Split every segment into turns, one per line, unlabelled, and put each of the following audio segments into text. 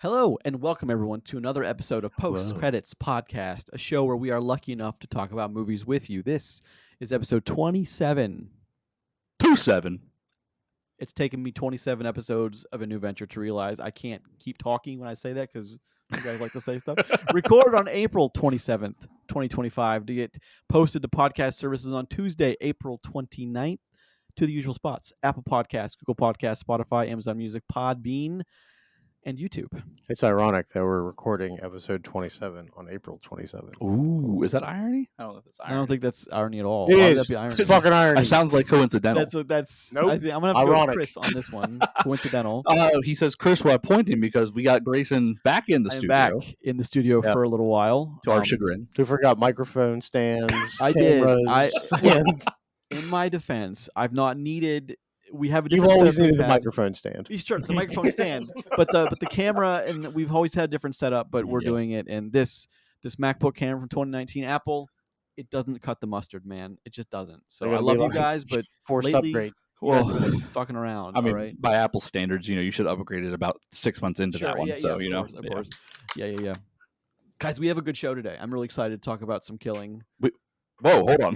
Hello and welcome everyone to another episode of Post Credits Podcast, a show where we are lucky enough to talk about movies with you. This is episode 27.
27.
It's taken me 27 episodes of a new venture to realize I can't keep talking when I say that because you guys like to say stuff. Recorded on April 27th, 2025 to get posted to podcast services on Tuesday, April 29th to the usual spots: Apple Podcasts, Google Podcasts, Spotify, Amazon Music, Podbean, and YouTube.
It's ironic that we're recording episode 27 on April 27th.
Ooh, is that irony? I don't know if it's irony.
I don't think that's irony at all.
It
Why would
is.
that be irony?
It's fucking irony.
It sounds like coincidental.
That's
Nope.
I'm gonna have to go with
Ironic.
Chris on this one. Coincidental.
He says, Chris, we're pointing because we got Grayson back in the
I'm
studio.
back in the studio
Yep.
for a little while.
To our chagrin.
Who forgot microphone stands?
I did.
cameras, and
In my defense, I've not needed. We have a
you've
different
always
setup
needed
we've
the
had.
microphone stand.
Sure, the microphone stand, but the camera, and we've always had a different setup, but we're
Yeah.
doing it. And this MacBook camera from 2019 Apple, it doesn't cut the mustard, man. It just doesn't. So
They're
I
gonna
love
be
you
like,
guys, but
Forced
lately-
upgrade.
you guys
Well,
have been fucking around.
I mean,
all right?
by Apple standards, you should have upgraded about 6 months into that one.
Yeah,
So,
yeah, of course. Yeah. Guys, we have a good show today. I'm really excited to talk about some killing.
Whoa, hold on.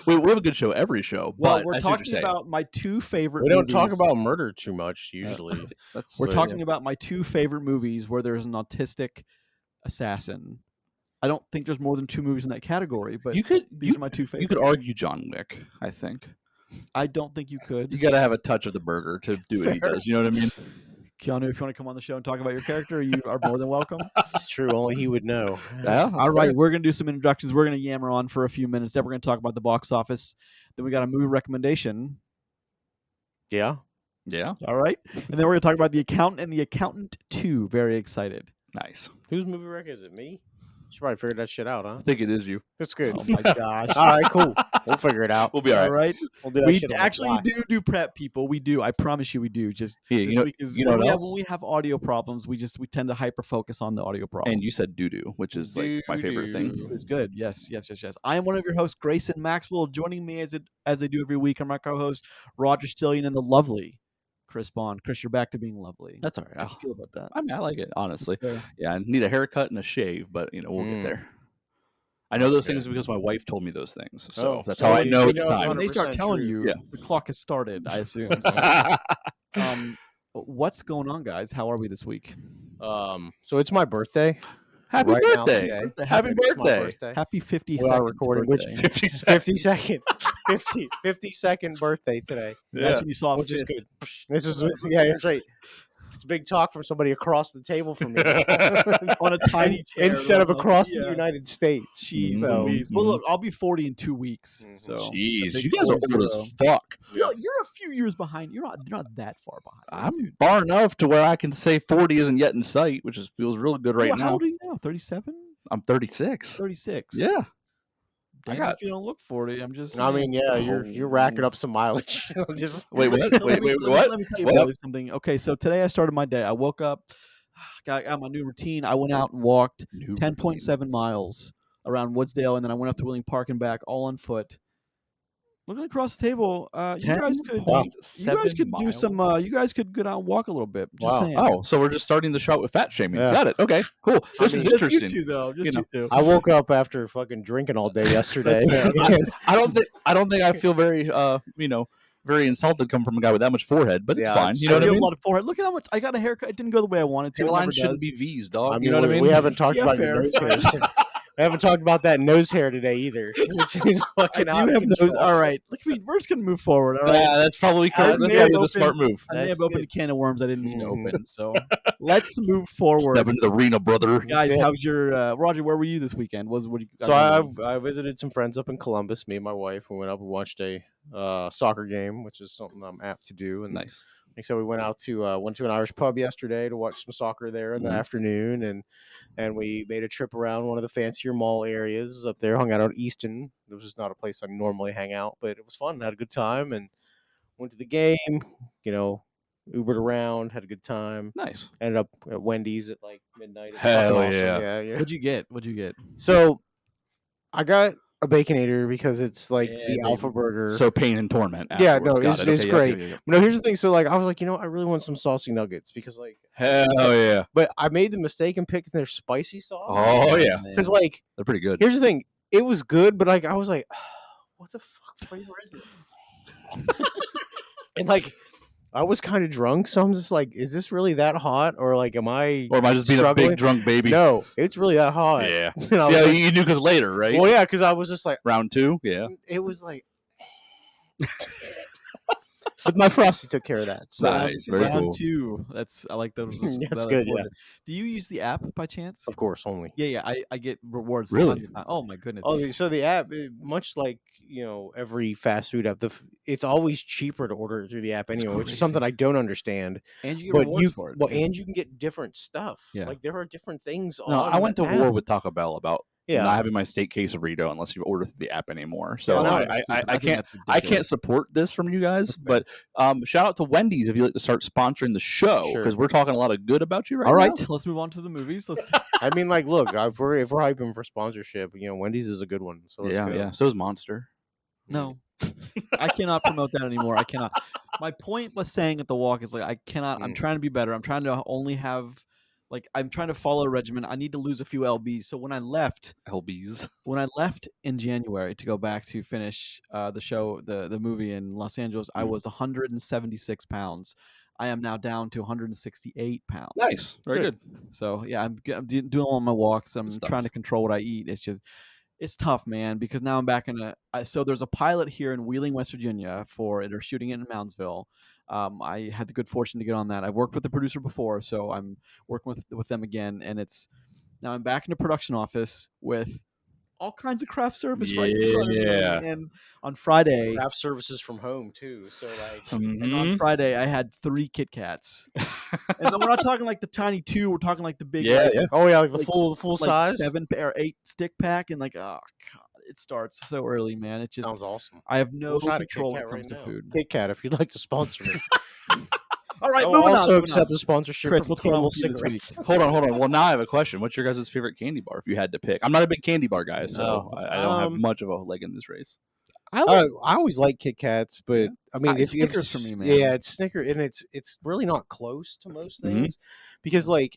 we have a good show every show.
Well,
but
we're
I see what you're
talking
saying.
about my two favorite
We don't talk
movies.
about murder too much usually.
That's,
We're
So,
talking about my two favorite movies where there's an autistic assassin. I don't think there's more than two movies in that category, but these are my two
you
favorites.
could argue John Wick, I think.
I don't think you could.
You got to have a touch of the burger to do what he
Fair.
does. You know what I mean?
Keanu, if you want to come on the show and talk about your character, you are more than welcome.
It's true. Only he would know.
Yeah,
All right, we're going to do some introductions. We're going to yammer on for a few minutes. Then we're going to talk about the box office. Then we got a movie recommendation.
Yeah.
Yeah.
All right. And then we're going to talk about The Accountant and The Accountant 2. Very excited.
Nice.
Whose movie rec is it? Me? Should probably figure that shit out, huh?
I think it is you.
That's good.
Oh, my gosh.
All right, cool. We'll figure it out.
We'll be all
All
right.
right.
We'll do that
We
shit on the
actually
fly.
do prep, people. We do. I promise you we do. Just
Yeah,
this
you know,
week is
you know
when,
what
we have,
else?
when we have audio problems, we tend to hyper focus on the audio problem.
And you said doo-doo, which is like my favorite thing.
It was good. Yes. I am one of your hosts, Grayson Maxwell. Joining me as I do every week, I'm my co-host, Roger Stillion, and the lovely Chris Bond. Chris, you're back to being lovely.
That's all
How
right.
do you feel about that?
I mean, I like it, honestly.
Okay.
Yeah, I need a haircut and a shave, but, we'll get there. I know those things because my wife told me those things. So
Oh,
that's
so
how I
you
know
know
it's
it's
time.
When they start
100%
telling
true.
you,
Yeah.
the clock has started, I assume. So, what's going on, guys? How are we this week?
So it's my birthday.
Happy
right now
birthday.
today.
Happy
It's my
birthday.
Happy 50
We are
second
recording,
birthday.
50
52nd birthday today.
That's when you saw a
Which is
fist.
good. This is that's right. It's big talk from somebody across the table from me
On a tiny chair.
instead of across
Yeah.
the United States.
Jeez
So
Louise. Well, look, I'll be 40 in 2 weeks.
Mhm.
So
Jeez,
big
you guys are
40.
old as fuck.
you're a few years behind. You're not that far behind. us,
I'm
dude.
far enough to where I can say 40 isn't yet in sight, which feels real good right
Well, How
now.
old are you now? 37?
I'm 36.
36.
Yeah. I
Damn,
got-
if you don't look 40, I'm just.
I mean, yeah,
Oh.
you're racking up some mileage. Just
Wait, what?
So
Wait,
let
what?
me tell you
What?
boys something. Okay, so today I started my day. I woke up, got my new routine. I went out and walked 10.7 miles around Woodsdale, and then I went up to Wheeling Park and back, all on foot. Looking across the table, you guys could do some. You guys could go down and walk a little bit. Just
Wow.
saying.
Oh, so we're just starting the shot with fat shaming.
Yeah.
Got it. Okay, cool. This
mean,
is
Just
interesting.
You two, though. Just
You
you two.
I woke up after fucking drinking all day yesterday.
I don't think I feel very very insulted coming from a guy with that much forehead, but it's
Yeah,
fine.
it's
You know
I
what I
do have
mean?
a lot of forehead. Look at how much I got a haircut. It didn't go the way I wanted to. It never
Hairline shouldn't
does.
be V's, dog.
I mean,
you know what I mean?
we haven't talked
Yeah,
about
fair.
your nose hairs. We haven't talked about that nose hair today either, which is
I
fucking
do
out of
have
control.
those. All right, look, we're just gonna move forward. All right.
Yeah, that's probably correct.
may
That's
have
probably the smart
opened-
move.
I may have
That's
opened
good.
a can of worms I didn't need to
Mhm.
open. So let's move forward.
Step into the arena, brother.
Guys,
That's it.
how's your Roger? Where were you this weekend? What you got
So
going on?
I visited some friends up in Columbus. Me and my wife. We went up and watched a soccer game, which is something I'm apt to do. And
Nice.
like so we went out to an Irish pub yesterday to watch some soccer there in the
Mhm.
afternoon, and we made a trip around one of the fancier mall areas up there. Hung out on Easton. It was just not a place I normally hang out, but it was fun. Had a good time and went to the game. Ubered around, had a good time.
Nice.
Ended up at Wendy's at like midnight. It was
Hell
fucking awesome.
yeah.
Yeah.
What'd you get?
So I got a Baconator because it's like
Yeah,
the Alpha
baby.
Burger.
So pain and torment.
Yeah, no,
afterwards. Got
it's
it. Okay,
great.
yeah.
No, here's the thing. So like, I was like, I really want some saucy nuggets because like,
Hell yeah.
but I made the mistake and picked their spicy sauce.
Oh yeah,
Because like,
they're pretty good.
here's the thing. It was good, but like, I was like, what the fuck flavor is it? And like, I was kind of drunk, so I'm just like, is this really that hot, or like, am I?
Or am I just being
struggling?
a big drunk baby?
No, it's really that hot.
Yeah.
And I was
Yeah,
like,
you knew because later, right?
well, yeah, because I was just like,
Round 2, yeah.
it was like. But my Frosty took care of that. So
Nice, very
Round
cool.
2. I like those.
That's good, yeah.
Do you use the app by chance?
of course, only.
Yeah. I get rewards.
Really?
Tons of time. Oh my goodness.
So the app, much like every fast food app, it's always cheaper to order it through the app
It's
anyway, which is something I don't understand.
And you get
But
rewards for it.
and you can get different stuff.
Yeah.
Like there are different things.
No,
on
I went to
the
war
app.
with Taco Bell about
Yeah.
not having my steak quesarito unless you order through the app anymore. So
Yeah, no,
I can't support this from you guys. But shout out to Wendy's if you'd like to start sponsoring the show
Sure.
because we're talking a lot of good about you right
All right,
now.
let's move on to the movies. Let's.
I mean, like, look, if we're hyping for sponsorship, Wendy's is a good one. So let's go.
Yeah. So is Monster.
No, I cannot promote that anymore. I cannot. My point was saying at the walk is like I cannot. I'm trying to be better. I'm trying to only have, I'm trying to follow a regimen. I need to lose a few lbs. So when I left in January to go back to finish the show, the movie in Los Angeles, I was 176 pounds. I am now down to 168 pounds.
Nice, very good.
So yeah, I'm doing all my walks. I'm
Good stuff.
trying to control what I eat. It's tough, man, because now I'm back in so there's a pilot here in Wheeling, West Virginia they're shooting it in Moundsville. I had the good fortune to get on that. I've worked with the producer before, so I'm working with them again, and now I'm back in the production office with all kinds of craft service right in front of me.
Yeah.
And on Friday,
Craft services from home too. So like,
and on Friday I had 3 Kit Kats, and then we're not talking like the tiny 2. We're talking like the big.
Yeah,
like,
yeah.
oh yeah, like the
like-
full
like
size.
7 or 8 stick pack, and oh god, it starts so early, man. It just
Sounds awesome.
I have no
We'll try to
control
Kit
when it
Kat
comes
right
to
now.
food.
Kit Kat, if you'd like to sponsor me.
All right,
I will
moving on.
also
moving
accept
on.
a sponsorship
Chris,
from
what's going on
Camel
with you this week?
cigarettes.
Hold on. Well, now I have a question. What's your guys' favorite candy bar if you had to pick? I'm not a big candy bar guy, so I don't have much of a leg in this race.
I
always like Kit Kats, but I mean,
it's Snickers for me, man.
Yeah, it's Snickers, and it's really not close to most
Mhm.
things because like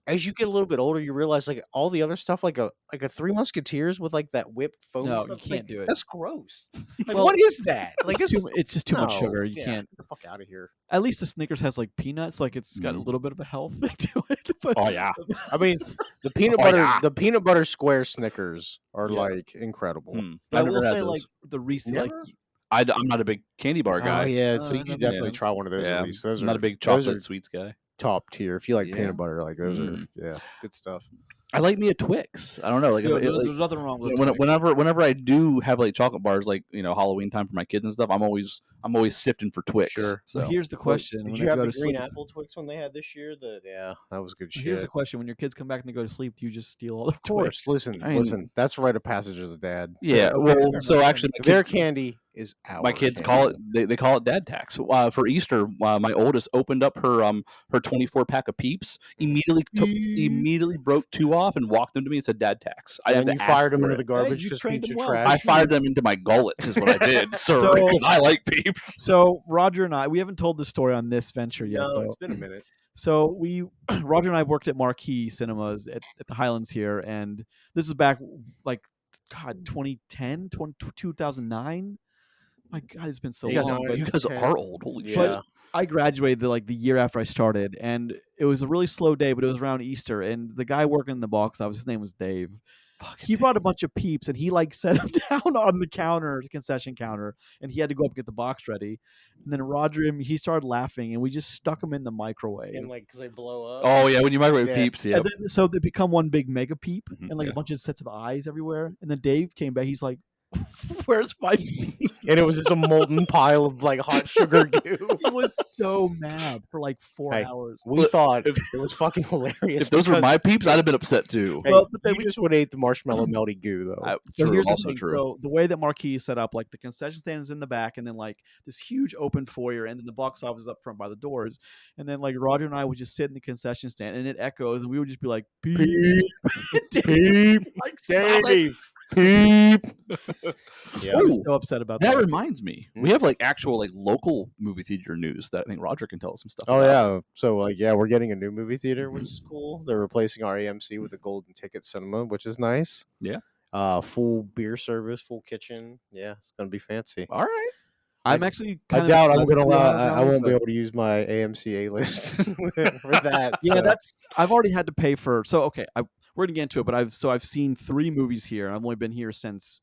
as you get a little bit older, you realize like all the other stuff, like a Three Musketeers with like that whipped foam.
No,
stuff,
you can't
like,
do it.
That's gross. Like,
Well,
what is that? Like
it's just too much sugar. You
yeah,
can't.
Get the fuck out of here.
At least the Snickers has like peanuts. Like it's got a little bit of a health to it. But
Oh yeah.
I mean, the peanut
Oh,
butter,
yeah.
the peanut butter square Snickers are
Yeah.
like incredible.
But I
I've
will
never had
say
those.
like the Reese, like
Never?
I'm not a big candy bar guy.
Oh yeah,
Oh,
so you
that
should
makes
definitely
sense.
try one of those
Yeah,
at least. Those
I'm not
are
a big
those
chocolate
are
sweets guy.
top tier. If you like
Yeah.
peanut butter, like those are
Mm.
good stuff.
I like me a Twix. I don't know. Like,
Dude,
if-
there's
like,
nothing wrong with
when,
Twix.
whenever I do have like chocolate bars, like Halloween time for my kids and stuff, I'm always sifting for Twix.
Sure.
So
Well, here's the question:
Did
when
you
they
have
go
the
to
green
sleep,
apple Twix when they had this year? Yeah, that was good
Here's the
shit.
question: when your kids come back and they go to sleep, do you just steal all the
Of course,
Twix?
listen,
I mean-
listen. That's a rite of passage as a dad.
yeah.
Okay,
Well,
fair
so
enough.
actually,
Their candy is our
my kids
candy.
call it they call it dad tax. For Easter, my oldest opened up her 24 pack of Peeps. Immediately broke 2 off and walked them to me and said dad tax. I
And
have to
you
ask
fired them
for
into
it.
the garbage
you
because
trained
Peeps
them
are
well.
trash.
I fired them into my gullet. Is what I did, sir.
So-
Because I like Peeps.
So Roger and we haven't told the story on this venture yet,
No,
though.
it's been a minute.
So Roger and I worked at Marquee Cinemas at the Highlands here, and this is back like 2010, 2009. My God, it's been so
You
long. But
you guys
10.
are old. Holy shit.
Yeah.
I graduated the year after I started, and it was a really slow day, but it was around Easter, and the guy working in the box office, his name was Dave.
Fucking
He brought a bunch of Peeps, and he set them down on the counter, the concession counter, and he had to go up and get the box ready. And then Roger, he started laughing, and we just stuck them in the microwave.
And like, because they blow up.
Oh yeah, when you microwave
Yeah.
Peeps, yeah.
And then, so they become one big mega Peep,
Mhm,
and like
yeah.
a bunch of sets of eyes everywhere. And then Dave came back. He's like, "Where's my Peep?"
And it was just a molten pile of like hot sugar goo.
He was so mad for like 4
Hey,
hours.
We
Look,
thought
if-
it was fucking hilarious.
If those were
because-
my Peeps, I'd have been upset too.
Hey,
Well, but then
you
we-
just would have ate the marshmallow melty goo though.
So
True,
here's the
also
thing.
true.
So the way that Marquee is set up, like the concession stand is in the back, and then like this huge open foyer, and then the box office is up front by the doors. And then like Roger and I would just sit in the concession stand, and it echoes, and we would just be like, "Beep,
Peep,
Dave,
peep,
like, stop it.
Dave. Peep.
I was
Ooh,
so upset about
that
that.
reminds me, we have like actual like local movie theater news that I think Roger can tell us some stuff
Oh
about.
yeah, so we're getting a new movie theater, which is cool. They're replacing our AMC with a golden ticket cinema, which is nice.
Yeah.
Full beer service, full kitchen. Yeah, it's gonna be fancy.
All right.
I'm actually
I
kind of
doubt I'm
excited
gonna
for the
allow.
Honor
I
Valley,
won't be
but-
able to use my AMC A list for that.
Yeah,
so.
I've already had to pay for. So okay, we're gonna get into it, but I've seen 3 movies here, and I've only been here since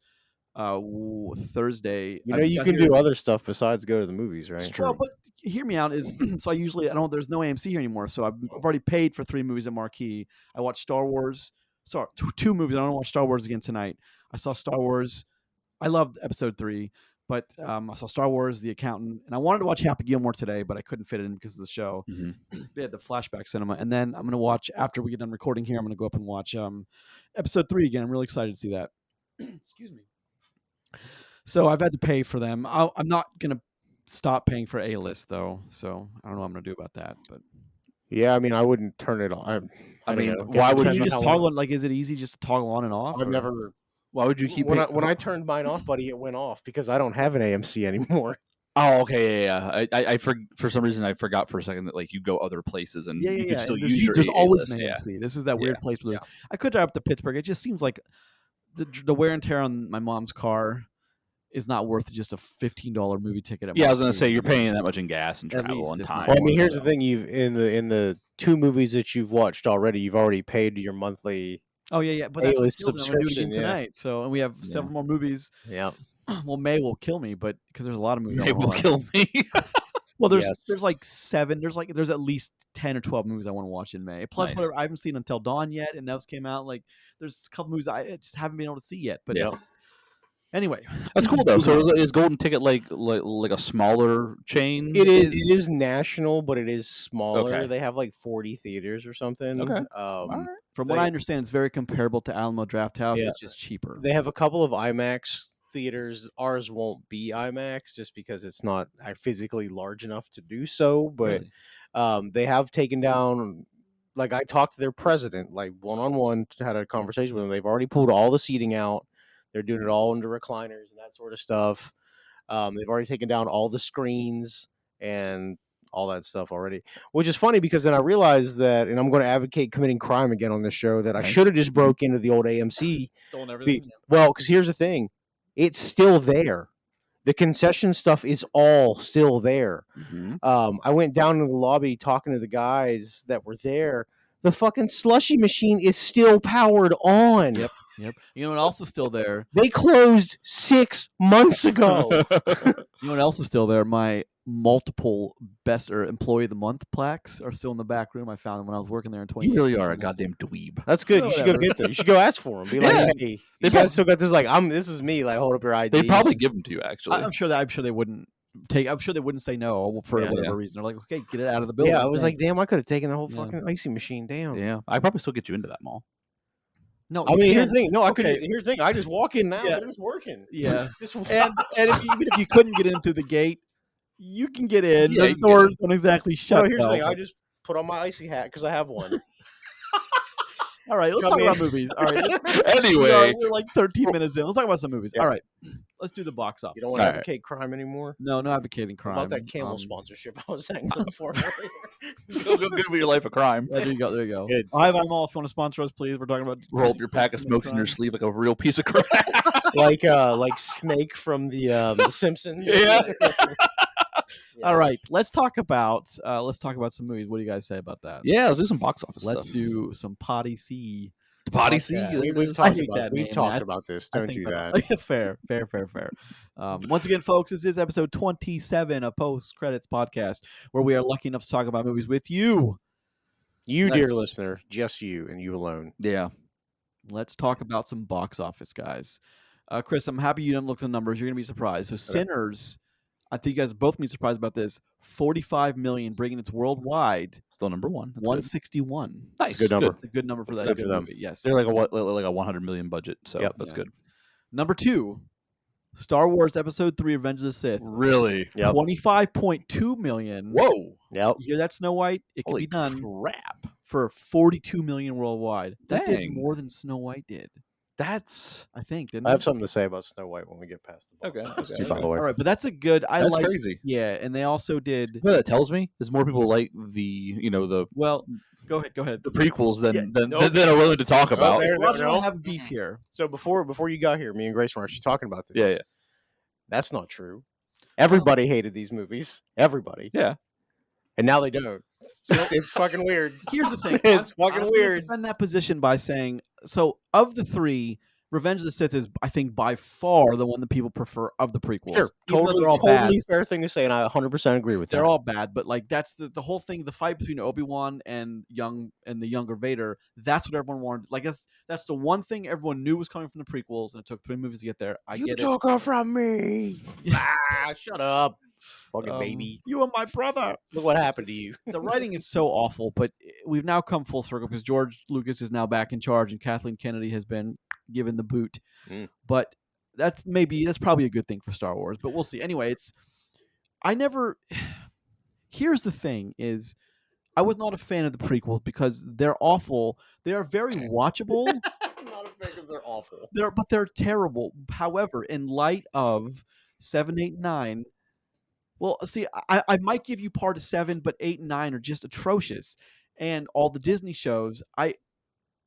Thursday.
You
I
know, you
got
can
here-
do other stuff besides go to the movies, right?
It's true.
Well, but hear me out. Is so I usually I don't. There's no AMC here anymore, so I've already paid for 3 movies at Marquee. I watched Star Wars. Sorry, 2 movies. I don't watch Star Wars again tonight. I saw Star Wars. I loved Episode 3, but I saw Star Wars, The Accountant, and I wanted to watch Happy Gilmore today, but I couldn't fit it in because of the show. They had the flashback cinema, and then I'm gonna watch after we get done recording here. I'm gonna go up and watch Episode 3 again. I'm really excited to see that. Excuse me. So I've had to pay for them. I'm not gonna stop paying for A-list though. So I don't know what I'm gonna do about that. But
Yeah, I mean, I wouldn't turn it on.
I mean,
know.
why
Guess it
would
can
depends
you
on
just
how
toggle
long-
it? Like, is it easy just to toggle on and off?
I've
or-
never.
Why would you keep
When
paying?
I turned mine off, buddy, it went off because I don't have an AMC anymore.
Oh, okay, yeah. I for some reason I forgot for a second that like you go other places and
Yeah,
you can still
and
use your
there's always
A-list,
an
yeah.
AMC. This is that
Yeah,
weird place where I could drive up to Pittsburgh. It just seems like the wear and tear on my mom's car is not worth just a $15 movie ticket. At
Yeah, I was gonna
Marquee.
say you're paying that much in gas and
At
travel
least,
and
if not
time.
Well, I
more.
mean, here's the thing: you've in the 2 movies that you've watched already, you've already paid your monthly.
Oh yeah, but that's what
A-list
kills me. I'm gonna do it again
subscription, yeah.
tonight. So and we have
Yeah.
several more movies.
Yeah.
Well, May will kill me, but because there's a lot of movies. I
It
wanna
will
watch.
kill me.
Well,
Yes.
there's like 7. There's at least 10 or 12 movies I want to watch in May. Plus,
Nice.
whatever I haven't seen Until Dawn yet, and those came out. Like, there's a couple movies I just haven't been able to see yet. But
Yeah.
anyway,
That's cool though. So
moving on.
is Golden Ticket like a smaller chain?
It is national, but it is smaller.
Okay.
They have like 40 theaters or something.
Okay. All right.
From what I understand, it's very comparable to Alamo Drafthouse.
Yeah.
It's just cheaper.
They have a couple of IMAX theaters. Ours won't be IMAX just because it's not physically large enough to do so. But
Really?
they have taken down. Like I talked to their president, like one-on-one, had a conversation with them. They've already pulled all the seating out. They're doing it all into recliners and that sort of stuff. They've already taken down all the screens and all that stuff already, which is funny because then I realized that, and I'm going to advocate committing crime again on this show, that I
Nice.
should have just broke into the old AMC.
Stolen everything.
Well, because here's the thing, it's still there. The concession stuff is all still there.
Mhm.
I went down to the lobby talking to the guys that were there. The fucking slushy machine is still powered on.
Yep. You know what else is still there?
They closed 6 months ago.
You know what else is still there? My multiple best or employee of the month plaques are still in the back room. I found them when I was working there in 20.
You really are a goddamn dweeb.
That's good.
Oh,
You should go
whatever.
get them. You should go ask for them. Be
Yeah.
like, hey,
They
you guys still got this? Like, this is me. Like, hold up your ID.
They probably give them to you actually.
I'm sure they wouldn't take. I'm sure they wouldn't say no for
Yeah.
whatever reason. They're like, okay, get it out of the building.
Yeah, I was like,
thanks."
damn, I could have taken the whole
Yeah.
fucking icy machine. Damn.
Yeah, I probably still get you into that mall.
No,
I
you
mean, here's
can't.
the thing. No, I could.
Okay.
Here's the thing. I just walk in now.
Yeah.
They're just working.
Yeah.
Just
and even if you couldn't get in through the gate, you can get in.
Yeah,
Those
you can get
doors don't exactly shut.
no, here's the
though.
thing. I just put on my icy hat because I have one.
All right, let's
Come
talk about
in.
movies. All right,
Anyway,
we're like 13 minutes in. Let's talk about some movies.
Yeah.
All right, let's do the box office.
You don't want to
Alright.
advocate crime anymore.
No advocating
What
crime.
about that Camel sponsorship I was saying for earlier?
go give me your life a crime.
Yeah, there you go. There you go.
good.
Hi, I'm all. If you want to sponsor us, please. We're talking about
Roll up your pack of smokes in your sleeve like a real piece of crap.
like Snake from the Simpsons.
Yeah.
All right, let's talk about some movies. What do you guys say about that?
Yeah, let's do some box office
Let's
stuff.
do some potty C.
Potty C.
podcast.
We've
I
talked
hate
about
that
we've
name,
talked
man.
about this.
I
Don't
think
do
that-
that.
Fair. Once again, folks, this is episode 27 of Post Credits Podcast, where we are lucky enough to talk about movies with you.
You, dear
Let's-
listener, just you and you alone.
Yeah.
Let's talk about some box office, guys. Chris, I'm happy you didn't look at the numbers. You're going to be surprised. So, Sinners, I think you guys both be surprised about this. 45 million, bringing its worldwide
Still number one. That's good.
161.
Nice.
Good number.
It's a good number for that
Good for them.
movie. Yes.
They're like a 100 million budget, so
Yep.
that's
Yeah.
good.
Number 2, Star Wars Episode 3: Revenge of the Sith.
Really?
Yep.
25.2 million.
Whoa.
Yep.
You hear that, Snow White? It can
Holy
be done
crap.
for 42 million worldwide. That did
Dang.
more than Snow White did.
That's
I think, didn't
I
they?
have something to say about Snow White when we get past the
okay.
box.
Okay,
By the way,
All right, but that's a good. I
that's
like.
crazy.
Yeah, and they also did.
What that tells me is more people like the
Well, go ahead. Go ahead.
the prequels than
Nope.
than are willing to talk
Oh,
about.
there-
Roger and I
no.
have beef here.
So before you got here, me and Grace were actually talking about this.
Yeah.
That's not true. Everybody hated these movies. Everybody.
Yeah.
And now they don't. It's fucking weird.
Here's the thing.
It's
I'm
fucking
gonna
weird.
defend that position by saying, so of the three, Revenge of the Sith is, I think, by far the one that people prefer of the prequels.
Sure.
Even though they're all bad.
Totally fair thing to say, and I 100% agree with
They're
that.
all bad, but like that's the whole thing. The fight between Obi-Wan and the younger Vader. That's what everyone wanted. Like that's the one thing everyone knew was coming from the prequels, and it took 3 movies to get there. I
You
get it.
took her from me. Shut up. Fucking baby.
You are my brother.
Look what happened to you.
The writing is so awful, but we've now come full circle because George Lucas is now back in charge, and Kathleen Kennedy has been given the boot.
Mm.
But that's probably a good thing for Star Wars. But we'll see. Anyway, Here's the thing: is I was not a fan of the prequels because they're awful. They are very watchable.
I'm not a fan because they're awful.
They're terrible. However, in light of 7, 8, 9. Well, see, I might give you part of 7, but 8 and 9 are just atrocious. And all the Disney shows, the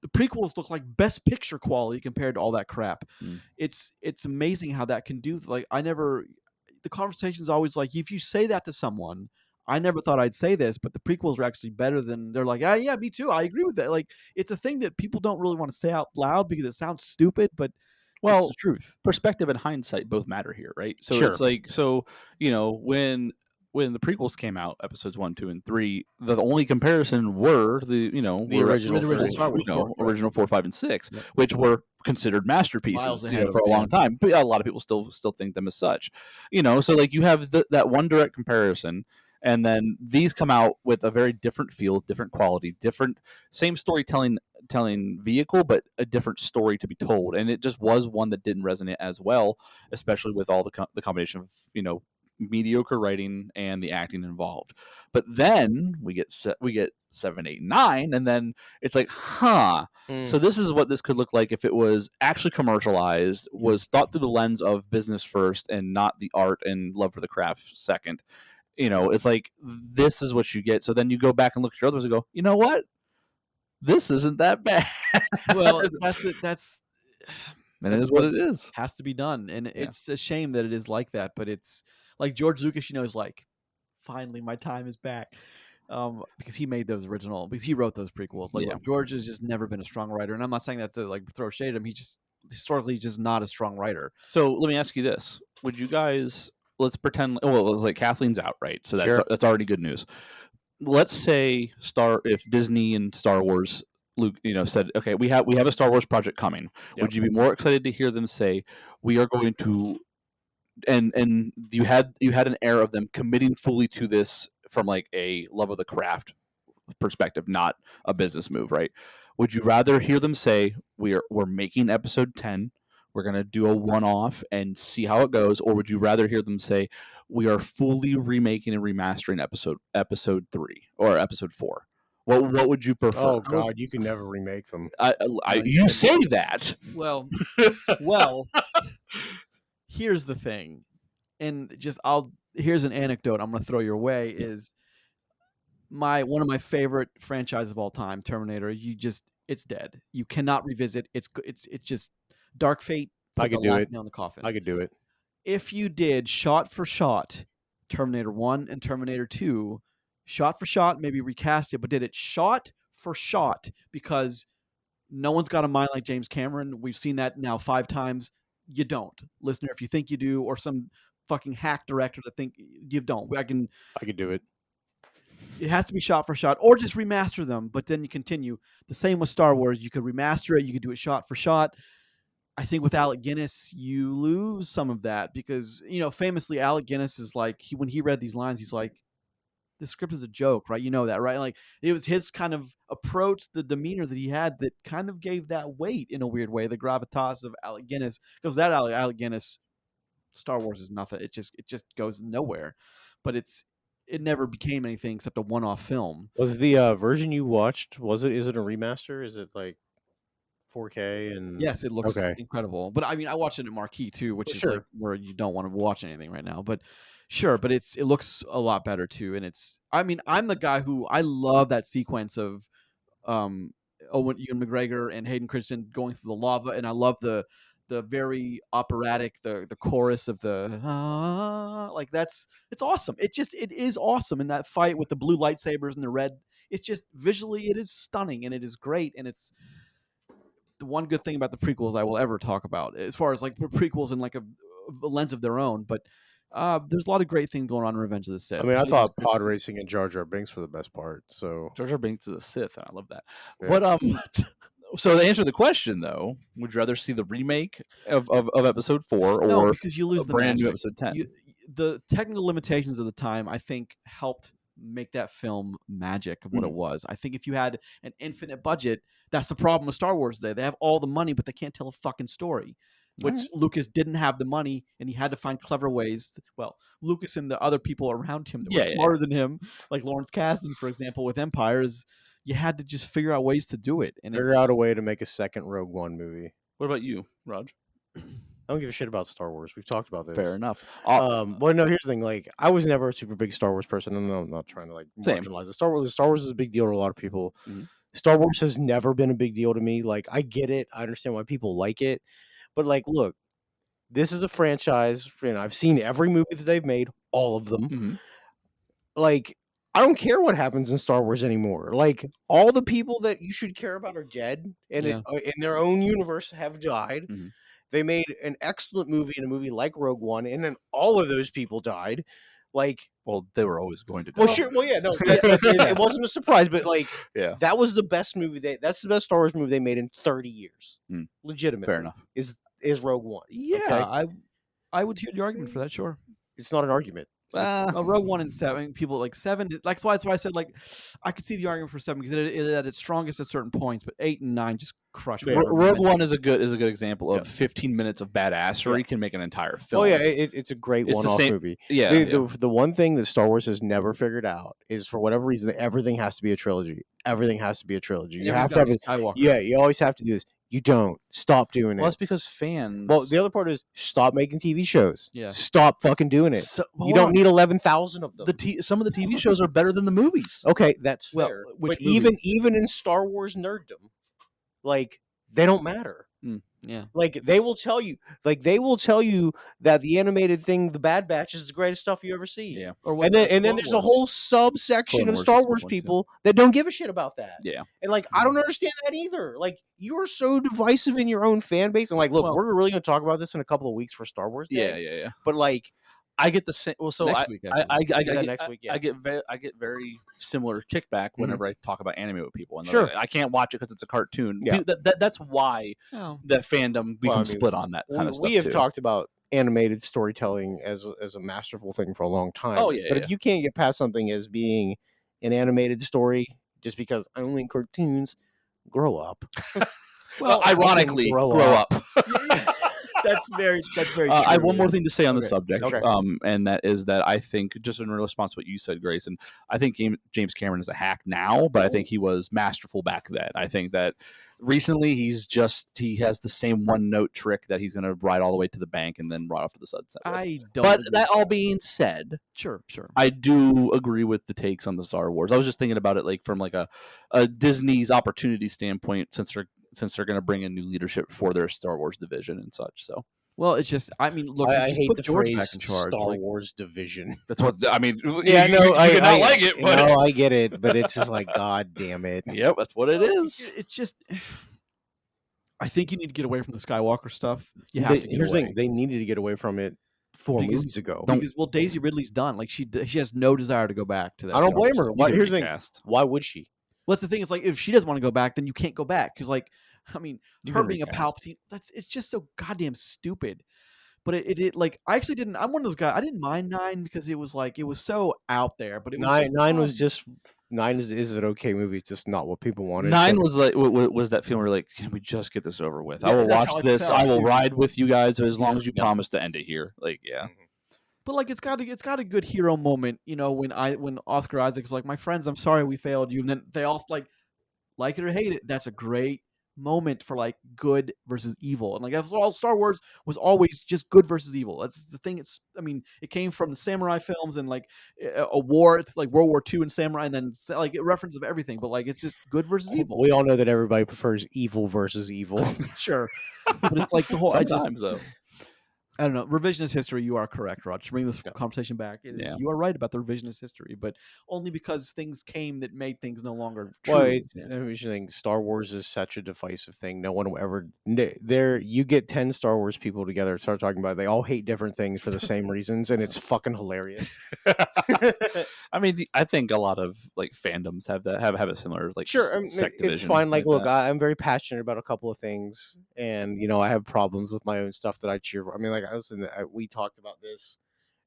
prequels look like best picture quality compared to all that crap.
Mm.
It's amazing how that can do. Like the conversation's always like, if you say that to someone, I never thought I'd say this, but the prequels are actually better than. They're like, yeah, me too. I agree with that. Like, it's a thing that people don't really want to say out loud because it sounds stupid, but it's the truth.
Perspective and hindsight both matter here, right? So
Sure.
it's like, when the prequels came out, episodes 1, 2, and 3, the only comparison were the
original
Star Wars,
original 4, 5, and 6,
Yep.
which were considered
Miles
masterpieces
ahead
for
of
a long
Dan.
time. But a lot of people still think them as such. So like you have that one direct comparison. And then these come out with a very different feel, different quality, same storytelling vehicle, but a different story to be told. And it just was one that didn't resonate as well, especially with all the combination of mediocre writing and the acting involved. But then we get 7, 8, 9, and then it's like, so this is what this could look like if it was actually commercialized, was thought through the lens of business first and not the art and love for the craft second. It's like, this is what you get. So then you go back and look at your others and go, you know what? This isn't that bad.
Well, that's it.
And it is what it is.
Has to be done, and it's a shame that it is like that. But it's like George Lucas, is like, finally my time is back, because he made because he wrote those prequels. Like, George has just never been a strong writer, and I'm not saying that to like throw shade at him. He just historically just not a strong writer.
So let me ask you this: would you guys? Let's pretend. Well, it's like Kathleen's out, right? So that's already good news. Let's say if Disney and Star Wars, Luke, said, okay, we have a Star Wars project coming. Yep. Would you be more excited to hear them say, we are going to, and you had an air of them committing fully to this from like a love of the craft perspective, not a business move, right? Would you rather hear them say, we're making episode 10, we're going to do a one-off and see how it goes, or would you rather hear them say, we are fully remaking and remastering episode 3 or episode 4? What would you prefer?
Oh God, you can never remake them.
You say that.
Well, here's the thing, and here's an anecdote I'm going to throw your way. Is one of my favorite franchises of all time, Terminator. It's dead. You cannot revisit. It's just Dark Fate.
I could do it.
Nail in the coffin.
I could do it.
If you did shot for shot Terminator 1 and Terminator 2, shot for shot, maybe recast it, but did it shot for shot, because no one's got a mind like James Cameron. We've seen that now 5 times. You don't. Listener, if you think you do, or some fucking hack director that think you don't. I could
do it.
It has to be shot for shot, or just remaster them, but then you continue. The same with Star Wars. You could remaster it. You could do it shot for shot. I think with Alec Guinness, you lose some of that because, famously, Alec Guinness is like, when he read these lines, he's like, the script is a joke, right? You know that, right? Like, it was his kind of approach, the demeanor that he had that kind of gave that weight in a weird way, the gravitas of Alec Guinness. Because that Alec Guinness, Star Wars is nothing. It just goes nowhere. But it never became anything except a one-off film.
Was the version you watched, is it a remaster? Is it like 4K and
Yes, it looks
okay.
incredible. But I mean, I watched it at Marquee too, which
Well,
is like
sure.
where you don't want to watch anything right now. But sure, but it looks a lot better too. And I mean, I'm the guy who I love that sequence of um Ewan McGregor and Hayden Christensen going through the lava, and I love the very operatic the chorus of the like it's awesome. It is awesome in that fight with the blue lightsabers and the red. It's just visually it is stunning and it is great, and it's the one good thing about the prequels I will ever talk about, as far as like prequels in like a lens of their own. But there's a lot of great things going on in Revenge of the
I
Sith.
mean, I
It is
thought
good to
pod
see.
racing and Jar Jar Binks were the best part. So
Jar Jar Binks is a Sith, and I love that.
Yeah.
What
What?
So to answer the question though, would you rather see the remake of Episode 4
No,
or
because you
a
lose the
brand new
magic.
Episode 10?
The technical limitations of the time, I think, helped make that film magic of what it was. I think if you had an infinite budget, that's the problem with Star Wars today. They have all the money, but they can't tell a fucking story. Which
Alright.
Lucas didn't have the money, and he had to find clever ways. Well, Lucas and the other people around him that were
Yeah, yeah,
smarter than him, like Lawrence Kasdan, for example, with Empire, you had to just figure out ways to do it. And
figure out a way to make a second Rogue One movie.
What about you, Raj?
I don't give a shit about Star Wars. We've talked about this.
Fair enough.
Well, no, here's the thing. Like, I was never a super big Star Wars person, and I'm not trying to like
Same.
marginalize it. Star Wars is a big deal to a lot of people.
Mhm.
Star Wars has never been a big deal to me. Like, I get it. I understand why people like it, but like, look, this is a franchise. And I've seen every movie that they've made, all of them.
Mhm.
Like, I don't care what happens in Star Wars anymore. Like, all the people that you should care about are dead, and
Yeah.
in their own universe have died.
Mhm.
They made an excellent movie in a movie like Rogue One, and then all of those people died. Like,
Well, they were always going to die.
well, sure, well, yeah, no, it wasn't a surprise, but like,
Yeah.
that was the best movie. That's the best Star Wars movie they made in 30 years.
Mm.
Legitimately,
Fair enough.
Is Rogue One?
Yeah,
Okay?
I would hear the argument for that. Sure.
It's not an argument.
Rogue One and 7, people like 7. That's why I said like I could see the argument for 7 because it at its strongest at certain points, but 8 and 9 just crush.
Yeah.
Rogue One is a good example of 15 minutes of badassery can make an entire film.
Oh yeah, it's a great
It's the
one-off
same-
movie.
yeah.
The one thing that Star Wars has never figured out is, for whatever reason, that everything has to be a trilogy. Everything has to be a trilogy. You have to have
Skywalker.
Yeah, you always have to do this. You don't. Stop doing
Well,
it.
that's because fans.
Well, the other part is stop making TV shows.
Yeah.
Stop fucking doing it.
So-
You don't need 11,000 of them.
some of the TV shows are better than the movies.
Okay, that's
Well,
fair.
which
But even
movies?
in Star Wars nerddom, like, they don't matter.
Yeah.
Like, they will tell you that the animated thing, The Bad Batch, is the greatest stuff you ever see.
Yeah.
Or what
And then
Clone
there's a
Wars.
whole subsection
Clone
of
Wars
Star
is a
Wars
good one, too.
people that don't give a shit about that.
Yeah.
And like, I don't understand that either. Like, you are so divisive in your own fan base. And like, look,
Well-
we're really going to talk about this in a couple of weeks for Star Wars Day.
Yeah.
But like,
I get the same. Well, so
Next week, actually.
Yeah, next week, yeah.
I get very similar kickback whenever I talk about anime with people. And they're
Sure.
like, I can't watch it because it's a cartoon.
Yeah.
That's why
Oh.
that fandom becomes
mean,
split on that kind of stuff.
we have
too.
talked about animated storytelling as a masterful thing for a long time.
Oh, yeah,
But
yeah.
if you can't get past something as being an animated story just because I only like cartoons, grow up.
Well, ironically,
grow
grow up.
That's very true.
I have one more
yes.
thing to say on the
Okay.
subject,
Okay.
and that is that I think, just in response to what you said, Grace, and I think James Cameron is a hack now, but I think he was masterful back then. I think that recently he has the same one note trick that he's going to ride all the way to the bank and then ride off to the sunset. with.
I don't.
But
agree
that
with
all being said,
sure.
I do agree with the takes on the Star Wars. I was just thinking about it like from like a Disney's opportunity standpoint, since they're going to bring in new leadership for their Star Wars division and such. So
Well, it's just. I mean, look.
I
just
hate
put
the
George
phrase
back in charge.
Star
like,
Wars division.
that's what I mean.
Yeah, no, I
cannot like it, but
no, I get it, but it's just like, God damn it.
yep, that's what it is.
It's just. I think you need to get away from the Skywalker stuff. You have to get
Here's the
away.
thing: they needed to get away from it 4
Because-
movies ago.
Because Daisy Ridley's done. Like she has no desire to go back to that.
I don't
Star Wars
blame her.
stuff.
Why,
You
here's
can
the thing:
recast.
why would she?
Well, that's the thing. Is like if she doesn't want to go back, then you can't go back. Because like, I mean,
You
her
can
being a
recast.
Palpatine, it's just so goddamn stupid. But it like I actually didn't. I'm one of those guys. I didn't mind 9 because it was so out there. But it was
Nine was
fun.
just 9 is an okay movie. It's just not what people wanted.
9
So-
was like was that film where you're like, can we just get this over with? I
Yeah,
will
that's
watch
how I
this.
felt,
I will
too.
ride with you guys as long as you
Yeah.
promise to end it here. Like, yeah.
But like it's got a good hero moment, when Oscar Isaac's like, my friends, I'm sorry we failed you, and then they all like it or hate it. That's a great moment for like good versus evil, and like that's all Star Wars was always just good versus evil. That's the thing. I mean, it came from the samurai films and like a war. It's like World War II and samurai, and then like a reference of everything. But like it's just good versus evil.
We all know that everybody prefers evil versus evil.
Sure, but it's like the whole.
Sometimes though.
I don't know. Revisionist history, you are correct, Rod. To bring this conversation back, you are right about the revisionist history, but only because things came that made things no longer true.
Well, it's interesting. Star Wars is such a divisive thing. No one will ever. There, you get 10 Star Wars people together, start talking about it. They all hate different things for the same reasons, and it's fucking hilarious.
I mean, I think a lot of like fandoms have that have a similar like
sure. I mean,
sect
it's
division
fine. Like, look,
that.
I'm very passionate about a couple of things, and I have problems with my own stuff that I cheer for. I mean, like, we talked about this.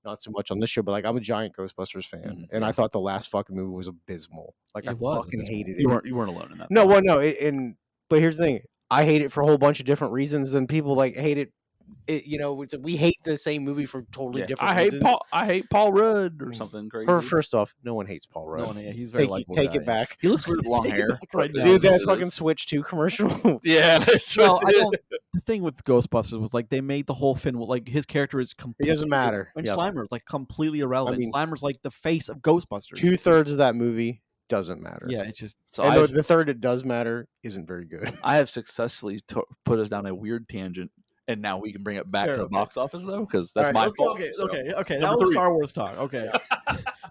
Not so much on this show, but like I'm a giant Ghostbusters fan, and I thought the last fucking movie was abysmal. Like I fucking hated it.
You weren't alone in that.
No, well, no, but here's the thing: I hate it for a whole bunch of different reasons, and people like hate it. We hate the same movie for totally different reasons.
I hate Paul Rudd or something crazy.
First off, no one hates Paul Rudd.
He's very likable.
Take it back.
He looks weird with long hair.
Right now.
Dude, that fucking Switch 2 commercial.
Yeah.
Well, the thing with Ghostbusters was like they made the whole film like his character is completely.
It doesn't matter.
And Slimer's like completely irrelevant. Slimer's like the face of Ghostbusters.
2/3 of that movie doesn't matter.
Yeah, it's just.
So the third that does matter isn't very good.
I have successfully put us down a weird tangent. And now we can bring it back to the box office, though, because that's my fault.
Okay. That was Star Wars talk. Okay.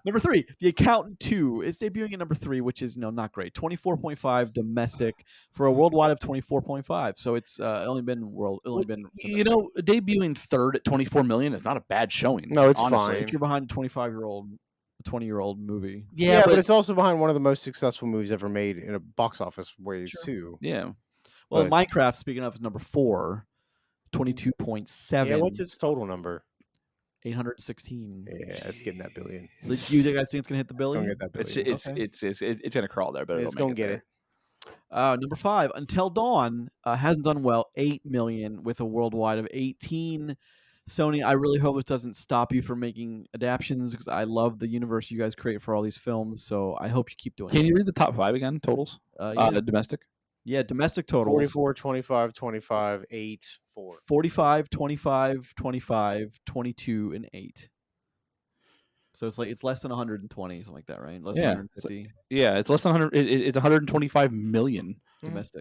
Number 3, The Accountant 2 is debuting at number 3, which is not great. 24.5 domestic for a worldwide of 24.5. So it's only been domestic.
Debuting third at 24 million is not a bad showing.
No, it's
honestly.
fine.
You're behind a 20-year-old movie.
Yeah, but it's also behind one of the most successful movies ever made in a box office ways too.
Yeah.
Well, Minecraft, speaking of, is number 4. 22.7.
Yeah, what's its total number?
816.
Yeah, it's getting that billion.
Do you guys think it's gonna hit the billion?
It's gonna get that billion.
It's gonna crawl there, but
it's gonna get it.
Number 5, Until Dawn hasn't done well. 8 million with a worldwide of 18. Sony, I really hope this doesn't stop you from making adaptions because I love the universe you guys create for all these films. So I hope you keep doing it.
Can you read the top 5 again? Totals? The domestic.
Yeah, domestic totals.
44, 25, 25, 8, 4.
45, 25, 25, 22, and 8. So it's less than 120, something like that, right? Less than 150.
It's less than 100. It's 125 million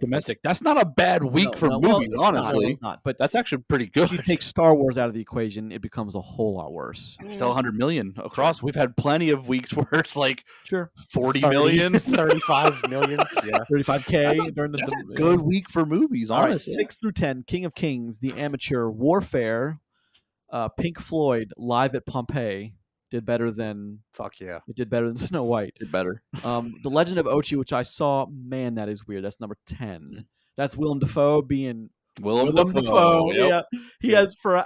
domestic. That's not a bad week for movies, honestly.
It's not, but
that's actually pretty good.
If you take Star Wars out of the equation, it becomes a whole lot worse.
It's still 100 million across. We've had plenty of weeks where it's like 40
30,
million,
35 million,
35K.
That's a good week for movies, honestly.
All right, 6 through 10, King of Kings, The Amateur, Warfare, Pink Floyd, Live at Pompeii. Did better than It did better than Snow White.
Did better.
The Legend of Ochi, which I saw, man, that is weird. That's number 10. That's Willem Dafoe being
Willem Dafoe.
Yep. Yeah, he has for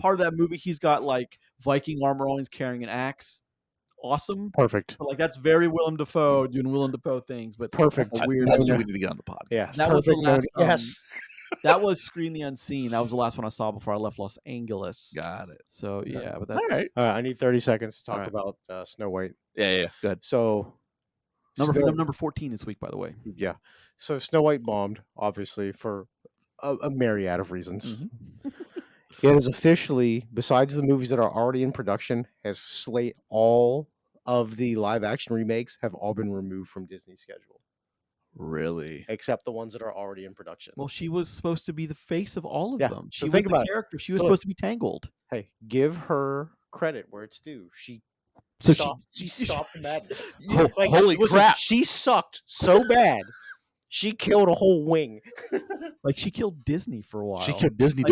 part of that movie, he's got like Viking armor on. He's carrying an axe. Awesome,
perfect.
But, like that's very Willem Dafoe doing Willem Dafoe things. But
perfect.
Weird.
That's what we need to get on the pod.
Yeah,
that was the last. That was Screen the Unseen. That was the last one I saw before I left Los Angeles.
Got it.
So yeah, but that's
all right.
I need 30 seconds to talk about Snow White.
Yeah. Go ahead.
So
number 14 this week, by the way.
Yeah. So Snow White bombed, obviously, for a myriad of reasons.
Mm-hmm.
It is officially, besides the movies that are already in production, all of the live action remakes have all been removed from Disney's schedule.
Really?
Except the ones that are already in production.
Well, she was supposed to be the face of all of them. She
was
the character. She was supposed to be Tangled.
Hey, give her credit where it's due. She stopped the madness.
Holy crap.
She sucked so bad. She killed a whole wing.
Like she killed Disney for a while.
She killed Disney.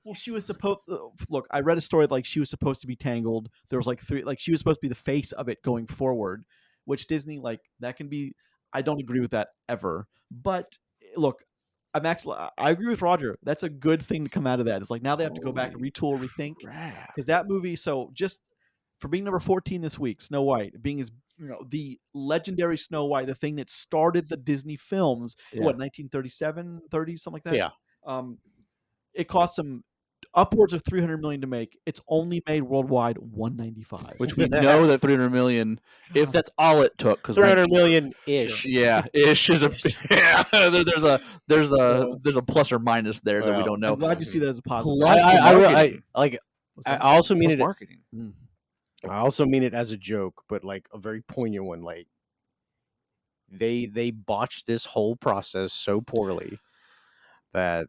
Well, she was supposed to look. I read a story like she was supposed to be Tangled. There was like 3, like she was supposed to be the face of it going forward, which Disney that can be. I don't agree with that ever. But look, I agree with Roger. That's a good thing to come out of that. It's like now they have to go back and retool, rethink, because that movie. So just for being number 14 this week, Snow White being the legendary Snow White, the thing that started the Disney films. What 1937, 30, something like that.
Yeah.
It cost them upwards of $300 million to make. It's only made worldwide $195,
which we know that 300 million, if that's all it took, because
300 million ish.
yeah, ish is a yeah. There's a plus or minus there that we don't know.
I'm glad you see that as a positive.
Plus the
I
marketing.
What's
I
that?
also mean
Plus
it.
marketing.
I also mean it as a joke, but like a very poignant one. Like they botched this whole process so poorly that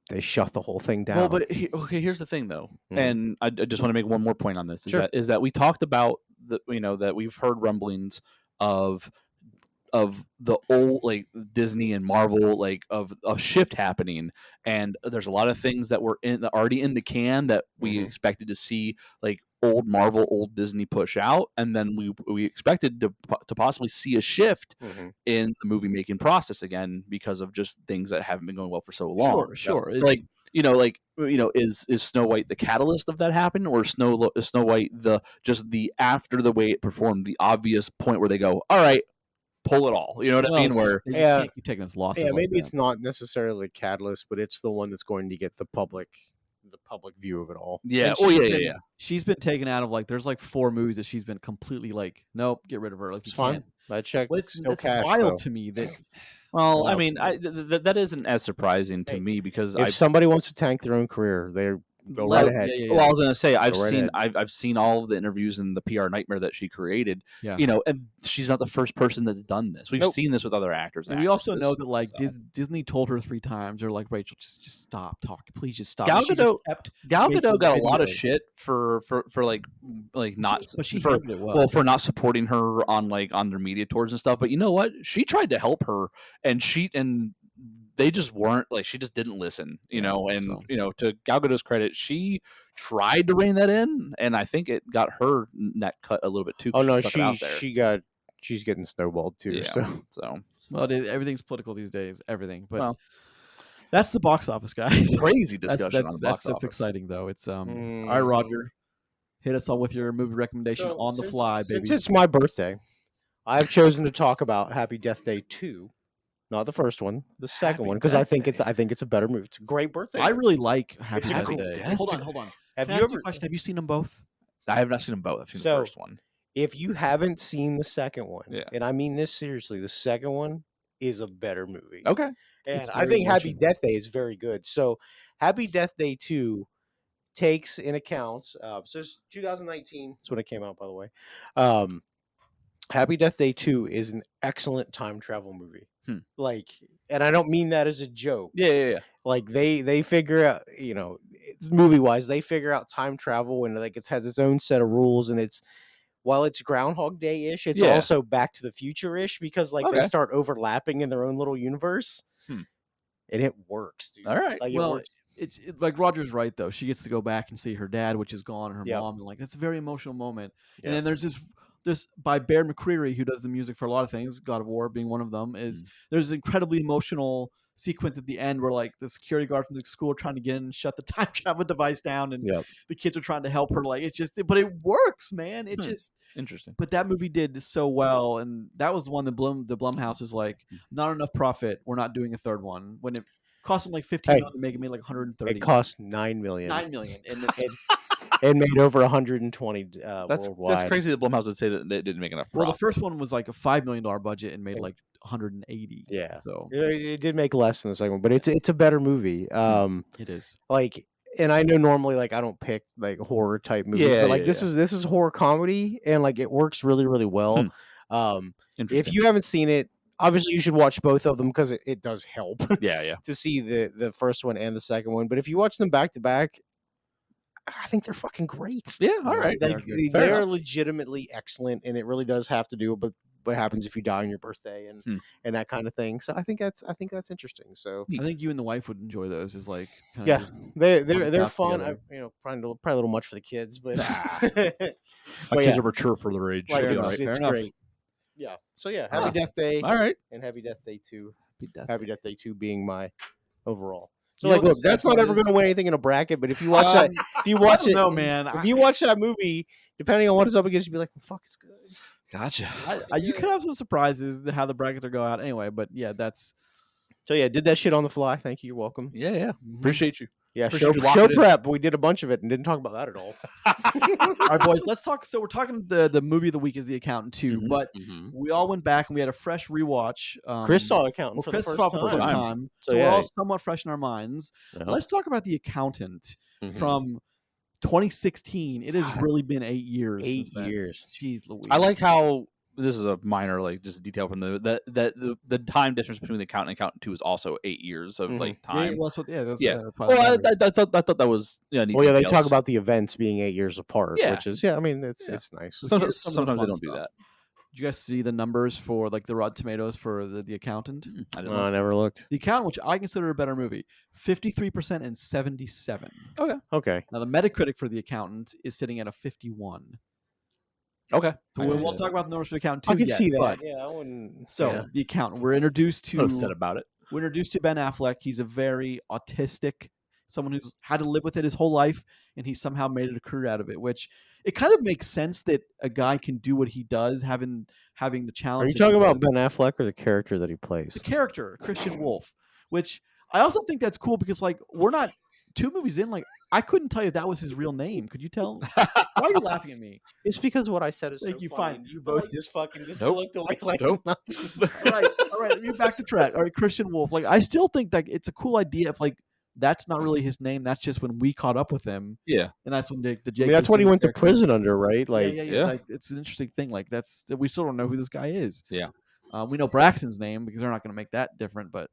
they shut the whole thing down.
Well, but okay, here's the thing though, and I just want to make one more point on this.
Sure.
Is that we talked about that we've heard rumblings of the old like Disney and Marvel like of a shift happening, and there's a lot of things that were already in the can that we expected to see, like old Marvel, old Disney push out, and then we expected to possibly see a shift in the movie making process again because of just things that haven't been going well for so long.
Sure.
Like is Snow White the catalyst of that happening, or is Snow White the after the way it performed, the obvious point where they go, all right, pull it all. You know what I mean? Where
they just can't keep taking those losses.
Yeah,
like
maybe
that.
it's not necessarily a catalyst, but it's the one that's going to get the public view of it all.
Yeah.
And she's been taken out of like there's like 4 movies that she's been completely like, nope, get rid of her. Like
It's fine. I checked.
It's
no cash,
wild
though.
to me that.
Well, I mean, that isn't as surprising to me because
if somebody wants to tank their own career, they go
Let
right
it-
ahead.
yeah.
Well, I was going to say
Go right ahead.
I've seen all of the interviews and the PR nightmare that she created.
Yeah.
And she's not the first person that's done this. We've seen this with other actors.
And we also know that like Disney told her 3 times, or like, Rachel, just stop talking, please just stop.
Gal Gadot got a lot of
videos.
shit for like not
but she
for
handled it well.
for not supporting her on their media tours and stuff. But you know what? She tried to help her, and they just weren't like, she just didn't listen, to Gal Gadot's credit, she tried to rein that in, and I think it got her neck cut a little bit too.
Oh no,
she stuck it out there.
she's getting snowballed too.
Yeah,
so
well, everything's political these days, everything. But that's the box office, guys.
Crazy discussion on the box office.
That's exciting though. It's all right, Roger. Hit us all with your movie recommendation on the fly, baby.
Since it's my birthday, I've chosen to talk about Happy Death Day 2. Not the first one, the second one, because I think it's a better movie. It's a great birthday.
I really like Happy
It's a
Death
great
Day.
death
Hold
day.
on.
Have
Have you seen them both?
I have not seen them both. I've seen the first one.
If you haven't seen the second one,
Yeah.
and I mean this seriously, the second one is a better movie.
Okay.
And I think Happy Death Day is very good. So Happy Death Day 2 takes in account, so it's 2019. That's when it came out, by the way. Happy Death Day 2 is an excellent time travel movie. Like, and I don't mean that as a joke.
Yeah.
Like they figure out, movie wise, they figure out time travel, and like it has its own set of rules, and while it's Groundhog Day ish, it's also Back to the Future ish, because like they start overlapping in their own little universe, and it works, dude.
All right.
Like,
well,
it works.
it's like Roger's right though. She gets to go back and see her dad, which is gone, and her
Yep.
mom, and like that's a very emotional moment.
Yep.
And then there's this by Bear McCreary, who does the music for a lot of things, God of War being one of them. There's an incredibly emotional sequence at the end where like the security guard from the school are trying to get in and shut the time travel device down, and the kids are trying to help her. Like but it works, man. It just
interesting.
But that movie did so well, and that was the one that the Blumhouse is like, not enough profit. We're not doing a third one when it cost them like $15 million to make it, made like 130.
It cost $9 million.
$9 million, and
it made over 120
That's
worldwide.
That's crazy that Blumhouse would say that it didn't make enough profit.
Well, the first one was like a $5 million budget and made like 180.
Yeah,
so
it did make less than the second one, but it's a better movie.
It is
like, and I know normally like I don't pick like horror type movies, but like this is horror comedy, and like it works really really well. If you haven't seen it, obviously you should watch both of them because it does help. To see the first one and the second one. But if you watch them back to back, I think they're fucking great.
Yeah, all right.
Like, they're legitimately excellent, and it really does have to do with what happens if you die on your birthday and that kind of thing. So I think that's interesting. So
I think you and the wife would enjoy those. Is like
they're fun. Probably a little much for the kids, but
my kids are mature for their age.
Like,
right.
it's great. Yeah. So yeah, Happy Death Day.
All right.
And Happy Death Day 2. Happy Death Day 2 being my overall. So
You know
like,
what
look,
the
that's
sad
not
part
ever
is?
going to win anything in a bracket. But if you watch that, if you watch it,
man.
if you watch that movie, depending on what it's up against, you'd be like, well, "Fuck, it's good."
Gotcha.
You could have some surprises how the brackets are go out anyway. But yeah, that's
So yeah, did that shit on the fly. Thank you. You're welcome.
Yeah. Appreciate you.
Yeah,
Chris,
show
did you lock
show
it in?
prep. We did a bunch of it and didn't talk about that at all.
All right, boys, let's talk. So we're talking the movie of the week is The Accountant 2,
Mhm.
but
Mhm.
we all went back and we had a fresh rewatch.
Chris saw Accountant for
Chris
the
saw
first
for the
time.
first time,
So,
so we're
yeah.
all somewhat fresh in our minds.
Yep.
Let's talk about The Accountant
Mhm.
from 2016. It has
God,
really been 8 years.
8
since then.
years.
Jeez Louise.
I like how this is a minor like just detail from the time difference between the Accountant and Accountant 2 is also 8 years of like
Yeah,
time.
well, that's what. Yeah, that's,
Yeah.
that's probably
Well,
matters.
I thought that was neat
Well, yeah, they
details.
talk about the events being 8 years apart,
Yeah.
which is I mean, it's
Yeah.
nice.
So here's some of the
Sometimes they
fun
don't do
stuff.
that.
Did you guys see the numbers for like the Rotten Tomatoes for the Accountant?
I didn't
No, I
know.
never looked.
The Accountant, which I consider a better movie, 53% and 77.
Okay.
Now the Metacritic for The Accountant is sitting at a 51.
Okay.
So
I
we
can see
won't
that.
talk about the numbers for The Accountant
I
2
can
yet,
see that.
but
Yeah, I wouldn't.
so
yeah.
The Accountant, we're introduced
I would have said
to
about it.
Ben Affleck. He's a very autistic, someone who's had to live with it his whole life, and he somehow made it a career out of it. Which it kind of makes sense that a guy can do what he does, having the challenge.
Are you
that he
talking about
does.
Ben Affleck or the character that he plays?
The character Christian Wolf? Which I also think that's cool because like we're not 2 movies in. Like I couldn't tell you that was his real name. Could you tell? Why are you laughing at me?
It's because what I said is
Thank
so
you,
funny,
fine.
and you
All right.
both just fucking just
Nope.
looked away like
Nope.
nothing.
All right. You're back to track. All right, Christian Wolf. Like I still think that it's a cool idea if like that's not really his name. That's just when we caught up with him,
Yeah.
and that's when the
I
J.K.
mean, that's what he
Simmons
went to
character-
prison under, right? Like,
yeah. Like it's an interesting thing. Like that's we still don't know who this guy is.
Yeah.
We know Braxton's name because they're not going to make that different. But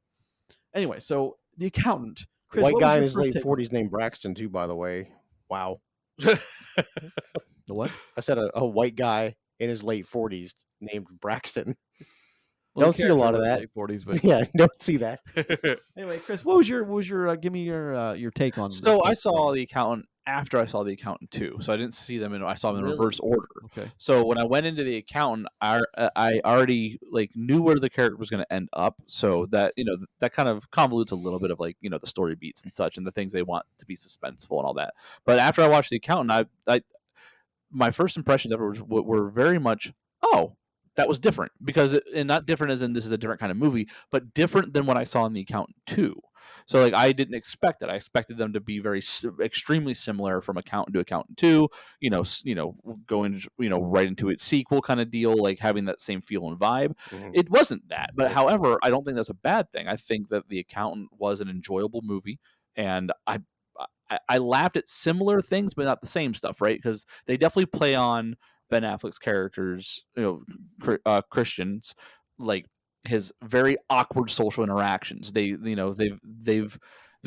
anyway, so The Accountant. Chris,
white
what was
guy
your
in his
first
late
take on it?
40s named Braxton too, by the way. Wow.
The what?
I said a white guy in his late 40s named Braxton.
Well,
Don't
the
see a lot
character
of
was
that.
late 40s, but
Yeah, don't see that.
anyway, Chris, what was your give me your take on?
So
this
I saw
thing.
The Accountant after I saw The Accountant 2. So I didn't see them I saw them in
Really?
reverse order.
Okay.
So when I went into The Accountant, I already like knew where the character was going to end up. So that that kind of convolutes a little bit of like the story beats and such and the things they want to be suspenseful and all that. But after I watched The Accountant, I my first impressions of it were very much that was different and not different as in this is a different kind of movie, but different than what I saw in The Accountant 2. So like I didn't expect it. I expected them to be extremely similar from Accountant to Accountant 2, going right into its sequel kind of deal, like having that same feel and vibe.
Mhm.
It wasn't that. But however, I don't think that's a bad thing. I think that The Accountant was an enjoyable movie, and I laughed at similar things, but not the same stuff, right? Because they definitely play on Ben Affleck's characters, Christian's, like his very awkward social interactions. They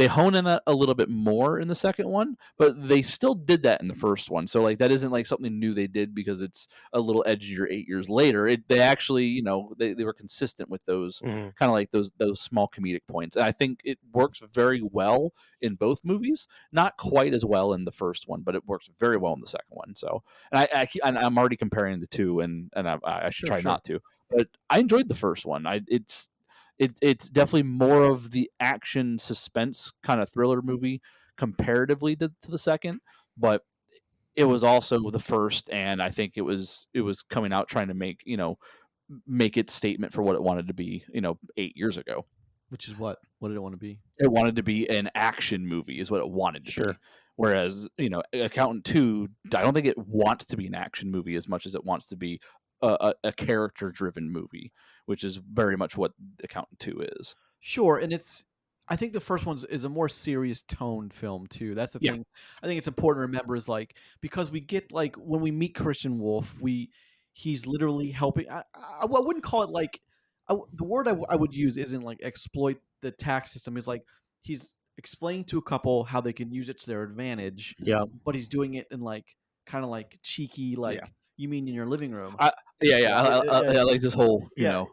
hone in that a little bit more in the second one, but they still did that in the first one. So like that isn't like something new they did because it's a little edgier 8 years later. They actually, they were consistent with those
Mhm.
kind of like those small comedic points. And I think it works very well in both movies. Not quite as well in the first one, but it works very well in the second one. So, and I'm already comparing the two, and I should try not to. But I enjoyed the first one. It's definitely more of the action suspense kind of thriller movie comparatively to the second, but it was also the first, and I think it was coming out trying to make its statement for what it wanted to be 8 years ago.
Which is what did it want to be?
It wanted to be an action movie is what it wanted to be. Whereas, Accountant 2, I don't think it wants to be an action movie as much as it wants to be a character-driven movie, which is very much what Accountant 2 is.
Sure, and I think the first one is a more serious toned film too. That's the thing. I think it's important to remember is like because we get like when we meet Christian Wolf, he's literally helping. I wouldn't call it like the word I would use isn't like exploit the tax system. It's like he's explaining to a couple how they can use it to their advantage.
Yeah.
But he's doing it in like kind of like cheeky, like you mean in your living room.
I like this whole,
yeah.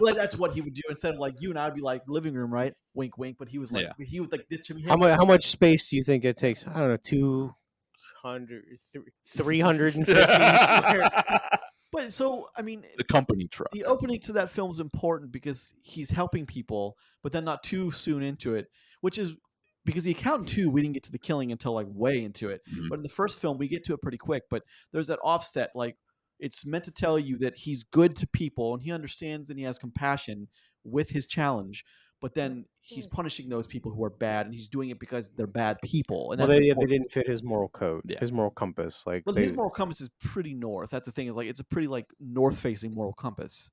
Well, that's what he would do instead of like you and I'd be like living room, right? Wink, wink. But he was like, he would like ditch him.
How much space do you think it takes? I don't know, 350 square.
But so I mean,
the company truck.
The opening to that film is important because he's helping people, but then not too soon into it, which is because The Accountant 2, we didn't get to the killing until like way into it.
Mhm.
But in the first film, we get to it pretty quick. But there's that offset, like it's meant to tell you that he's good to people and he understands and he has compassion with his challenge. but then he's punishing those people who are bad, and he's doing it because they're bad people. And
Well,
that's
they
important.
didn't fit his moral code,
Yeah.
his moral compass. Like
Well, his moral compass is pretty north. That's the thing, is like it's a pretty like north-facing moral compass.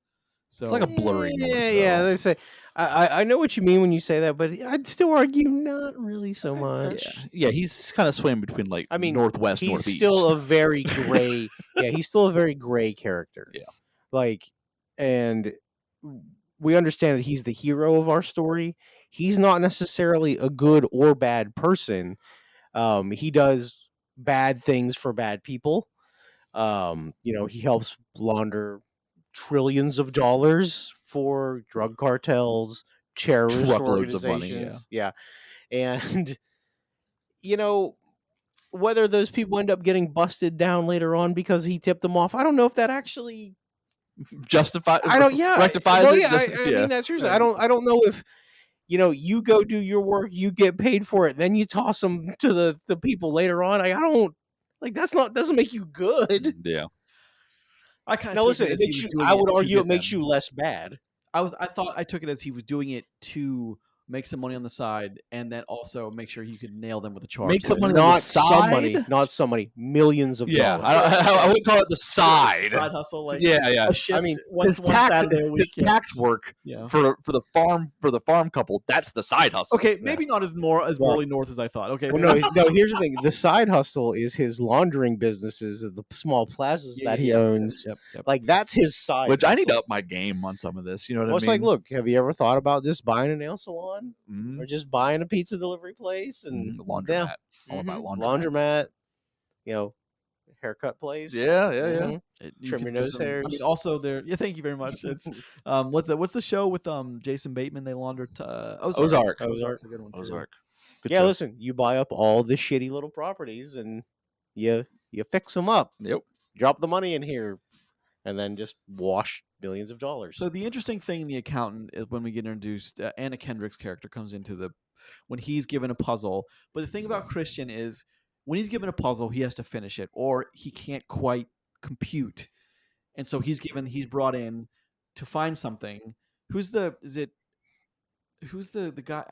So
It's like a blurry north.
yeah.
though.
They say I know what you mean when you say that, but I'd still argue not really so
Okay, fair.
much.
Yeah, he's kind of swaying between like
I mean,
northwest,
he's
northeast.
still a very gray. Yeah, he's still a very gray character.
Yeah.
Like, and we understand that he's the hero of our story. He's not necessarily a good or bad person. He does bad things for bad people. He helps launder trillions of dollars for drug cartels, terrorist
Truckloads of money,
organizations. Yeah. And whether those people end up getting busted down later on because he tipped them off, I don't know if that actually
Justify.
I don't yeah
rectifies
well,
it.
yeah, I mean that seriously. I don't know if you go do your work, you get paid for it, then you toss them to the people later on. I don't like doesn't make you good.
Yeah.
I kind
Now
of
listen, I would argue it makes you less bad.
I thought I took it as he was doing it to make some money on the side, and then also make sure he could nail them with a charge.
Make some money on
Not
the
some money,
side?
not some money, millions of
Yeah,
dollars.
I would call it the side.
Side hustle, like
Yeah, yeah.
a shift.
I mean,
once
His tax,
Saturday a week.
his tax work
Yeah.
for the farm couple. That's the side hustle.
Okay, maybe not as morally north as I thought. Okay,
Well, no. Here's the thing: the side hustle is his laundering businesses, the small plazas that he owns.
Yep.
Like that's his side.
Which I need to
hustle.
up my game on some of this. You know what
Well,
I
it's
mean?
like, look, have you ever thought about just buying a nail salon
Mhm.
or just buying a pizza delivery place and
The laundromat. All about
laundromat, haircut place.
Yeah.
Mhm.
You
Trim
can
your
do
nose
some- I
hairs.
mean, also there. Yeah, thank you very much. It's what's the show with Jason Bateman? They laundered
Ozark.
Ozark's a good one too.
Ozark. Good
Yeah,
show.
listen, you buy up all the shitty little properties and you fix them up.
Yep.
Drop the money in here, and then just wash millions of dollars.
So the interesting thing in The Accountant is when we get introduced, Anna Kendrick's character comes into when he's given a puzzle. But the thing about Christian is when he's given a puzzle, he has to finish it, or he can't quite compute. And so he's brought in to find something. Who's the guy?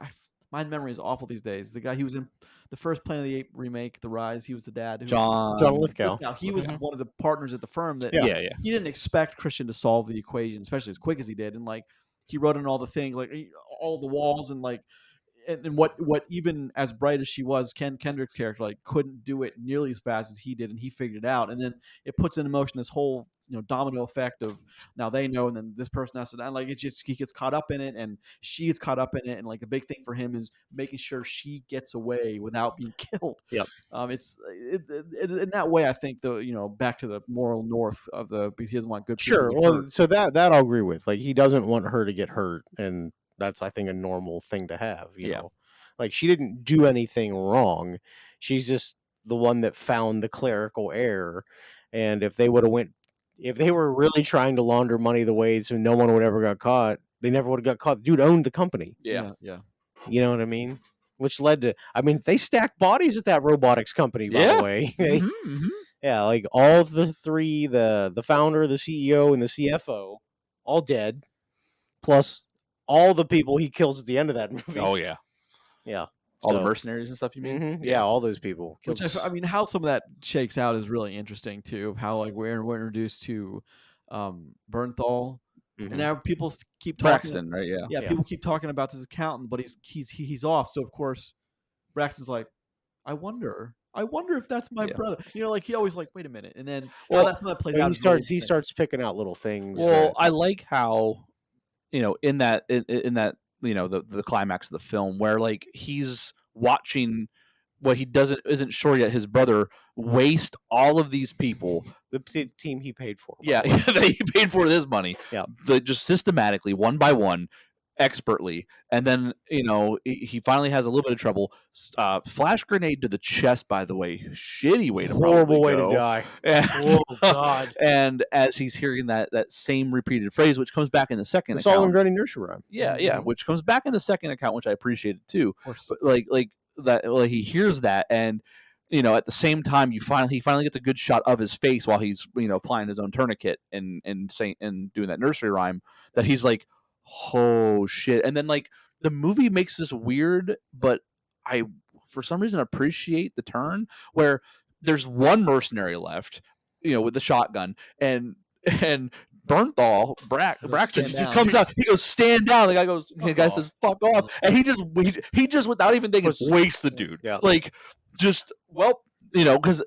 My memory is awful these days. The guy he was in the first Planet of the Apes remake, The Rise. He was the dad.
John
Lithgow.
Now he was one of the partners at the firm that
Yeah.
he didn't expect Christian to solve the equation, especially as quick as he did. And like he wrote in all the things, like all the walls, and like and what even as bright as she was, Kendrick's character like couldn't do it nearly as fast as he did, and he figured it out. And then it puts in motion this whole domino effect of now they know, and then this person has to, and like it just he gets caught up in it, and she gets caught up in it, and like the big thing for him is making sure she gets away without being killed.
Yep.
It's in that way I think back to the moral north of because he doesn't want good people
Sure.
to get
Well,
hurt.
so that I'll agree with. Like he doesn't want her to get hurt, and that's I think a normal thing to have. You know, like she didn't do anything wrong. She's just the one that found the clerical error, and if they were really trying to launder money the way so no one would ever got caught, they never would have got caught. Dude owned the company.
Yeah.
You know what I mean? Which led to, they stacked bodies at that robotics company, by the way.
Mhm.
Yeah, like all the three, the founder, the CEO, and the CFO, all dead. Plus all the people he kills at the end of that movie.
Oh yeah.
Yeah.
All the mercenaries and stuff. You mean?
Mhm, yeah, all those people.
Which I mean, how some of that shakes out is really interesting too. How like we're introduced to Bernthal, and now people keep talking.
Braxton, right? Yeah.
Yeah, people keep talking about this accountant, but he's off. So of course, Braxton's like, I wonder if that's my brother. Like he always like, wait a minute, and then that's how that plays out.
He starts picking out little things.
Well, I like how in that the climax of the film where like he's watching what he isn't sure yet his brother waste all of these people,
the team he paid for.
Yeah, that he paid for this money.
Yeah,
just systematically, one by one, expertly, and then he finally has a little bit of trouble. Flash grenade to the chest, by the way, shitty way to
horrible way
go.
to die.
And,
oh God!
And as he's hearing that same repeated phrase, which comes back in the second,
the Solomon Grundy nursery rhyme.
Yeah, which comes back in the second account, which I appreciated too. Of course. But like that, like he hears that, and at the same time, he finally gets a good shot of his face while he's applying his own tourniquet and doing that nursery rhyme. That he's like, oh shit, and then like the movie makes this weird, but I for some reason appreciate the turn where there's one mercenary left, with the shotgun, and Bernthal, Braxton
"Stand
just
down."
comes out. He goes, "Stand down." The guy
off.
says, "Fuck off," and he just without even thinking,
Puts-
wastes the dude.
Yeah.
Like, just because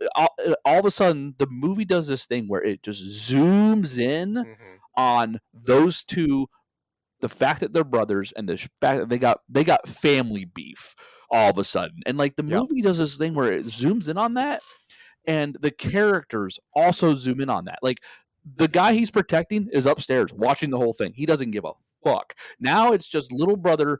all of a sudden the movie does this thing where it just zooms in
Mhm.
on those two, the fact that they're brothers and the fact that they got family beef all of a sudden, and like the
Yeah.
movie does this thing where it zooms in on that, and the characters also zoom in on that. Like the guy he's protecting is upstairs watching the whole thing. He doesn't give a fuck. Now it's just little brother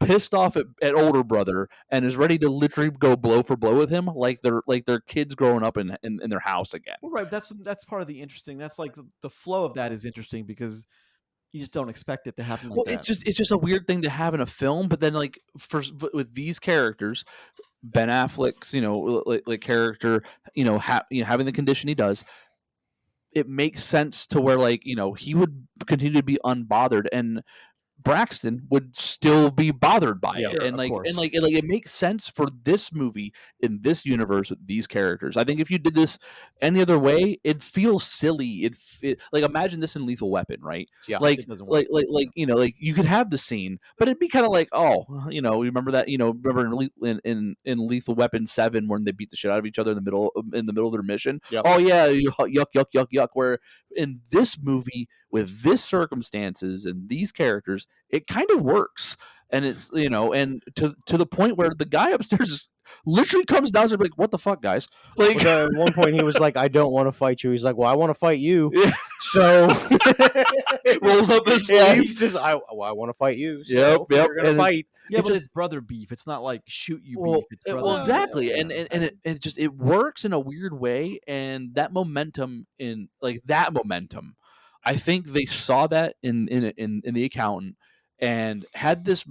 pissed off at older brother and is ready to literally go blow for blow with him, like they're kids growing up in their house again.
Well, right. That's part of the interesting. That's like the flow of that is interesting because you just don't expect it to happen like
Well,
that.
it's just a weird thing to have in a film, but then like with these characters, Ben Affleck's like character, having the condition he does, it makes sense to where like he would continue to be unbothered, and Braxton would still be bothered by
Yeah.
it,
Sure,
and
of
like
course.
and like it makes sense for this movie in this universe with these characters. I think if you did this any other way, it feels silly. Like imagine this in Lethal Weapon, right?
Yeah.
Like
It doesn't work.
like you could have the scene, but it'd be kind of like, oh, you remember that, remember in Lethal Weapon 7 when they beat the shit out of each other in the middle of their mission.
Yep.
Oh yeah, yuck yuck yuck yuck. Where in this movie with this circumstances and these characters, it kind of works, and it's and to the point where the guy upstairs literally comes down and like, what the fuck, guys? Like,
At one point he was like, "I don't want to fight you." He's like, "Well, I want to fight you."
Yeah.
So
rolls up his
yeah,
sleeves.
he's just, I want to fight you. So
Yep, yep,
we're gonna
and it's-
fight.
Yeah,
it's
but
just-
it's brother beef. It's not like shoot you
Well,
beef. It's brother
well,
beef.
exactly,
Yeah.
and it works in a weird way, and that momentum I think they saw that in the accountant, and had this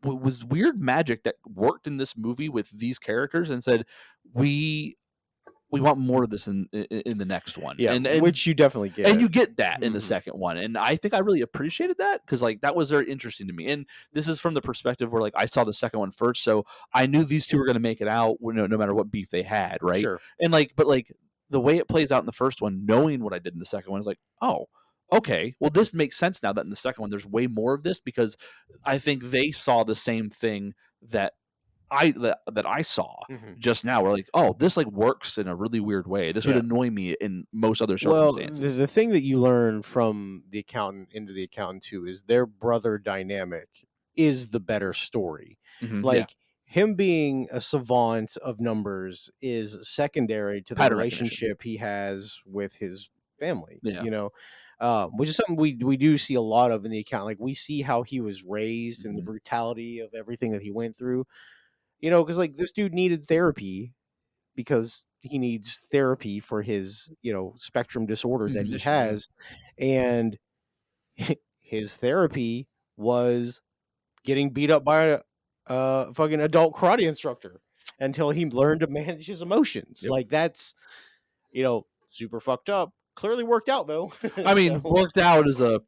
was weird magic that worked in this movie with these characters, and said we want more of this in the next one.
Yeah,
and
which you definitely get.
and you get that in the
Mhm.
second one, and I think I really appreciated that because like that was very interesting to me. And this is from the perspective where like I saw the second one first, so I knew these two were going to make it out no matter what beef they had, right?
Sure.
And like, but like the way it plays out in the first one, knowing what I did in the second one, is like, oh, okay, well this makes sense now that in the second one there's way more of this, because I think they saw the same thing that I saw
Mhm.
just now. We're like, oh, this like works in a really weird way. This would
Yeah.
annoy me in most other
Well,
circumstances.
the thing that you learn from the accountant into the accountant too is their brother dynamic is the better story.
Mhm, yeah.
Like him being a savant of numbers is secondary to the
Pattern recognition.
relationship he has with his family.
Yeah.
Which is something we do see a lot of in the account. Like we see how he was raised and the
Mhm.
brutality of everything that he went through. Because like this dude needed therapy because he needs therapy for his spectrum disorder that he
Condition, yeah.
has, and his therapy was getting beat up by a fucking adult karate instructor until he learned to manage his emotions.
Yep.
Like that's super fucked up. Clearly worked out though.
I mean,
So-
worked out is
Well-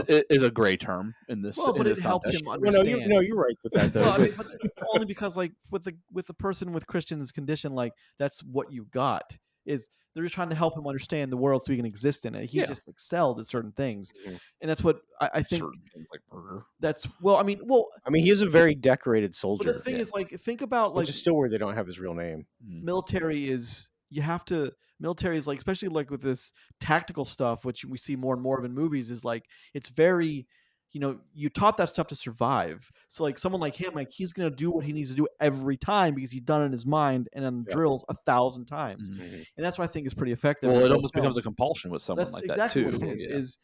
is a gray term in this.
Well, but
in
it
this
helped
context.
him
Well,
understand.
no, you're right with that though.
Well, I
but-
mean, but only because like with the person with Christian's condition, like that's what you got is they're just trying to help him understand the world so he can exist in it. He
Yeah.
just excelled at certain things,
Mhm.
and that's what I think.
Certain things like murder.
That's well, I mean, well,
I mean, he is a very decorated
but
soldier.
the thing is, like, think about
which
like
is still where they don't have his real name.
military is you have to military is like especially like with this tactical stuff which we see more and more of in movies is like it's very you taught that stuff to survive, so like someone like him, like he's gonna do what he needs to do every time because he's done it in his mind and on
Yeah.
drills 1,000 times,
Mhm.
Mhm.
and that's what I think is pretty effective.
Well,
in
it
both
almost becomes a
films.
compulsion with someone
That's
like
exactly
that too.
what it is.
Yeah.
Is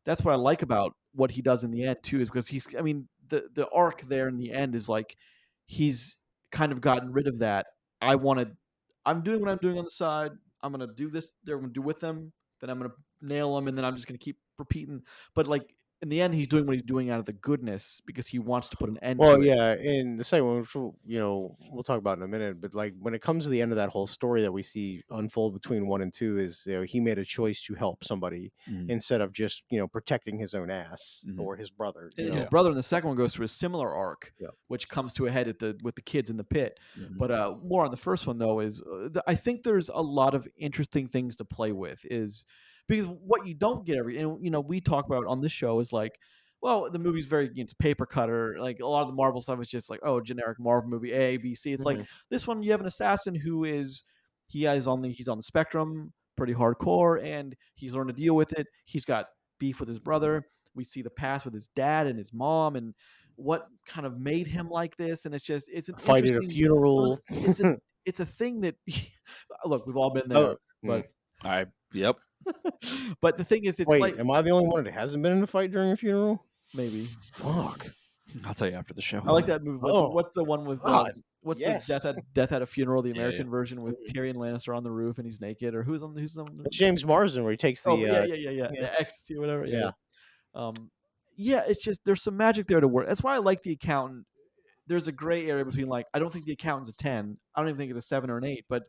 that's what I like about what he does in the end too, is because he's I mean the arc there in the end is like he's kind of gotten rid of that. I'm doing what I'm doing on the side. I'm gonna do this. They're gonna do with them. Then I'm gonna nail them, and then I'm just gonna keep repeating. But like in the end, he's doing what he's doing out of the goodness because he wants to put an end
Well,
to it.
yeah, and the second one, which we'll talk about in a minute, but like when it comes to the end of that whole story that we see unfold between 1 and 2 is he made a choice to help somebody instead of just protecting his own ass or his brother.
His brother in the second one goes through a similar arc,
Yeah.
which comes to a head with the kids in the pit.
Mhm.
But more on the first one though is I think there's a lot of interesting things to play with. Is because what you don't get we talk about on this show is like, well, the movie's very it's paper cutter. Like a lot of the Marvel stuff is just like, oh, generic Marvel movie A, B, C. It's like this one you have an assassin who is he's on the spectrum, pretty hardcore, and he's learned to deal with it. He's got beef with his brother. We see the past with his dad and his mom and what kind of made him like this. And it's an
Fight at a
interesting
funeral.
it's a thing that look, we've all been there. But
Yep.
but the thing is, it's
Wait,
like
am I the only one that hasn't been in a fight during a funeral?
maybe.
Fuck.
I'll tell you after the show.
I like that movie. What's the one with
God,
what's
yes.
the Death at a Funeral, the
Yeah,
American version with Tyrion Lannister on the roof and he's naked, or who's on
It's James Marsden where he takes the
the ecstasy or whatever. It's just there's some magic there to work. That's why I like The Accountant. There's a gray area between like I don't think The Accountant's a 10. I don't even think it's a 7 or an 8, but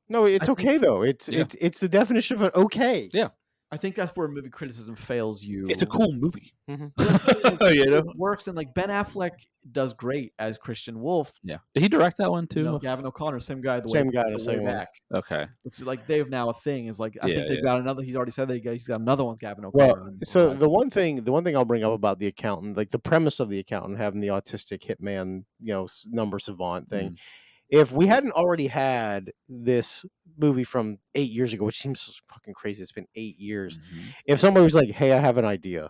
no, it's okay though. It's the definition of an okay.
Yeah.
I think that's where movie criticism fails you.
It's a cool movie.
It works, and like Ben Affleck does great as Christian Wolf.
Yeah. Did he direct that one too?
No, Gavin O'Connor, same guy.
Same guy.
The way back.
Okay.
Which is like they have now a thing. Is like I think they've got another. He's already said he's got another one. Gavin O'Connor.
Well, so the one thing I'll bring up about The Accountant, like the premise of The Accountant having the autistic hitman, number savant thing. If we hadn't already had this movie from 8 years ago, which seems fucking crazy, it's been 8 years. If somebody was like, "Hey, I have an idea,"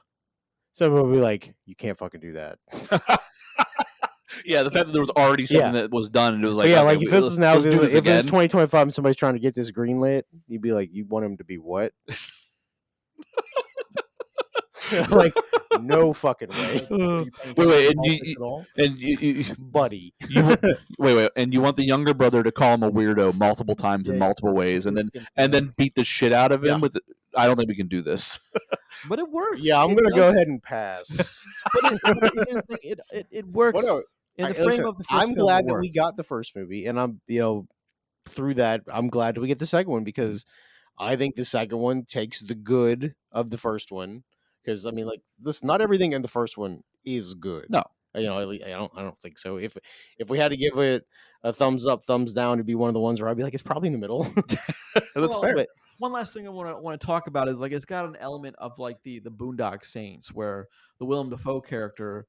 someone would be like, "You can't fucking do that."
Yeah, the fact that there was already something that was done, and it was like,
yeah,
okay,
like if this was now, if it was
again.
2025 and somebody's trying to get this greenlit, you'd be like, "You want him to be what?" Like, no fucking way.
Wait,
buddy.
Wait, and you want the younger brother to call him a weirdo multiple times in multiple ways, and then beat the shit out of him with. I don't think we can do this.
But it works.
Yeah, I'm gonna go ahead and pass.
But it works. In the frame of the first
I'm glad that we got the first movie, and I'm through that, I'm glad that we get the second one because I think the second one takes the good of the first one. Because I mean, like this, not everything in the first one is good.
No,
at least I don't think so. If we had to give it a thumbs up, thumbs down, to be one of the ones where I'd be like, it's probably in the middle.
That's fair.
But one last thing I want to talk about is like it's got an element of like the Boondock Saints, where the Willem Dafoe character,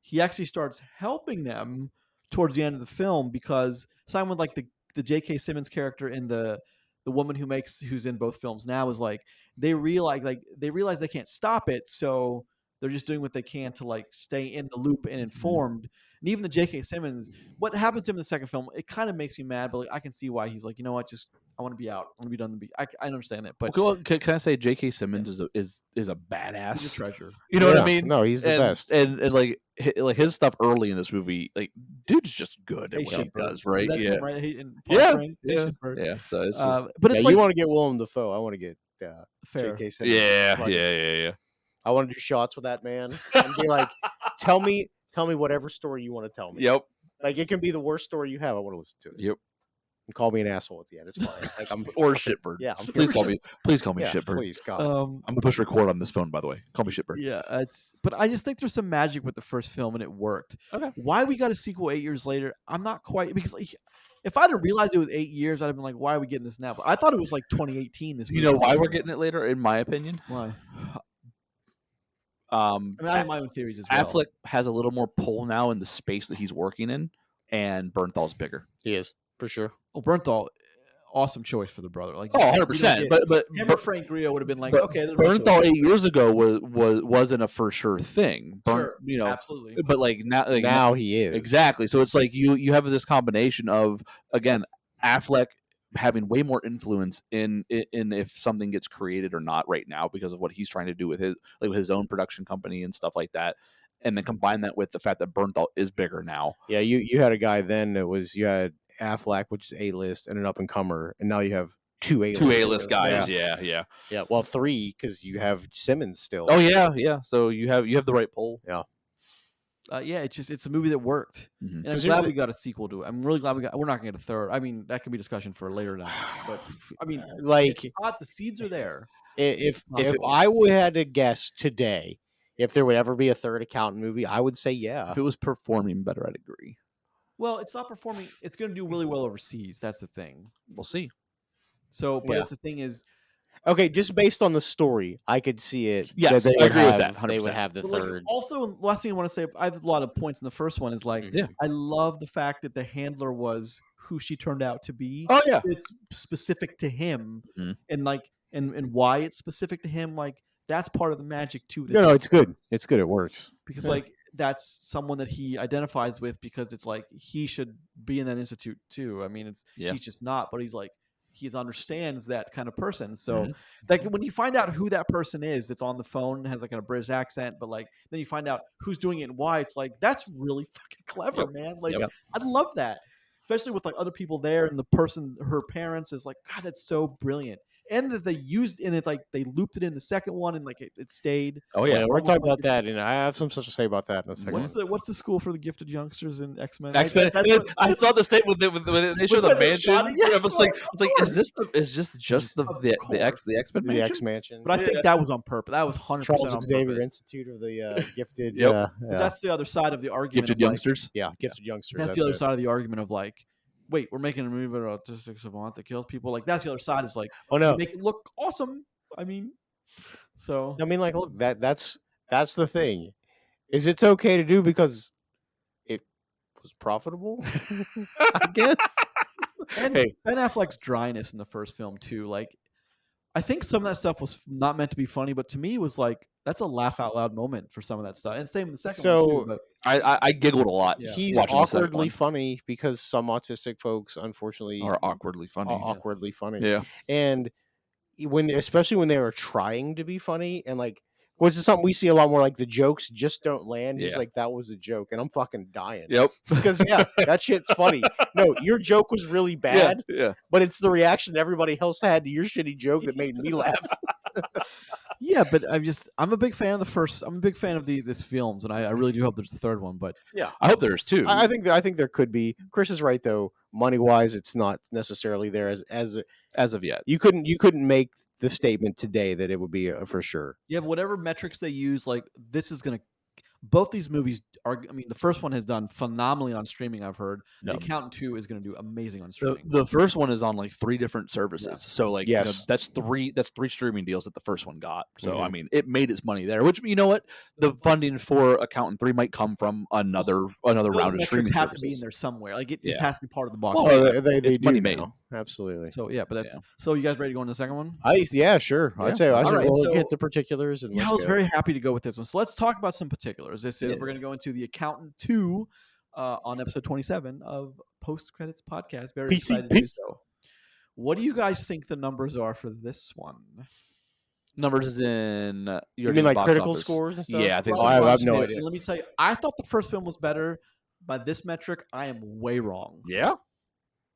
he actually starts helping them towards the end of the film because Simon, like the J.K. Simmons character in the woman who's in both films now is like they realize they can't stop it, so they're just doing what they can to like stay in the loop and informed. And even the J.K. Simmons, what happens to him in the second film, it kind of makes me mad, but like, I can see why he's like, you know what, just I want to be out. I want to be done. I understand it, but
can I say J.K. Simmons is a badass.
He's a treasure.
You know what I mean?
No, he's the best.
And like his stuff early in this movie, like dude's just good at what he does, right?
Yeah,
Yeah. So it's just,
but it's like
you want to get Willem Dafoe. I want to get
fair.
J.K. Simmons.
Yeah.
I want to do shots with that man and be like, tell me whatever story you want to tell me.
Yep.
Like it can be the worst story you have. I want to listen to it.
Yep.
And call me an asshole at the end. It's fine. Like
or shitbird.
Yeah.
Please call me shitbird.
Please, God.
I'm gonna push record on this phone, by the way. Call me shitbird.
Yeah, but I just think there's some magic with the first film and it worked.
Okay.
Why we got a sequel 8 years later? I'm not quite because like, if I'd have realized it was 8 years, I'd have been like, why are we getting this now? But I thought it was like 2018. This
you know why we're getting it later, in my opinion?
Why?
I
have my own theories as well.
Affleck has a little more pull now in the space that he's working in, and Bernthal's bigger.
He is for sure.
Well, Bernthal, awesome choice for the brother. Like
100%. But
him or Frank Grillo would have been like, okay.
Bernthal 8 years ago wasn't a for sure thing.
Sure, absolutely.
But like
now he is
exactly. So it's like you have this combination of again Affleck having way more influence in if something gets created or not right now because of what he's trying to do with his own production company and stuff like that, and then combine that with the fact that Bernthal is bigger now.
Yeah, you had a guy then that was you had Affleck, which is A-list and an up and comer, and now you have two A-list.
Two A-list guys. Yeah.
Yeah, well, 3 because you have Simmons still.
Oh yeah. So you have the right poll.
Yeah.
Yeah, it's a movie that worked,
Mhm.
and I'm glad we got a sequel to it. I'm really glad we're not gonna get a third. I mean, that can be discussion for later now. But I mean,
Like
it's not, the seeds are there.
if
Possible.
I would had to guess today if there would ever be a third accountant movie, I would say yeah.
If it was performing better, I'd agree.
Well, it's not performing. It's gonna do really well overseas. That's the thing.
We'll see.
So, but
Yeah.
it's the thing is,
Okay, just based on the story, I could see it.
Yes,
that they
I
would
agree with
have-
that,
They would
100%.
have the
but, like,
third.
also, last thing I want to say, I have a lot of points in the first one. Is like,
Yeah.
I love the fact that the handler was who she turned out to be.
Oh yeah.
It's specific to him,
Mhm.
and like, and why it's specific to him. Like, that's part of the magic too. that
No,
just
it's good.
works.
It's good. It works.
Because
Yeah.
like that's someone that he identifies with, because it's like he should be in that institute too. I mean, he's just not, but he's like, he understands that kind of person. So
Mhm.
like when you find out who that person is that's on the phone and has like a British accent, but like then you find out who's doing it and why, it's like that's really fucking clever,
Yep.
man. Like
Yep.
I love that. Especially with like other people there, and the person, her parents, is like, God, that's so brilliant. And that they used, and it like they looped it in the second one, and like it stayed.
Oh
Yeah,
yeah.
we're
almost
talking
like
about
it's-
that, and I have some stuff to say about that in a second.
What's the school for the gifted youngsters in X-Men?
X-Men. I thought the same when they showed the
when they
mansion.
shot it? Yeah,
I was like, is this just
Of
the
course.
X-Men
the
mansion?
X Mansion?
But I think that was on purpose. That was 100% on
Charles Xavier
purpose.
Institute of the Gifted.
Yep.
But that's the other side of the argument.
Gifted
of, like,
youngsters.
Yeah, Gifted Youngsters.
that's the other
it.
side of the argument of like, wait, we're making a movie about an autistic savant that kills people. Like that's the other side. Is like,
Oh no,
make it look awesome. I mean, so
I mean, like, look, that's the thing. Is it's okay to do because it was profitable? I guess.
and
Hey.
Ben Affleck's dryness in the first film too. Like, I think some of that stuff was not meant to be funny, but to me, it was like that's a laugh out loud moment for some of that stuff. And same in the second one too. But
I giggled a lot.
Yeah.
He's
watching the second
awkwardly
one.
funny because some autistic folks, unfortunately,
Are awkwardly funny.
are awkwardly funny.
Yeah.
And especially when they are trying to be funny, and like, which is something we see a lot more, like the jokes just don't land. He's
Yeah.
like, that was a joke, and I'm fucking dying.
Yep.
Because yeah, that shit's funny. No, your joke was really bad,
Yeah.
but it's the reaction everybody else had to your shitty joke that made me laugh.
yeah, but I'm a big fan of the first. I'm a big fan of this films, and I really do hope there's a third one. But
I hope there's two.
I think there could be. Chris is right though. Money wise, it's not necessarily there
as of yet.
you couldn't make the statement today that it would be for sure.
yeah, but whatever metrics they use, like this is gonna. Both these movies are. I mean, the first one has done phenomenally on streaming. I've heard. The
Yep.
Accountant 2 is going to do amazing on
The,
streaming.
the first one is on like 3 different services.
Yeah.
So like
Yes.
that's three streaming deals that the first one got. So I
Mhm.
mean it made its money there. Which you know what? The funding for Accountant 3 might come from another
Those
round of
metrics
streaming
have to be in
services.
there somewhere. Like it just
Yeah.
has to be part of the box.
Well,
office.
Oh, they
it's
do
money
now.
made.
Absolutely.
So yeah, but that's
Yeah.
so. You guys ready to go into the second one?
Yeah, sure.
Yeah.
I'd say I should
Alright,
we'll
so-
get the particulars and
Yeah, I
let's
was
go.
very happy to go with this one. So let's talk about some particulars. This is
Yeah.
we're going to go into the Accountant 2 on episode 27 of Post Credits Podcast. Very excited to do
PCP.
so. What do you guys think the numbers are for this one?
Numbers is in
You mean like critical scores and stuff?
Yeah, I think
Oh,
so.
I have
Rotten
no
Tomatoes.
idea.
And let me tell you, I thought the first film was better. By this metric, I am way wrong.
Yeah.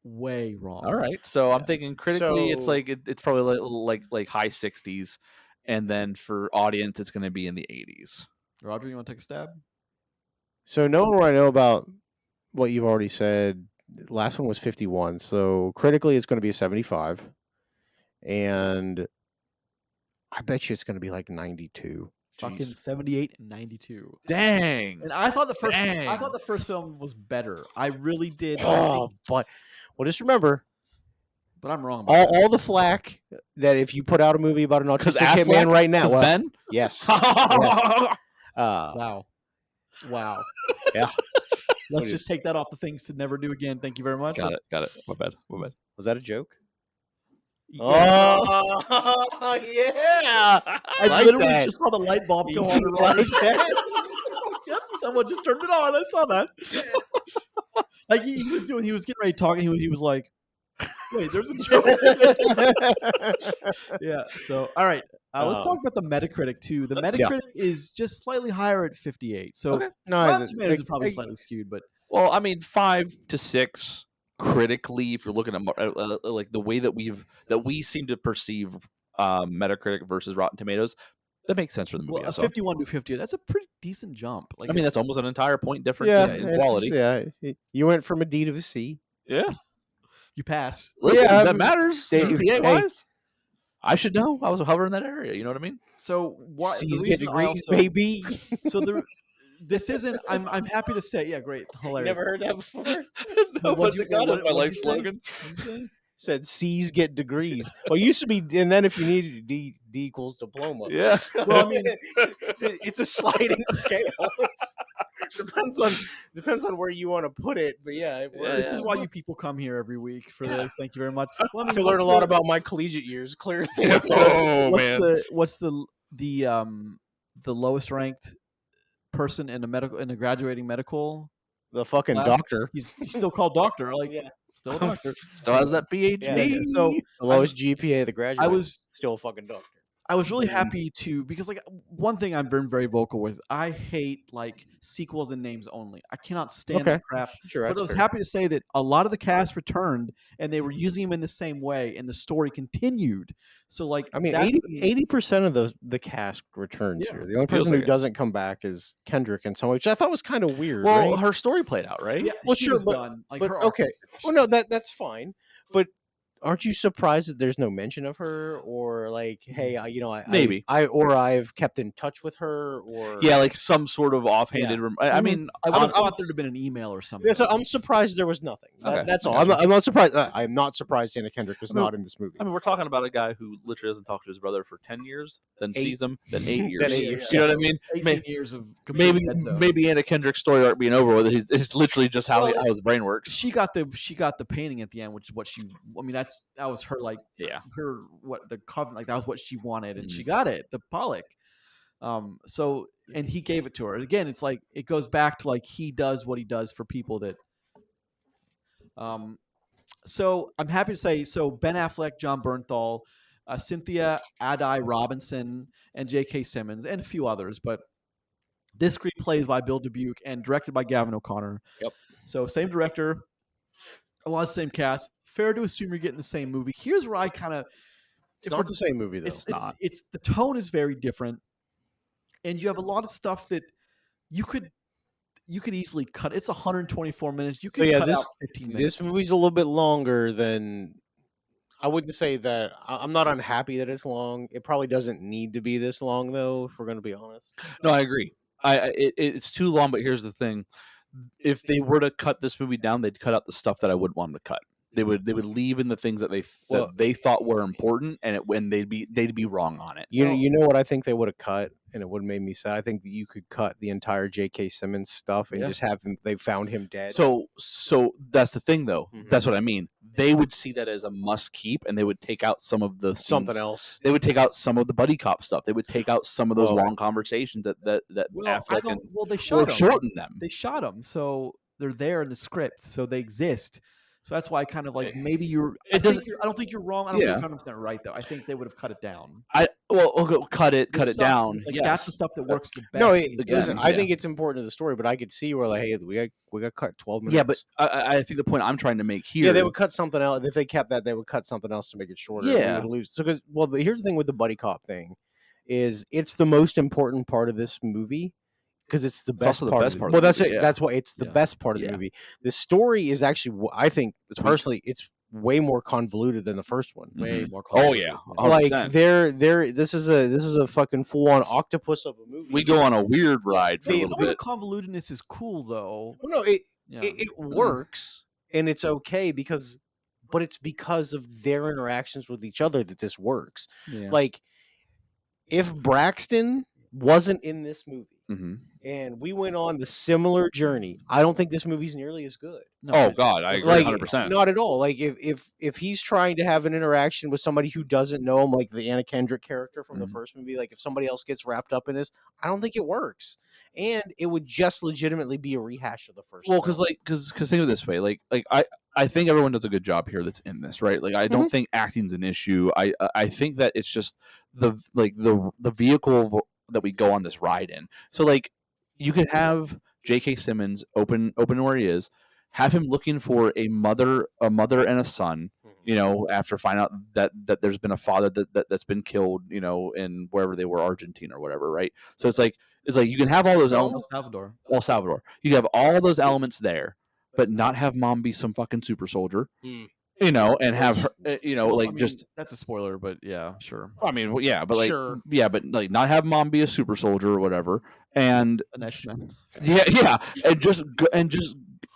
Way wrong.
All right. So I'm
Yeah.
thinking critically it's
So-
like it's probably like high 60s, and then for audience it's going to be in the 80s.
Roger, you want to take a stab?
So knowing what I know about what you've already said, last one was 51. So critically, it's going to be a 75, and I bet you it's going to be like 92.
Fucking
Jeez.
78 and 92.
Dang.
And I thought the first
Dang.
film was better. I really did.
Oh, but well, just remember
But I'm wrong about that.
all the flack that if you put out a movie about an
Cuz
autistic hitman right now,
Cuz
well,
Ben?
yes,
Wow. Wow.
Yeah.
Let's
What
just
is-
take that off the things to never do again. Thank you very much.
Got it. My bad.
was that a joke?
Yeah.
Oh, yeah.
I
like
literally
that.
just saw the light bulb
You
go on. and
like
on.
that?
Yep, someone just turned it on. I saw that. Like he was getting ready to talk, and he was like, "Wait, there's a joke." Yeah. So, all right. Let's talk about the Metacritic too. The Metacritic is just slightly higher at 58. So,
Okay.
No,
Rotten Tomatoes is probably slightly skewed, but
Well, I mean 5 to 6 critically, if you're looking at like the way that we seem to perceive Metacritic versus Rotten Tomatoes, that makes sense for the movie.
Well, a
I saw.
51 to 50, that's a pretty decent jump. Like,
I mean,
it's
that's almost an entire point difference
Yeah,
in
it's-
quality.
Yeah, you went from a D to a C.
Yeah,
you pass.
listen,
Yeah, I
that
mean,
matters.
Dave,
GPA
hey.
wise, I should know. I was hovering that area. You know what I mean?
So what the
C's get
reason I
degrees,
also
baby.
so this isn't. I'm happy to say. Yeah, great, hilarious.
Never heard that before.
No,
What'd
but
you-
God, that's my
what'd
life
you say?
slogan.
What'd you say?
Said C's get degrees. Well, it used to be, and then if you needed D equals diploma.
Yeah.
Well, I mean,
it's a sliding scale. Depends on where you want to put it, but yeah,
This is why you people come here every week for this. Thank you very much. Well, I mean,
to learn a
what's
lot
the-
about my collegiate years. Clearly,
Oh
what's
man.
the lowest ranked person in a graduating medical
the fucking
class?
doctor,
He's still called doctor. Like,
Yeah.
still a doctor.
Still has that PhD.
Yeah.
So
the lowest GPA of the graduate.
I was
still a fucking doctor.
I was really happy to, because like one thing I've been very vocal with, I hate like sequels and names only. I cannot stand that crap.
Sure,
But
that's
I was
fair.
happy to say that a lot of the cast returned and they were using them in the same way, and the story continued. So like,
I mean,
that-
80% of the cast returns
Yeah.
here. The only
Feels
person
like
who
it.
doesn't come back is Kendrick in some way, which I thought was kind of weird.
Well,
right?
her story played out, right?
yeah,
well,
she
sure,
was
but-
done. Like,
but
her arc
okay.
was finished.
Well, no, that's fine. But aren't you surprised that there's no mention of her, or like, hey,
Maybe.
I've kept in touch with her, or
Yeah, like some sort of offhanded. I
Mhm.
mean,
I would have
I'm-
thought there'd have been an email or something.
Yeah, so I'm surprised there was nothing.
Okay,
That's
I
all.
gotcha.
I'm not surprised. I'm not surprised Anna Kendrick is
I mean-
not in this movie.
I mean, we're talking about a guy who literally doesn't talk to his brother for 10 years, then
8.
sees him, then 8 years.
Then 8
Yeah,
years.
You know what I mean?
18 years of
Maybe
complete dead zone.
maybe Anna Kendrick's story arc being over with it. It's literally just how,
Well,
how his brain works.
She got the painting at the end, which is what she. I mean, that was her like
Yeah.
her what the covenant, like that was what she wanted, and
Mm-hmm.
she got it. The Pollock. So and he gave it to her. And again, it's like it goes back to like he does what he does for people that. So I'm happy to say, so Ben Affleck, John Bernthal, Cynthia Adai Robinson, and J.K. Simmons, and a few others, but this screenplay is by Bill Dubuque and directed by Gavin O'Connor.
Yep.
So same director, a lot of the same cast. Fair to assume you're getting the same movie. Here's where I kind of
It's not the same movie though.
it's the tone is very different, and you have a lot of stuff that you could easily cut. It's 124 minutes. You
So
could
yeah,
cut
this
out 15 minutes.
this movie's a little bit longer than. I wouldn't say that. I'm not unhappy that it's long. It probably doesn't need to be this long though, if we're going to be honest.
No, I agree. It's too long, but here's the thing: if they were to cut this movie down, they'd cut out the stuff that I would want them to cut. They would leave in the things that they thought were important, and they'd be wrong on it.
You know what I think they would have cut, and it would have made me sad. I think that you could cut the entire J.K. Simmons stuff and
Yeah.
just have him. They found him dead.
So that's the thing, though.
Mhm.
That's what I mean. They would see that as a must keep, and they would take out some of the
something
scenes.
else.
They would take out some of the buddy cop stuff. They would take out some of those
Oh.
long conversations that
Well, I
Affleck
don't.
and
Well, they
or
shot them.
shorten them.
They shot them, so they're there in the script, so they exist. So that's why I kind of like maybe you're. I don't think you're wrong. I don't think
Yeah.
you're 100% right though. I think they would have cut it down.
Cut it
There's some-
down.
Like,
yes.
that's the stuff that works the best.
No,
in the
listen.
game.
I
yeah.
think it's important to the story, but I could see where like, hey, we got cut 12 minutes.
Yeah, but I think the point I'm trying to make here.
yeah, they would cut something else. If they kept that, they would cut something else to make it shorter. and we
Yeah.
would lose. So because here's the thing with the buddy cop thing, is it's the most important part of this movie. Because it's the
It's
best
also the
part.
best
of
part of
Well,
the
that's
movie,
it.
yeah.
That's why it's the
Yeah.
best part of the
Yeah.
movie. The story is actually, I think
It's weak.
personally, it's way more convoluted than the first one.
way
Mhm.
more.
Oh yeah,
complicated.
100%.
Like this is a fucking full on octopus of a movie.
we go on a weird ride for a
They-
little
Some of the
bit.
convolutedness is cool though.
Well, no, it
Yeah.
it works and it's okay but it's because of their interactions with each other that this works.
Yeah.
Like if Braxton wasn't in this movie
Mhm.
and we went on the similar journey, I don't think this movie's nearly as good.
No,
Oh
it-
God, I agree
Like
100%.
not at all. Like if he's trying to have an interaction with somebody who doesn't know him, like the Anna Kendrick character from the
Mhm.
first movie, like if somebody else gets wrapped up in this, I don't think it works. And it would just legitimately be a rehash of the first.
Well,
film.
because think of it this way, like I think everyone does a good job here that's in this, right? Like I don't think acting's an issue. I think that it's just the vehicle that we go on this ride in. So like you could have J.K. Simmons open where he is, have him looking for a mother and a son. You know, after finding out that there's been a father that's been killed, you know, in wherever they were, Argentina or whatever, right? So it's like you can have all those elements. El Salvador. You have all those elements there, but not have mom be some fucking super soldier. You know, and have her, you know, like, I mean, just
that's a spoiler, but yeah, sure.
I mean, yeah, but like, but like, not have mom be a super soldier or whatever, and
an X-Men.
Yeah, and just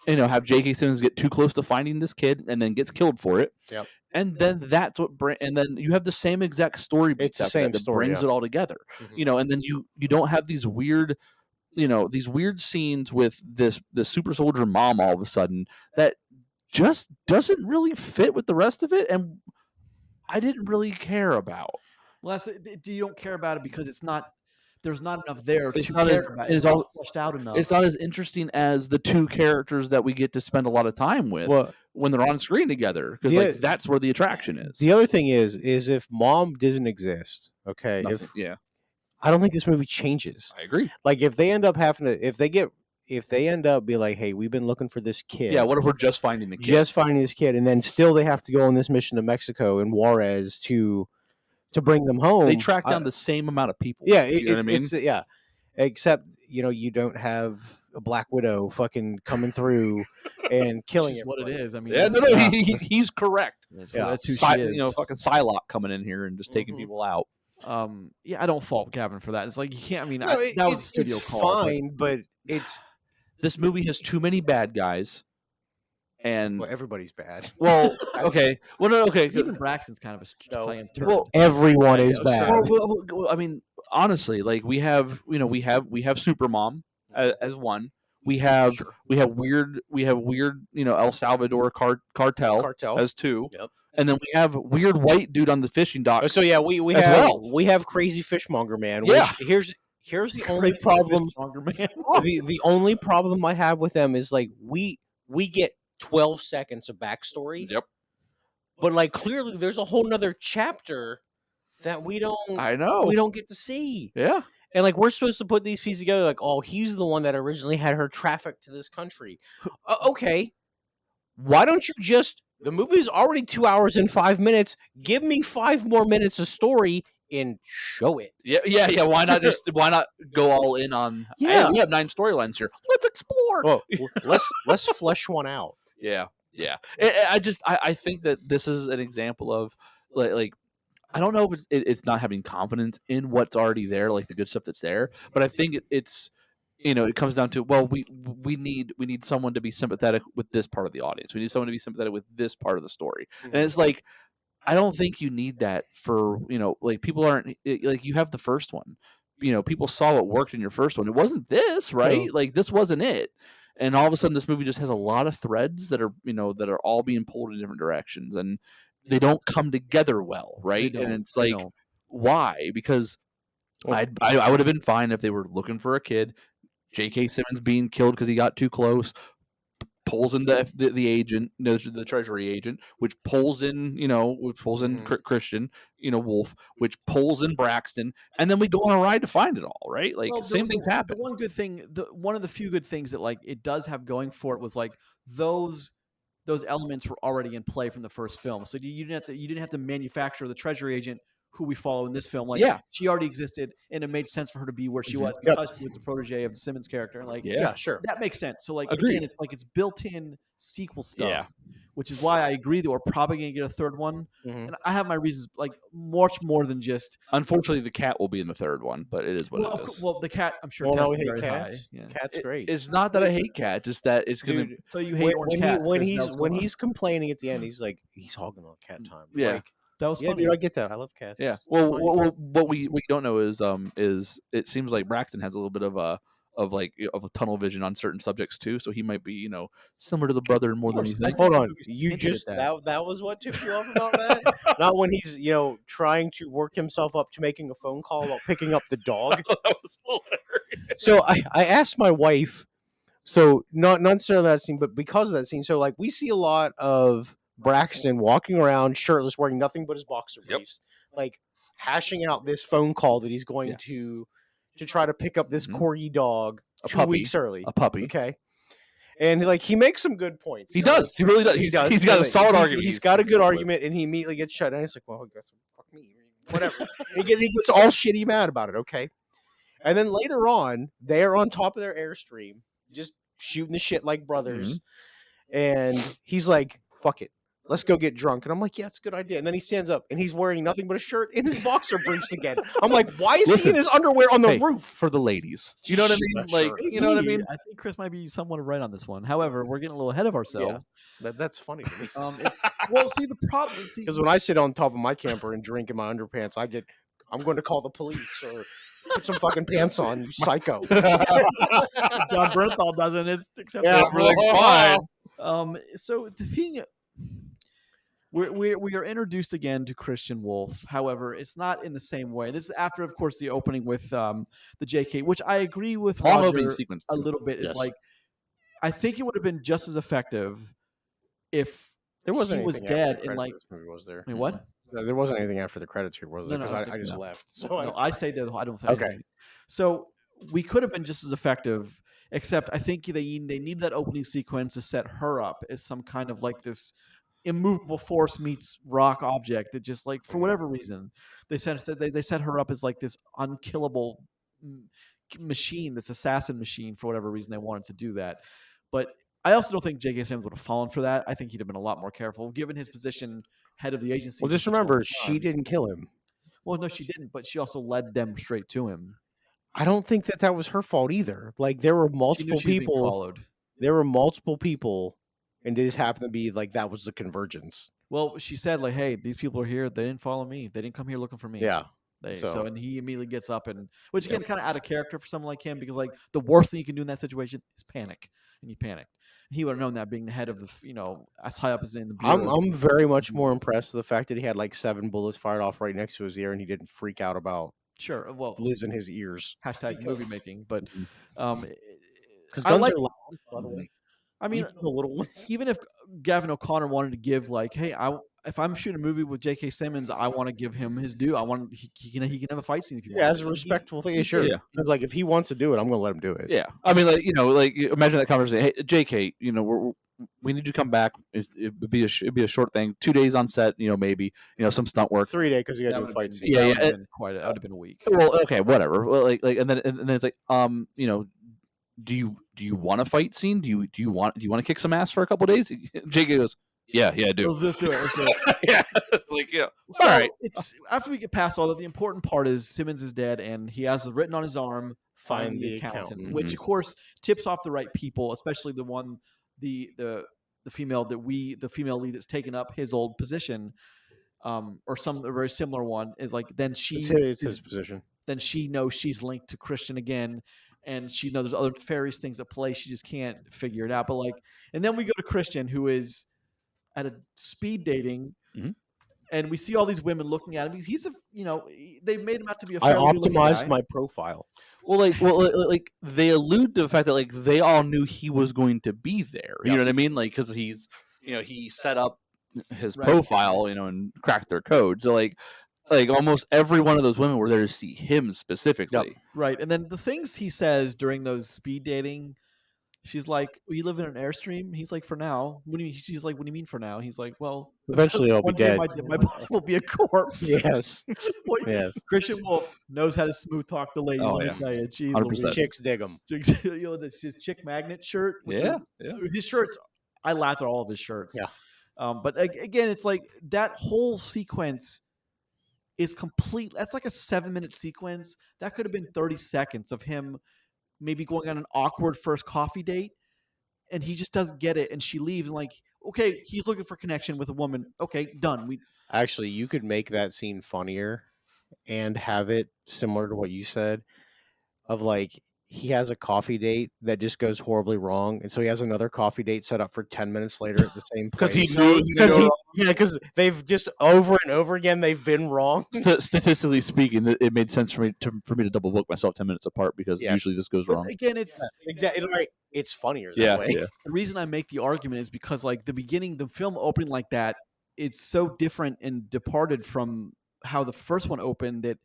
you know, have J.K. Simmons get too close to finding this kid and then gets killed for it.
Yep.
And then that's what and then you have the same exact story beats that brings it all together. You know, and then you don't have these weird, you know, these weird scenes with this super soldier mom all of a sudden that just doesn't really fit with the rest of it, and I didn't really care about.
Well, you don't care about it because it's not. There's not enough there to
not
care about. It's not fleshed out enough.
It's not as interesting as the two characters that we get to spend a lot of time with when they're on screen together, because like that's where the attraction is.
The other thing is if mom doesn't exist, okay, I don't think this movie changes.
I agree.
Like if they end up having to, if they end up be like, hey, we've been looking for this kid.
Yeah, what if we're just finding the kid?
And then still they have to go on this mission to Mexico and Juarez to bring them home.
They track down the same amount of people.
Yeah,
you know what I mean?
Yeah, except you don't have a Black Widow fucking coming through and killing
what it is. I mean,
he's correct.
That's who she is.
You know, fucking Psylocke coming in here and just taking people out.
Yeah, I don't fault Gavin for that. It's like you can't. I mean, that was a studio call.
Fine, but it's
this movie has too many bad guys. And
everybody's bad.
Well, okay. Well, no, okay.
Even Braxton's kind of a playing turn.
Well, everyone is bad.
Well, I mean, honestly, like we have Supermom as one. We have weird, you know, El Salvador cartel as two.
Yep.
And then we have weird white dude on the fishing dock.
So yeah, we have crazy fishmonger man.
Yeah.
Which here's the only problem. The only problem I have with them is like we get 12 seconds of backstory.
Yep.
But like clearly there's a whole nother chapter that we don't get to see.
Yeah.
And like we're supposed to put these pieces together like, oh, he's the one that originally had her trafficked to this country. Okay. Why don't you just the movie's already 2 hours and 5 minutes. Give me 5 more minutes of story and show it.
Yeah. Why not go all in on?
Yeah,
hey, we have 9 storylines here. Let's explore.
Well, let's flesh one out.
Yeah. I think that this is an example of like I don't know if it's not having confidence in what's already there, like the good stuff that's there, but I think it's it comes down to we need someone to be sympathetic with this part of the audience. We need someone to be sympathetic with this part of the story, and it's like I don't think you need that for like people aren't like you have the first one. People saw what worked in your first one. It wasn't this, right? Like this wasn't it. And all of a sudden, this movie just has a lot of threads that are all being pulled in different directions, and they don't come together well, right? And it's like, why? Because I would have been fine if they were looking for a kid. J.K. Simmons being killed because he got too close, pulls in the agent, the Treasury agent, which pulls in, Christian, Wolf, which pulls in Braxton, and then we go on a ride to find it all, right? Like same things happen.
The one good thing, one of the few good things that like it does have going for it was like those elements were already in play from the first film, so you didn't have to manufacture the Treasury agent who we follow in this film. Like, she already existed, and it made sense for her to be where she was because she was the protege of the Simmons character. Like,
sure,
that makes sense. So, like, again, it's like it's built-in sequel stuff, which is why I agree that we're probably going to get a third one. And I have my reasons, like much more than just.
Unfortunately, the cat will be in the third one, but it is what it is.
Well, the cat, I'm sure.
Well, we hate
very
cats.
High. Yeah.
Cat's great.
It's not that I hate cats; it's that it's gonna.
So you hate orange cats
when he's complaining at the end. He's like he's hogging on cat time.
Yeah.
Like,
that was funny.
Dude, I get that. I love cats.
Yeah. Well, what we don't know is it seems like Braxton has a little bit of a tunnel vision on certain subjects too, so he might be similar to the brother more than you think.
Hold on, you just that was what tipped you off about that? Not when he's trying to work himself up to making a phone call while picking up the dog.
That was hilarious.
So I asked my wife. So not necessarily that scene, but because of that scene. So like we see a lot of Braxton walking around shirtless, wearing nothing but his boxer briefs, like hashing out this phone call that he's going to try to pick up this corgi dog 2 weeks early.
A puppy.
Okay. And he makes some good points.
He does. He really does. He's got a solid argument.
He's got a good argument, and he immediately gets shut down. He's like, "Well, I guess fuck me, whatever." And he gets all shitty mad about it. Okay, and then later on, they are on top of their airstream, just shooting the shit like brothers. And he's like, "Fuck it, let's go get drunk." And I'm like, "Yeah, it's a good idea." And then he stands up, and he's wearing nothing but a shirt and his boxer briefs again. I'm like, "Why is he in his underwear on the roof?"
For the ladies, you know what I mean? Like, you know what I mean?
I think Chris might be somewhat right on this one. However, we're getting a little ahead of ourselves.
That's funny to me.
See, the problem is
because when I sit on top of my camper and drink in my underpants, I'm going to call the police or put some fucking pants on, you psycho.
John Bernthal doesn't. It's acceptable.
Yeah,
everything's fine.
So the thing, we are introduced again to Christian Wolf. However, it's not in the same way. This is after, of course, the opening with the JK, which I agree with
Long
Roger
opening sequence
a
too.
little bit.
Yes.
It's like I think it would have been just as effective if
There wasn't
he was
anything
dead
after the
in
credits
like.
this movie, was there?
Wait, what?
There wasn't anything after the credits here, was there?
No,
Because
no,
I just
no.
left. So
No, I stayed there. I don't say
Okay.
anything. So we could have been just as effective, except I think they need that opening sequence to set her up as some kind of like this immovable force meets rock object that just like for whatever reason they set her up as like this unkillable machine, this assassin machine for whatever reason they wanted to do that. But I also don't think J.K. Simmons would have fallen for that. I think he'd have been a lot more careful given his position, head of the agency.
Well, just remember, she didn't kill him.
Well, no, she didn't, but she also led them straight to him.
I don't think that was her fault either. Like there were
She knew
multiple
she was being
people.
followed.
There were multiple people, and they just happened to be like that was the convergence.
Well, she said like, "Hey, these people are here. They didn't follow me. They didn't come here looking for me."
Yeah.
So and he immediately gets up and which again kind of out of character for someone like him because like the worst thing you can do in that situation is panic, and he panicked. He would have known that being the head of the as high up as in the bureau.
I'm very much more impressed with the fact that he had like 7 bullets fired off right next to his ear, and he didn't freak out about losing his ears.
Hashtag movie making, but
because guns are loud. By the way.
I mean, even if Gavin O'Connor wanted to give like, hey, if I'm shooting a movie with J.K. Simmons, I want to give him his due. I want he can have a fight scene if he wants.
Yeah, as a respectful thing, sure. Yeah. It's like if he wants to do it, I'm going to let him do it.
Yeah, I mean, imagine that conversation. Hey, J.K., we need you to come back. It'd be a short thing. 2 days on set, maybe some stunt work.
3 days because you got to do a fight scene.
Yeah, that would have been a week.
Well, okay, whatever. Well, and then it's like, do you want a fight scene? Do you want to kick some ass for a couple days? JK goes, yeah, I do.
Let's just do it. Let's do it.
Yeah, it's like
So
all right.
It's after we get past all that. The important part is Simmons is dead, and he has written on his arm, "Find the accountant," which of course tips off the right people, especially the one, the female the female lead that's taken up his old position, or a very similar one is like then she
it's his position.
Then she knows she's linked to Christian again. And she knows there's other nefarious things at play. She just can't figure it out. But and then we go to Christian, who is at a speed dating, and we see all these women looking at him. He's they made him out to be a.
I optimized my profile.
Well, they allude to the fact that they all knew he was going to be there. You know what I mean? Because he's he set up his profile, and cracked their code. So almost every one of those women were there to see him specifically.
Yep. Right. And then the things he says during those speed dating, she's like, "You live in an Airstream?" He's like, "For now." She's like, "What do you mean for now?" He's like, "Well,
eventually I'll be dead.
My body will be a corpse."
Yes. Yes.
Christian Wolf knows how to smooth talk the ladies.
Oh,
Let
yeah.
me tell you. Jeez,
100%.
Chicks dig him.
His chick magnet shirt. His shirts. I laughed at all of his shirts.
Yeah.
But again, it's like that whole sequence is complete. That's like a 7-minute sequence. That could have been 30 seconds of him maybe going on an awkward first coffee date, and he just doesn't get it, and she leaves, and okay, he's looking for connection with a woman. Okay, done.
Actually, you could make that scene funnier and have it similar to what you said of he has a coffee date that just goes horribly wrong, and so he has another coffee date set up for 10 minutes later at the same place. Because they've just over and over again they've been wrong.
Statistically speaking, it made sense for me to double book myself 10 minutes apart because usually this goes wrong.
Again, it's
exactly it's funnier that way.
Yeah.
The reason I make the argument is because the film opening like that, it's so different and departed from how the first one opened that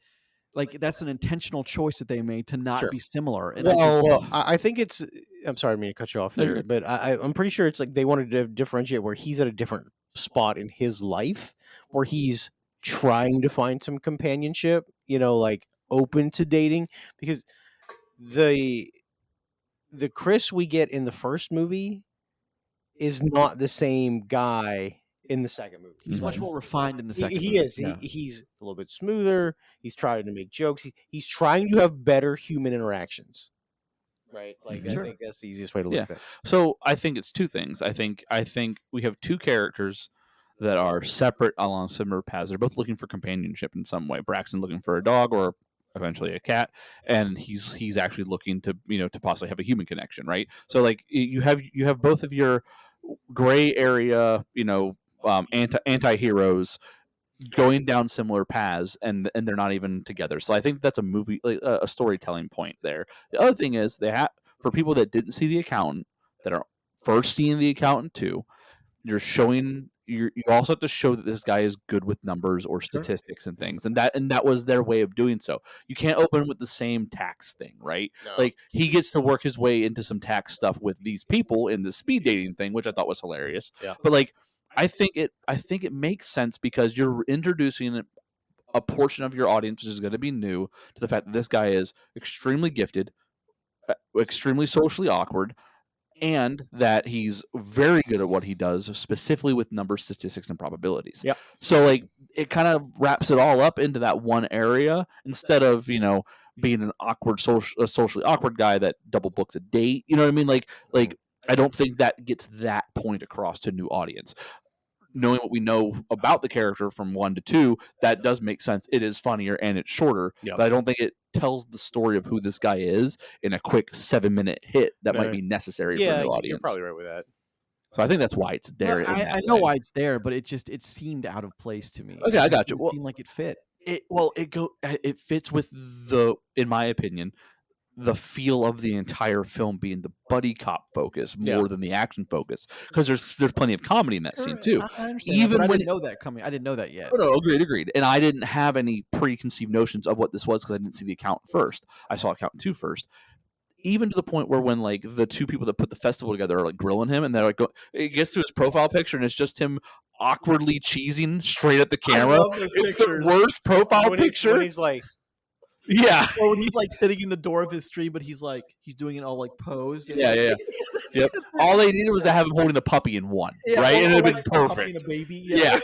Like that's an intentional choice that they made to not
Sure.
be similar. And
Well, I think it's. I'm sorry, I didn't mean to cut you off
No, you're
there,
good.
but I'm pretty sure it's like they wanted to differentiate where he's at a different spot in his life, where he's trying to find some companionship. Like open to dating, because the Chris we get in the first movie is not the same guy in the second movie.
he's much
Mhm.
more refined in the
He,
second
he
movie.
is. He's a little bit smoother. He's trying to make jokes. He's trying to have better human interactions. Right. Like I
Sure.
think that's the easiest way to look
Yeah.
at it.
So I think it's two things. I think we have two characters that are separate along similar paths. They're both looking for companionship in some way. Braxton looking for a dog or eventually a cat, and he's actually looking to to possibly have a human connection, right? So like you have both of your gray area, anti heroes going down similar paths, and they're not even together. So I think that's a movie, like a storytelling point there. The other thing is for people that didn't see the accountant, that are first seeing the accountant too, you also have to show that this guy is good with numbers or statistics and things, and that was their way of doing so. You can't open with the same tax thing, right?
No.
Like he gets to work his way into some tax stuff with these people in the speed dating thing, which I thought was hilarious.
Yeah.
But like I think it makes sense because you're introducing a portion of your audience which is going to be new to the fact that this guy is extremely gifted, extremely socially awkward, and that he's very good at what he does, specifically with numbers, statistics, and probabilities.
Yep.
So like it kind of wraps it all up into that one area instead of being an socially awkward guy that double books a date. You know what I mean? Like I don't think that gets that point across to a new audience. Knowing what we know about the character from 1 to 2, that does make sense. It is funnier and it's shorter,
Yep.
but I don't think it tells the story of who this guy is in a quick 7-minute hit that might
Right.
be necessary for a
Yeah,
new
you're
audience.
probably right with that.
So I think that's why it's there.
Well,
in
I
that
know
way.
why it's there, but it seemed out of place to me.
Okay,
It
I
just
got you.
didn't
Well,
seem like it fit.
it fits with in my opinion, the feel of the entire film being the buddy cop focus more than the action focus, because there's plenty of comedy in that scene too.
I understand,
Even
but I
when
didn't know that coming. I didn't know that yet.
Oh, no, agreed. And I didn't have any preconceived notions of what this was because I didn't see the accountant first. I saw accountant 2 first. Even to the point where when like the two people that put the festival together are like grilling him, and they're like, it gets to his profile picture, and it's just him awkwardly cheesing straight at the camera.
love those
It's
pictures.
the worst profile
When
picture.
he's like,
Yeah.
Or when he's like sitting in the door of his stream, but he's doing it all like posed. And
Yeah. Yep. All they needed was to have him holding a puppy in one,
Yeah,
right?
or
And it'd
like
been
a puppy and
perfect.
a baby.
Yeah.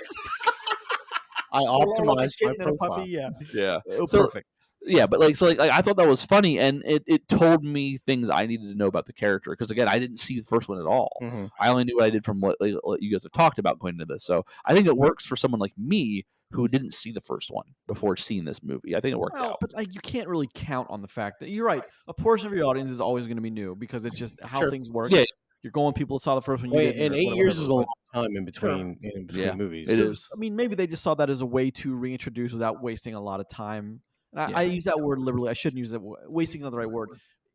I
Or like a
optimized my
kitten and a
profile.
puppy. Yeah.
Yeah.
Oh,
So-
perfect.
Yeah, but like I thought that was funny, and it told me things I needed to know about the character. Because again, I didn't see the first one at all.
Mhm.
I only knew what I did from what you guys have talked about going into this. So I think it works for someone like me who didn't see the first one before seeing this movie. I think it worked
Well,
out.
but like you can't really count on the fact that you're right. A portion of your audience is always going to be new because it's just how
Sure.
things work.
Yeah.
You're going people that saw the first one. You
Wait,
didn't,
and
or
8
whatever,
years is a
whatever,
long time in between
Yeah,
movies.
it
So,
is.
I mean, maybe they just saw that as a way to reintroduce without wasting a lot of time. And
Yeah.
I use that word liberally. I shouldn't use that. Wasting is not the right word.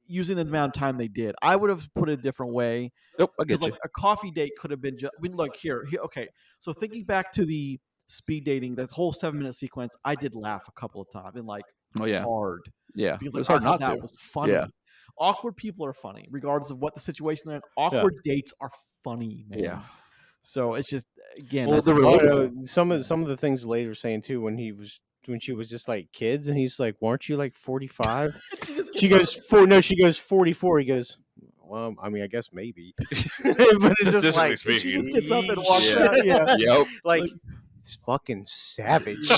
Using the amount of time they did, I would have put it a different way.
Nope, I
Because
get you.
like a coffee date could have been just. I mean, look here. Okay, so thinking back to the speed dating, that whole 7-minute sequence, I did laugh a couple of times and like
Oh yeah,
hard
yeah.
because
It was
like,
hard
I thought
not
that
to.
was funny.
Yeah.
Awkward people are funny, regardless of what the situation they're in. Awkward dates are funny, man.
Yeah.
So it's just again,
Well,
that's
the
just-
Oh,
relatable.
no, some of the things later were saying too when she was just like kids, and he's like, "Weren't you like 45?" She goes, She goes 44. He goes, "Well, I mean, I guess maybe." But it's just like
Statistically
she just gets up and walks
Yeah.
out. Yeah,
Yep.
like it's fucking savage.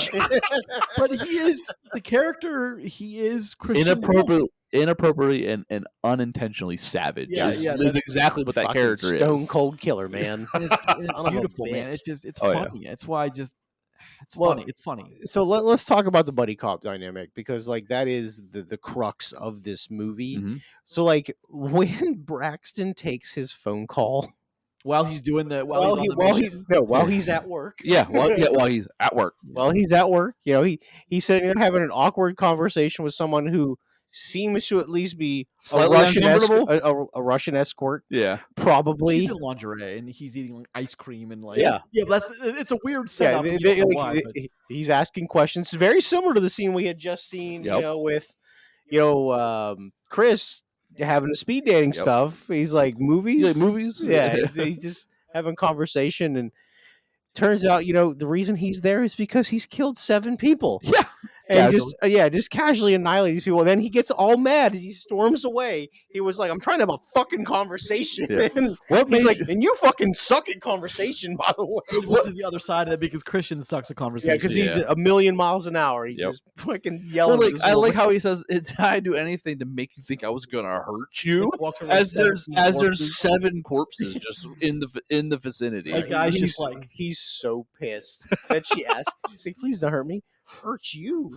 but he is the character. He is Christian Wolf.
Inappropriately and unintentionally savage.
Yeah,
is,
yeah,
is
that's-
exactly what that
Fucking
character
stone
is.
cold killer, man.
And it's
Son of a
beautiful, man.
bitch.
It's
Oh, yeah.
funny. It's why it's
Well,
funny. It's funny.
So let's talk about the buddy cop dynamic, because like that is the crux of this movie.
Mhm.
So like when Braxton takes his phone call
While he's doing the
while he's at work.
Yeah, while he's at work.
While he's at work, he's sitting there having an awkward conversation with someone who seems to at least be a
Slightly uncomfortable?
a Russian escort,
Yeah.
probably.
She's in lingerie and he's eating like ice cream and like
Yeah.
That's it's a weird
Yeah,
setup. and you don't know why, but-
he's asking questions. It's very similar to the scene we had just seen,
Yep.
with, Chris having the speed dating
Yep.
stuff. He's like, movies?
You like movies?
Yeah, he's just having conversation, and turns out, the reason he's there is because he's killed 7 people.
Yeah.
And
Casually.
just casually annihilate these people. And then he gets all mad. He storms away. He was like, I'm trying to have a fucking conversation.
Yeah.
And
What
he's
made
like, and you fucking suck at conversation, by the way.
Which is the other side of it because Christian sucks at
Yeah,
conversation.
because he's a million miles an hour. He
Yep.
just fucking
Or
yelling.
like,
at this
I like
woman.
how he says, "Did I do anything to make you think I was gonna hurt you?"
Walks around
As
with
there's
17 corpses.
7 corpses just in the vicinity.
Like, guys,
he's
just like-
he's so pissed that she asked. She's like, please don't hurt me. Hurt you?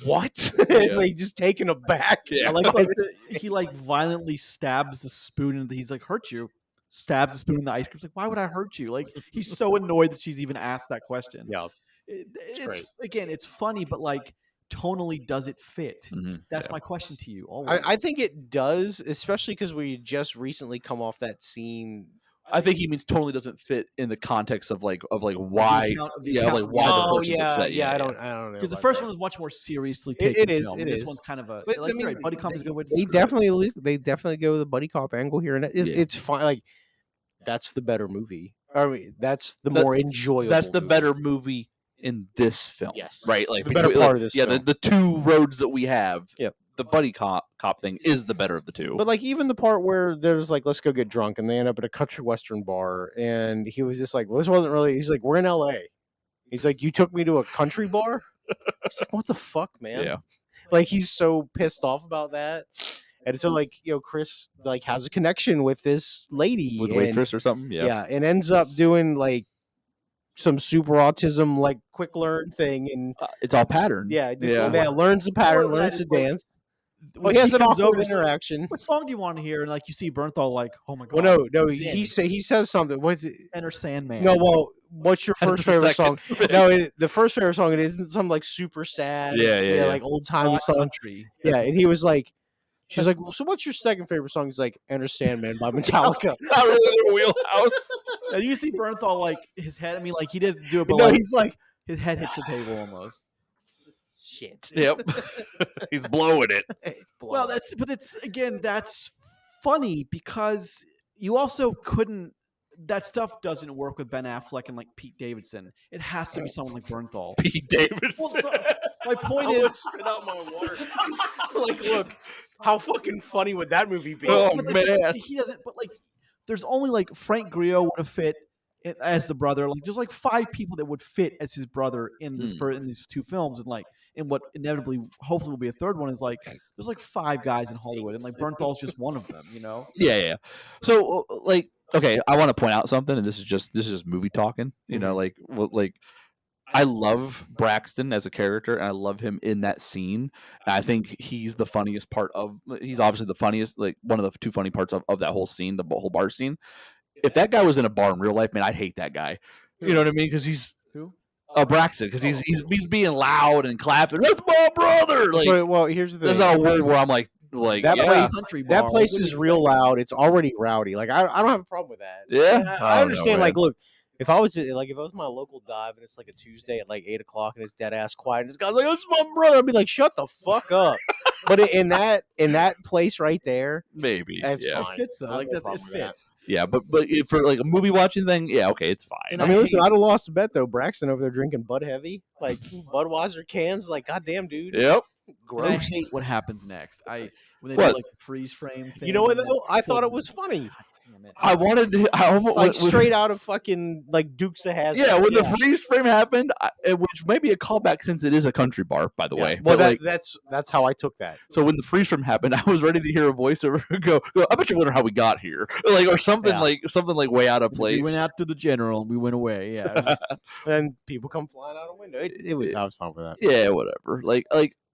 What?
Yeah.
Like, just taken aback.
Yeah.
I like
by
that
this-
he like violently stabs the spoon and he's like hurt you. Stabs the spoon in the ice cream. It's like, why would I hurt you? Like he's so annoyed that she's even asked that question.
Yeah.
It's
great.
again, it's funny, but like tonally, does it fit?
Mhm.
That's
Yeah.
my question to you. Always.
I think it does, especially because we just recently come off that scene.
I think he means totally doesn't fit in the context of like why,
account of the
yeah,
account
like
of
why
the
the
Oh
person's
yeah,
upset.
yeah. I don't know.
because the
about
first
that.
one was much more seriously
It
taken.
is,
film.
it
This
is.
one's kind of a
But,
like
I mean,
you're right, buddy comedy is a good way to
They
describe it.
definitely go with the buddy cop angle here, and
Yeah.
it's fine. Like, that's the better movie. I mean, that's the
That-
more enjoyable.
That's the
movie.
better movie in this film.
Yes.
Right? Like
The better
between-
part of this
Yeah,
film.
the 2 roads that we have.
Yep.
The buddy cop thing is the better of the 2.
But like, even the part where there's like, let's go get drunk, and they end up at a country western bar, and he was just like, well, this wasn't really. He's like, we're in L.A. He's like, you took me to a country bar. He's like, what the fuck, man?
Yeah.
Like, he's so pissed off about that. And so, like, Chris like has a connection with this lady,
With
and-
waitress or something. Yeah.
and ends up doing like some super autism, like quick learn thing, and
It's all patterned.
learns the pattern,
Part of that
learns
is,
to
like,
dance. Well,
when
he has
she
an
comes
awkward
over, she's like,
interaction.
What song do you want to hear? And like you see Bernthal, like, oh my god.
Well, no,
he's in.
he says something. What's it?
Enter Sandman.
No, well, what's your
That's
first
the
favorite song?
second.
No, the first favorite song, it isn't some like super sad,
Yeah.
like old timey
Black
song.
Country.
Yeah, and he was like, she's
That's-
like, well, so what's your second favorite song? He's like, Enter Sandman by Metallica.
Not really their wheelhouse.
And you see Bernthal, like his head. I mean, like he didn't do it, but
No,
like,
he's like,
his head hits the table almost.
shit.
Yep. He's blowing it.
It's
Well,
blown.
that's funny because you also couldn't. That stuff doesn't work with Ben Affleck and like Pete Davidson. It has to be someone like Bernthal.
Pete Davidson.
Well, my point
I would
is,
spit out my water. Like, look, how fucking funny would that movie be?
Oh,
but, like,
man.
he doesn't. But like, there's only like Frank Grillo would have fit as the brother. Like, there's like 5 people that would fit as his brother in this in these 2 films, and like, in what inevitably, hopefully, will be a third one is like, there's like 5 guys in Hollywood, and like Bernthal's just one of them. You know?
Yeah. So like, okay, I want to point out something, and this is just movie talking. You know, like I love Braxton as a character, and I love him in that scene. And I think he's the funniest part of. He's obviously the funniest, like one of the 2 funny parts of that whole scene, the whole bar scene. If that guy was in a bar in real life, man, I'd hate that guy. You know what I mean? Because he's
Who?
Braxton, because he's being loud and clapping. That's my brother. Like,
So, well, here's the
there's
thing.
not a world where I'm like
That
yeah,
place-
Country
That
bar,
place
what do
is
you
real
expect?
loud. It's already rowdy. Like, I don't have a problem with that.
Yeah?
And
I
I
don't know,
understand. Like,
man.
look, if I was my local dive and it's like a Tuesday at like 8:00 and it's dead ass quiet and this guy's like, "That's my brother," I'd be like, "Shut the fuck up." But in that place right there,
maybe.
that's
Yeah.
It
fine.
fits though.
I have
Like
no
that's it
problem with that.
fits.
Yeah, but for like a movie watching thing, yeah, okay, it's fine.
And
I mean,
I
listen,
hate-
I'd have lost a bet though. Braxton over there drinking Bud Heavy, like Budweiser cans. Like, goddamn, dude,
Yep.
And I
gross.
hate what happens next. When they
What?
do like the freeze frame thing.
You know what
and
though?
that
I thought
killed
it
me.
was funny,
Damn it.
I wanted to. I almost
like straight out of fucking like Dukes of Hazzard.
Yeah, when the freeze frame happened, which may be a callback since it is a country bar, by the way.
Well,
But, like,
that's how I took that.
so when the freeze frame happened, I was ready to hear a voiceover go, "I bet you wonder how we got here," like or something
Yeah.
like way out of place.
We went out to the general and we went away. Yeah. it was-
And people come flying out a window. I was fine with that.
Yeah, whatever. Like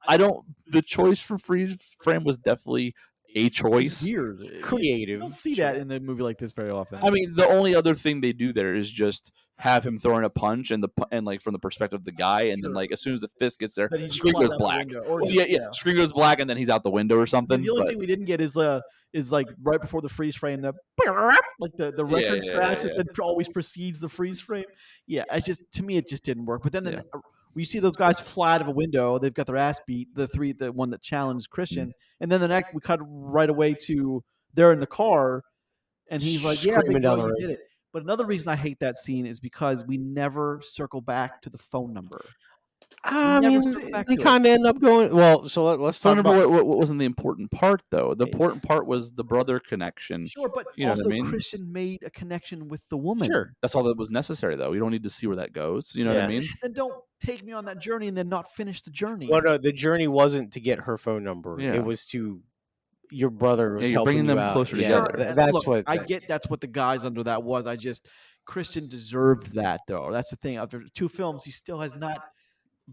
I don't. The choice for freeze frame was definitely a choice.
Weird.
Creative.
You don't see that in a movie like this very often.
I mean, the only other thing they do there is just have him throwing a punch and like from the perspective of the guy, and then like as soon as the fist gets there,
Then he
screen
flies
goes
out the
black.
window, or
Well,
just-
yeah, screen goes black, and then he's out the window or something.
the only
but-
thing we didn't get is like right before the freeze frame, the record scratch that always precedes the freeze frame. Yeah, to me it just didn't work. But then when you see those guys fly out of a window, they've got their ass beat. The one that challenged Christian, and then the next we cut right away to they're in the car, and he's like, "Yeah,
Screaming
big
down
dog,
the
you
road.
did it." But another reason I hate that scene is because we never circle back to the phone number.
I
never
mean,
circle back
they
to it.
kind of end up going. Well, so let's
So
talk about.
remember what wasn't the important part though? The important part was the brother connection.
Sure, but
You know what I
also
mean?
Christian made a connection with the woman.
Sure.
That's all that was necessary though. You don't need to see where that goes. You know what I
Yeah.
mean?
Then don't take me on that journey and then not finish the journey.
Well, no, the journey wasn't to get her phone number.
Yeah.
It was to your brother was
Yeah, you're
helping
bringing
you
them
out.
closer
Yeah,
together.
And
that's
look,
what
I get. That's what the guys under that was. Christian deserved that though. That's the thing. After 2 films, he still has not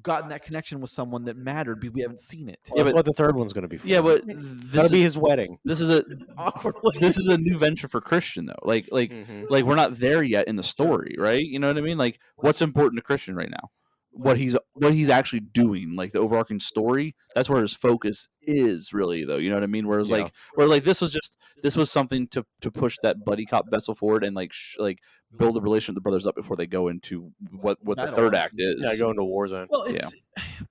gotten that connection with someone that mattered because we haven't seen it.
Well, that's what the third one's going to be for.
Yeah, but
that'll be his wedding.
this is a
Awkwardly.
this is a new venture for Christian though. Like
Mhm.
like we're not there yet in the story, right? You know what I mean? Like what's important to Christian right now? What he's actually doing, like the overarching story, that's where his focus is really though. You know what I mean? Whereas
Yeah.
this was something to push that buddy cop vessel forward and like build the relationship with the brothers up before they go into what the
Battle.
third act is.
Yeah, go into war zone.
Well,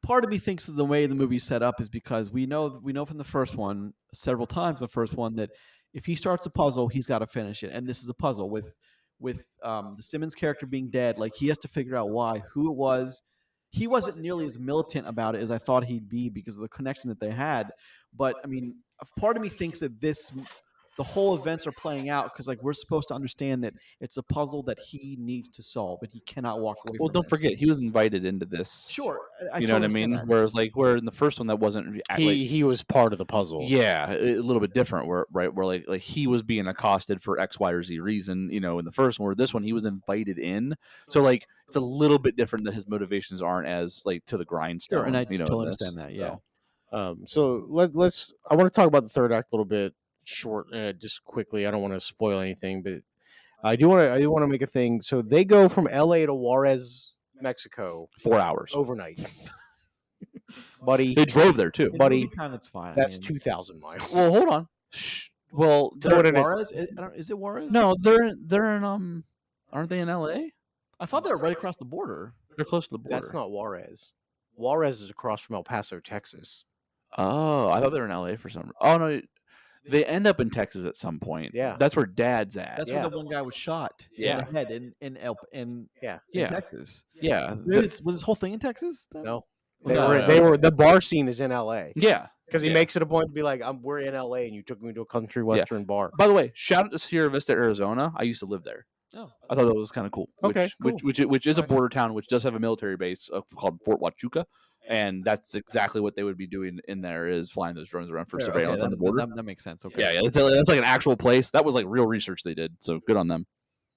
part of me thinks that the way the movie's set up is because we know from the first one several times. The first one that if he starts a puzzle, he's got to finish it, and this is a puzzle with the Simmons character being dead. Like he has to figure out who it was. He wasn't nearly as militant about it as I thought he'd be because of the connection that they had. But I mean, a part of me thinks that the whole events are playing out because like we're supposed to understand that it's a puzzle that he needs to solve and he cannot walk away
Well,
from.
don't forget he was invited into this.
Sure,
You know what I
totally
mean?
understand that.
Whereas where in the first one that wasn't
He was part of the puzzle.
yeah, a little bit different. Where like he was being accosted for X, Y, or Z reason. You know, in the first one, where this one he was invited in. So like it's a little bit different that his motivations aren't as like to the grindstone.
Sure, and I
you know,
totally
in this,
understand that. Yeah.
so.
So let's. I want to talk about the third act a little bit short, just quickly. I don't want to spoil anything, but I do want to make a thing. So they go from L.A. to Juarez, Mexico,
4 hours.
overnight. Buddy,
They drove there too.
In
Buddy,
movie time, that's fine.
that's
I mean,
2,000 miles.
Well, hold on. Well,
Throw it in it.
Juarez? Is it Juarez?
no, they're in aren't they in L.A.?
I thought they were right across the border.
They're close to the border.
That's not Juarez. Juarez is across from El Paso, Texas.
Oh, I thought they were in L.A. for some. Oh no, they end up in Texas at some point.
Yeah.
that's where Dad's at.
That's
Yeah.
where the one guy was shot
Yeah.
in the head in
Yeah.
Texas.
yeah,
Was this whole thing in Texas? Then?
No.
No,
They were the bar scene is in L.A.
yeah.
because he
Yeah.
makes it a point to be like, we're in L.A. and you took me to a country western bar.
By the way, shout out to Sierra Vista, Arizona. I used to live there.
Oh,
I thought that was kind of cool.
Okay, cool.
Which is a
Nice.
border town, which does have a military base called Fort Huachuca, and that's exactly what they would be doing in there is flying those drones around for
fair,
surveillance
okay,
on the border.
That makes sense. Okay.
Yeah, that's like an actual place. That was like real research they did. So good on them.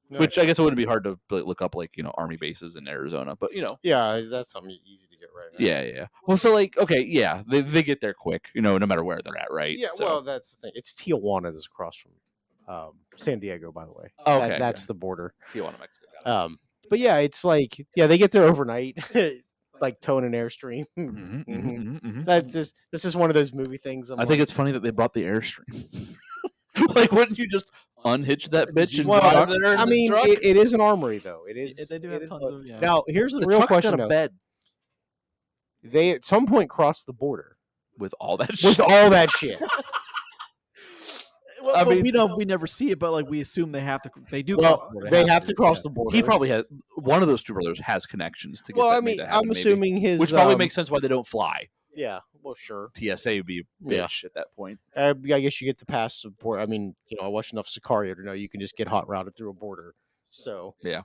Nice.
Which I guess it wouldn't be hard to look up army bases in Arizona, but
Yeah, that's something easy to get right. Now.
yeah. Well, so okay, yeah, they get there quick, no matter where they're at, right?
Yeah,
So,
well, that's the thing. It's Tijuana that's across from San Diego, by the way.
Oh, okay,
That's the border.
Tijuana, Mexico.
But yeah, it's like, they get there overnight, like towing an Airstream. This is one of those movie things.
I think it's funny that they brought the Airstream. Like, wouldn't you just unhitch that bitch and
Well,
drive there? In
I
the
mean,
truck?
it is an armory, though. It is.
They do
it
have
is
tons
a-
of, yeah.
Now, here's the
The
real
truck's
question,
got a
though.
bed
They at some point crossed the border
with all that shit.
with all that shit.
Well,
I
but
mean-
we never see it, but like we assume they have to. They do.
Well,
cross the border,
they have to cross
yeah.
the border.
He probably has one of those two brothers has connections to get.
Well,
that,
I
make
mean,
that happen,
I'm
maybe.
assuming his.
Which probably makes sense why they don't fly.
Yeah. Well, sure.
TSA would be a
Yeah.
bitch at that point.
I guess you get to pass the border. I mean, I watched enough Sicario to know you can just get hot routed through a border. So
Yeah.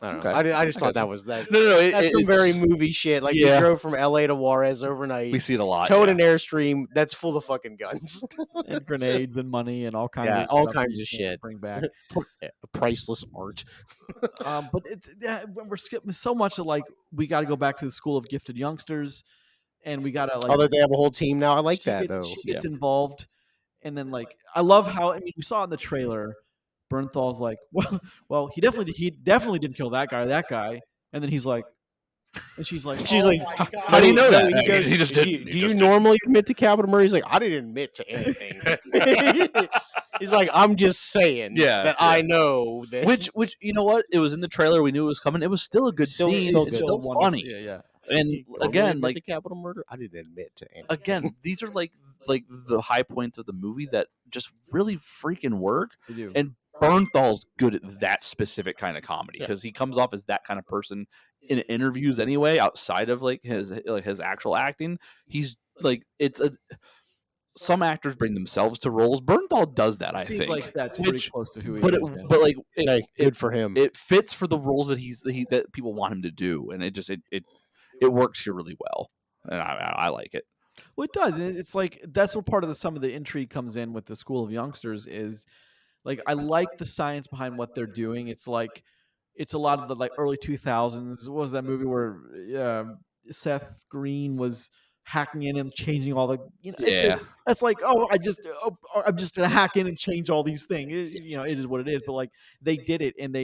I don't know.
Okay.
I just
I
thought
got
that was that.
No,
That's some very movie shit. Like
Yeah.
they drove from LA to Juarez overnight,
we see it a lot.
towed
yeah.
an Airstream that's full of fucking guns,
and grenades and money and all kinds
Yeah,
of
all
stuff
kinds
you
of
can't
shit.
Bring back.
priceless art.
But when we're skipping so much of we got to go back to the school of gifted youngsters, and we got to
Although they have a whole team now, I like that though.
She gets involved, And then like I love how, I mean, we saw in the trailer, Bernthal's like, well, he definitely didn't kill that guy, and then he's like, and she's like,
She's
oh
like,
my God.
How do you know
no,
that?
he goes,
He just
do
didn't.
you,
He
do you
just
normally admit to capital murder? He's like, I didn't admit to anything. He's like, I'm just saying that I know that.
Which you know what? It was in the trailer. We knew it was coming. It was still a good scene.
Still
It's
good.
still
wonderful.
funny.
Yeah.
And
Do you normally
again,
admit
like
to capital murder, I didn't admit to anything.
again, these are like the high points of the movie that just really freaking work.
They do.
And Bernthal's good at that specific kind of comedy
Yeah.
because he comes off as that kind of person in interviews anyway. Outside of like his actual acting, he's like some actors bring themselves to roles. Bernthal does that, I
Seems
think.
like that's pretty close to who he
But
is.
Hey, good for him.
it fits for the roles that that people want him to do, and it works here really well, and I like it.
Well, it does. And it's like that's what part of some of the intrigue comes in with the School of Youngsters is like I like the science behind what they're doing. It's like it's a lot of the like early 2000s. What was that movie where Seth Green was hacking in and changing all the it's just, that's like I'm just gonna hack in and change all these things. It is what it is. But like they did it, and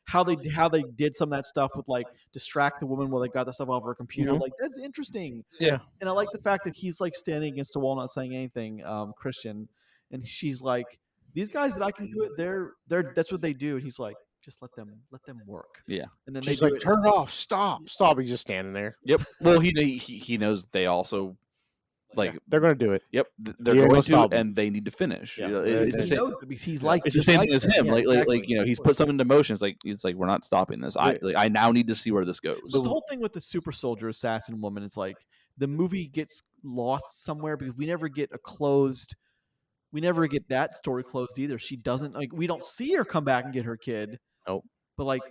how they did some of that stuff with like distract the woman while they got the stuff off her computer.
Mhm.
Like that's interesting.
Yeah.
And I like the fact that he's like standing against the wall, not saying anything, Christian, and she's like, these guys that I can do it, they're that's what they do. And he's like, just let them work.
Yeah.
And then
She's
they do
like,
it.
turn it off. Stop. He's just standing there.
Yep. Well, he knows they also like.
Yeah, they're going to do it.
Yep. They're
You ain't
going
gonna
to,
stop 'em.
and they need to finish.
Yeah.
It's the
He
same.
knows it because he's like
It's the
just
same
like
thing as
them.
him.
Yeah,
like
exactly.
he's put something into motion. It's like we're not stopping this. I now need to see where this goes.
But the whole thing with the super soldier assassin woman is like the movie gets lost somewhere because we never get that story closed either. She doesn't like we don't see her come back and get her kid.
Nope.
But like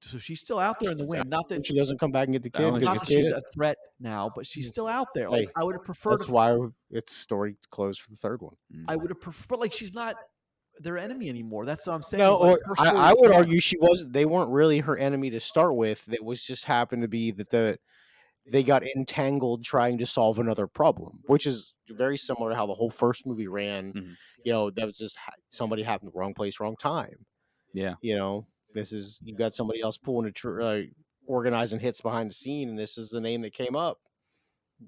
so she's still out there in the wind. Not that
She doesn't come back and get the kid.
only
because
not
the
that she's
kid-
a threat now, but she's still out there. Like
Hey,
I would have preferred.
That's why it's story closed for the third one.
I would have preferred. But like she's not their enemy anymore. That's what I'm saying.
No,
is, like,
or
her story
I
is
would
gone.
argue she wasn't. They weren't really her enemy to start with. It was just happened to be that they got entangled trying to solve another problem, which is very similar to how the whole first movie ran.
Mhm.
That was just somebody happened the wrong place, wrong time.
Yeah.
This is you got somebody else pulling organizing hits behind the scene, and this is the name that came up.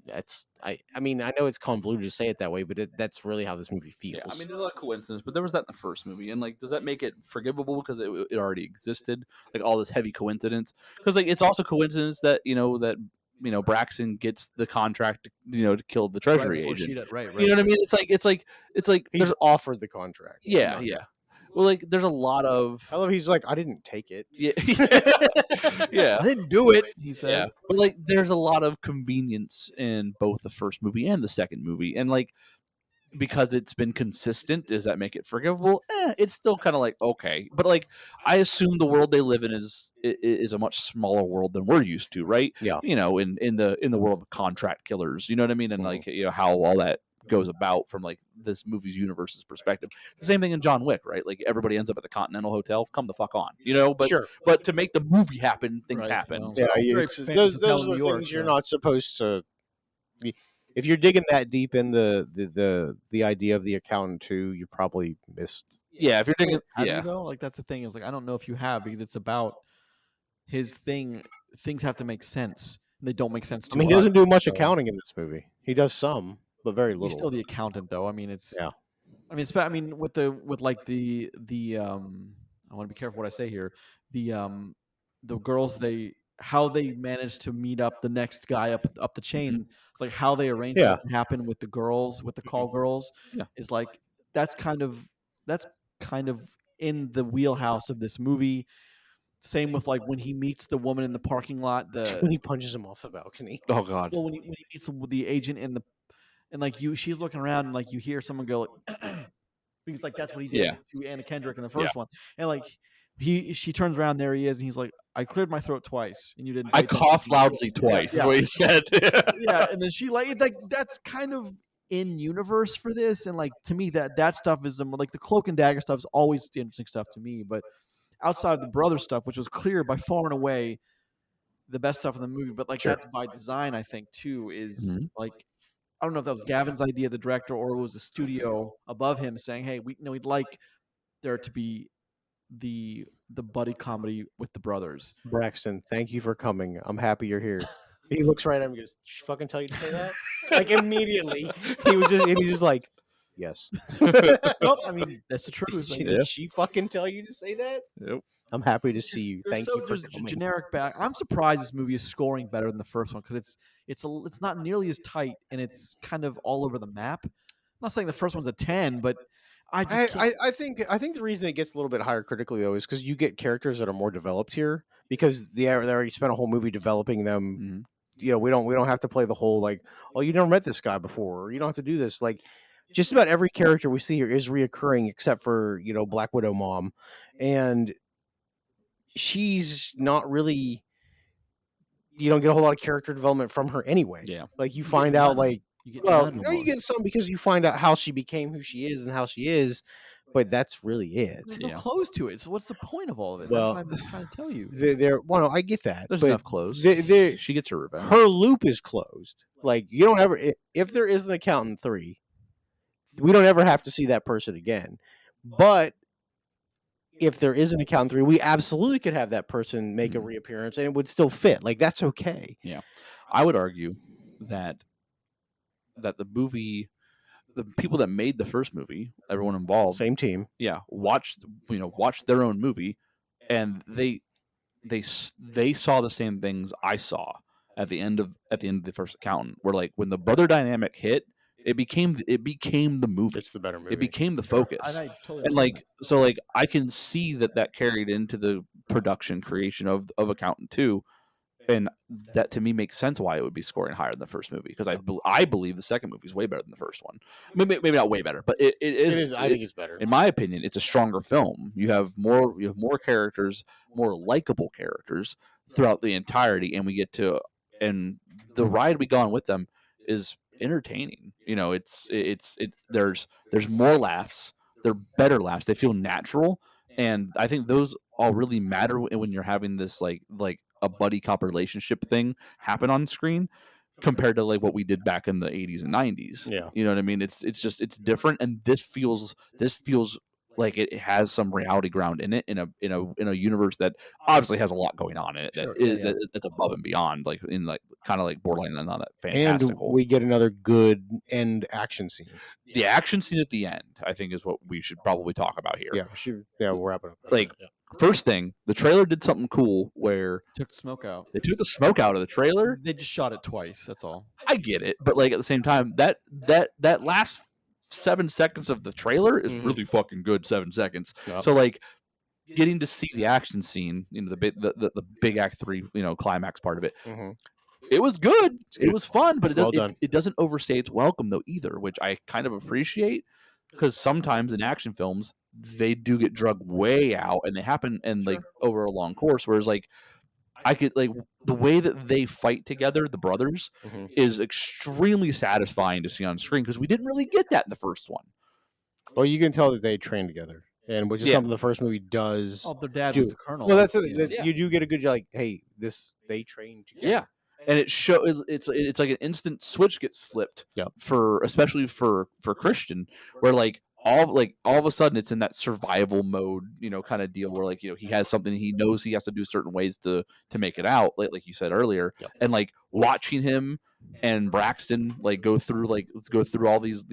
That's I mean I know it's convoluted to say it that way, but that's really how this movie feels.
Yeah, I mean, there's a lot of coincidence, but there was that in the first movie, and like, does that make it forgivable because it already existed, like all this heavy coincidence? Because like, it's also coincidence that Braxton gets the contract, to kill the Treasury
before
agent.
she did- right.
You know what I mean? It's like
he's
there's
offered the contract.
yeah. Well, like there's a lot of
I love he's like I didn't take it.
yeah,
I
yeah.
didn't do it. He says.
Yeah, but like, there's a lot of convenience in both the first movie and the second movie, and like, because it's been consistent, does that make it forgivable? It's still kind of like okay, but like, I assume the world they live in is a much smaller world than we're used to, right?
Yeah.
In the world of contract killers, you know what I mean, and
Mhm.
like how all that goes about from like this movie's universe's perspective. It's the same thing in John Wick, right? Like everybody ends up at the Continental Hotel. Come the fuck on, but
Sure.
but to make the movie happen, things
Right,
happen.
no.
So,
Yeah,
Very
it's,
famous
those
hotel
are
in
the
New York,
things you're
so.
not supposed to. If you're digging that deep in the idea of the accountant too, you probably missed.
yeah, if you're thinking,
Have you
yeah,
though? Like that's the thing. Is like I don't know if you have because it's about his thing. Things have to make sense. And they don't make sense to
I mean, he
us,
doesn't do much
so-
accounting in this movie. He does some, but very little.
He's still the accountant, though. I mean, it's.
Yeah.
I mean, I mean, with the I want to be careful what I say here. The girls how they managed to meet up the next guy up the chain. It's like how they arranged
Yeah.
it to happen with the girls, with the call girls.
Yeah.
Is like that's kind of in the wheelhouse of this movie. Same with like when he meets the woman in the parking lot.
when he punches him off the balcony.
oh god,
Well, when he meets the agent and like she's looking around and like you hear someone go like, because like that's what he did
Yeah.
to Anna Kendrick in the first one, and like she turns around, there he is, and he's like, I cleared my throat twice, and you didn't.
I
pay attention
coughed
to me."
loudly twice.
Yeah.
Is what he said.
Yeah, and then she like that's kind of in universe for this, and like to me that stuff is like the cloak and dagger stuff is always the interesting stuff to me, but outside of the brother stuff, which was clear by far and away the best stuff in the movie, but like
Sure.
that's by design, I think too, is
Mhm.
like I don't know if that was Gavin's idea, the director, or it was the studio above him saying, "Hey, we'd like there to be the buddy comedy with the brothers."
Braxton, thank you for coming. I'm happy you're here. He looks right at him and goes, "Did she fucking tell you to say that?" Like immediately, he's just like, "Yes."
Nope, I mean that's the truth.
Did she fucking tell you to say that?
Yep.
I'm happy to see you. Thank you for
There's
coming.
generic back. I'm surprised this movie is scoring better than the first one because it's not nearly as tight and it's kind of all over the map. I'm not saying the first one's a 10, but I just can't.
I think the reason it gets a little bit higher critically though is because you get characters that are more developed here because they already spent a whole movie developing them.
Mhm.
You know, we don't have to play the whole like, oh, you never met this guy before, or you don't have to do this. Like, just about every character we see here is reoccurring except for Black Widow mom, and she's not really. You don't get a whole lot of character development from her anyway.
Yeah.
Like you
get
find out
none.
like.
You get
Well,
none
no, you
almost.
get some because you find out how she became who she is and how she is, but that's really it.
There's
Yeah.
no close to it. So what's the point of all of it?
Well,
That's what I'm trying to tell you.
Well, no, I get that.
There's
but
enough close. She gets her revenge.
her loop is closed. Like you don't ever if there is an accountant 3, we don't ever have to see that person again. But if there is an accountant 3, we absolutely could have that person make a reappearance and it would still fit. Like that's okay.
Yeah. I would argue that the movie, the people that made the first movie, everyone involved,
Same team.
yeah, watched their own movie, and they saw the same things I saw at the end of the first accountant. Where like when the brother dynamic hit, it became the movie.
It's the better movie.
It became the focus.
I totally
And
understand
like so like I can see that carried into the production creation of Accountant 2, and that to me makes sense why it would be scoring higher than the first movie, because I believe the second movie is way better than the first one. Maybe not way better, but it is.
I think it's better.
In my opinion, it's a stronger film. You have more characters, more likable characters throughout the entirety, and the ride we go on with them is entertaining. There's more laughs. They're better laughs. They feel natural, and I think those all really matter when you're having this like a buddy cop relationship thing happen on screen, compared to like what we did back in the 80s and 90s.
Yeah.
You know what I mean? It's different, and this feels like it has some reality ground in it, in a universe that obviously has a lot going on in it
Sure,
that's above and beyond, like in like kind of like borderline and not that
And
fantastical.
we get another good end action scene.
The action scene at the end, I think, is what we should probably talk about here.
Yeah, we'll wrap it up.
Like, first thing, the trailer did something cool where
Took the smoke out.
they took the smoke out of the trailer.
They just shot it twice. That's all.
I get it, but like at the same time, that last 7 seconds of the trailer is really fucking good. 7 seconds.
Yep.
So like getting to see the action scene, the big act 3, climax part of it.
Mhm.
It was good. It was fun, but
Well done.
it doesn't overstay its welcome though either, which I kind of appreciate, because sometimes in action films they do get drug way out and they happen and like over a long course. Whereas like I could like the way that they fight together, the brothers,
Mhm.
is extremely satisfying to see on screen, because we didn't really get that in the first one.
Well, you can tell that they train together, and which is
Yeah.
something the first movie does.
Oh, their dad
do.
was the colonel.
Well, that's
Yeah.
it. You do get a good like, hey, they train together.
Yeah, and it's like an instant switch gets flipped.
Yep.
Especially for Christian, where like all of a sudden it's in that survival mode, kind of deal where like he has something, he knows he has to do certain ways to make it out, like you said earlier.
Yep.
And like watching him and Braxton like go through all these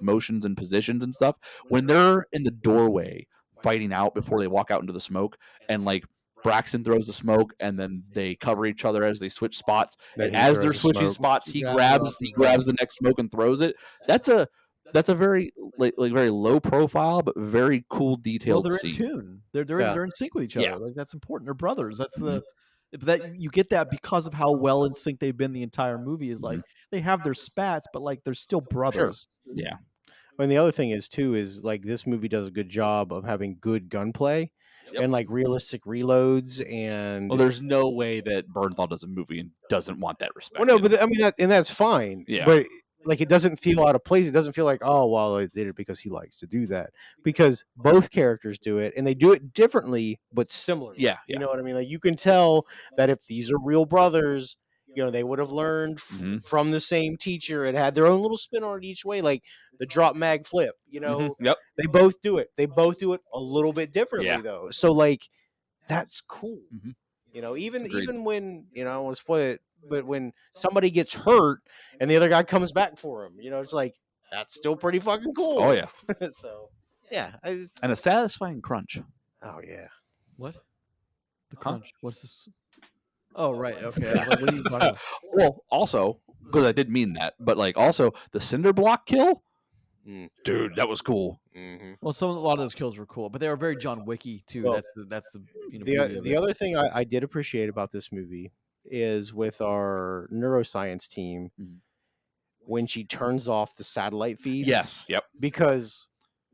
motions and positions and stuff when they're in the doorway fighting out before they walk out into the smoke, and like Braxton throws the smoke and then they cover each other as they switch spots.
Then
And
he
as
throws
they're
the
switching
smoke.
spots, he
grabs
grabs the next smoke and throws it. That's a very like very low profile but very cool
Well,
detailed
they're in
scene.
tune. They're
Yeah.
they're in sync with each
Yeah.
other. Like that's important. They're brothers. That's that you get that because of how well in sync they've been the entire movie. Is like they have their spats, but like they're still brothers.
Yeah.
And the other thing is too is like this movie does a good job of having good gunplay
Yep.
and like realistic reloads and.
Well, there's no way that Bernthal does a movie and doesn't want that respect.
Well, no, but I mean that's fine.
Yeah.
But like it doesn't feel out of place. It doesn't feel like, oh well, it did it because he likes to do that. Because both characters do it and they do it differently but similarly.
Yeah,
You
yeah.
know what I mean? Like you can tell that if these are real brothers, they would have learned
Mhm.
from the same teacher and had their own little spin on it each way, like the drop mag flip.
Yep.
They both do it. They both do it a little bit differently
Yeah.
though. So like that's cool.
Mhm.
Even
Agreed.
when I don't want to spoil it, but when somebody gets hurt and the other guy comes back for him, it's like that's still pretty fucking cool.
Oh yeah.
So yeah,
And a satisfying crunch.
oh yeah.
What? The
Huh?
crunch. What's this? Oh right. Okay. I was like, what are you talking about?
Well, also because I did mean that, but like also the cinder block kill,
Mm.
dude, that was cool.
Mm-hmm.
Well, a lot of those kills were cool, but they were very John Wicky too.
Well,
That's the
The
beauty of
the
it.
other thing I did appreciate about this movie is with our neuroscience team
Mhm.
when she turns off the satellite feed.
Yes. Yep.
Because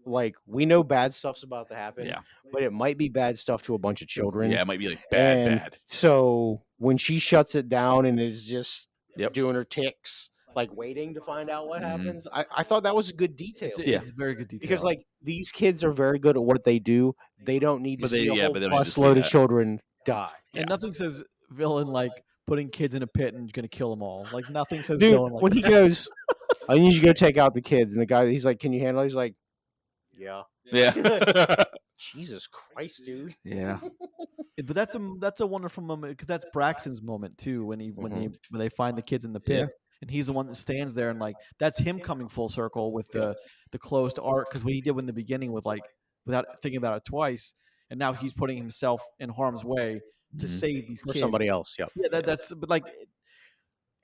like we know bad stuff's about to happen.
Yeah.
But it might be bad stuff to a bunch of children.
Yeah, it might be like bad,
And
bad.
so when she shuts it down and is just
Yep.
doing her ticks, like waiting to find out what
Mhm.
happens, I thought that was a good detail.
It's very good detail
Because like these kids are very good at what they do. They don't need to
But they-
see a
yeah,
whole
but they don't need to see
busload of
that.
children die.
and nothing says villain like putting kids in a pit and gonna kill them all. Like nothing says
Dude,
villain like
when he goes, I need you to go take out the kids, and the guy, he's like, "Can you handle it?" He's like, "Yeah."
Yeah.
Jesus Christ, dude.
Yeah.
But that's a wonderful moment because that's Braxton's moment too when they find the kids in the pit.
Yeah.
And he's the one that stands there and like that's him coming full circle with the closed arc because what he did in the beginning with like without thinking about it twice, and now he's putting himself in harm's way to
Mhm.
save these
For
kids.
somebody else, yep.
Yeah, that's but like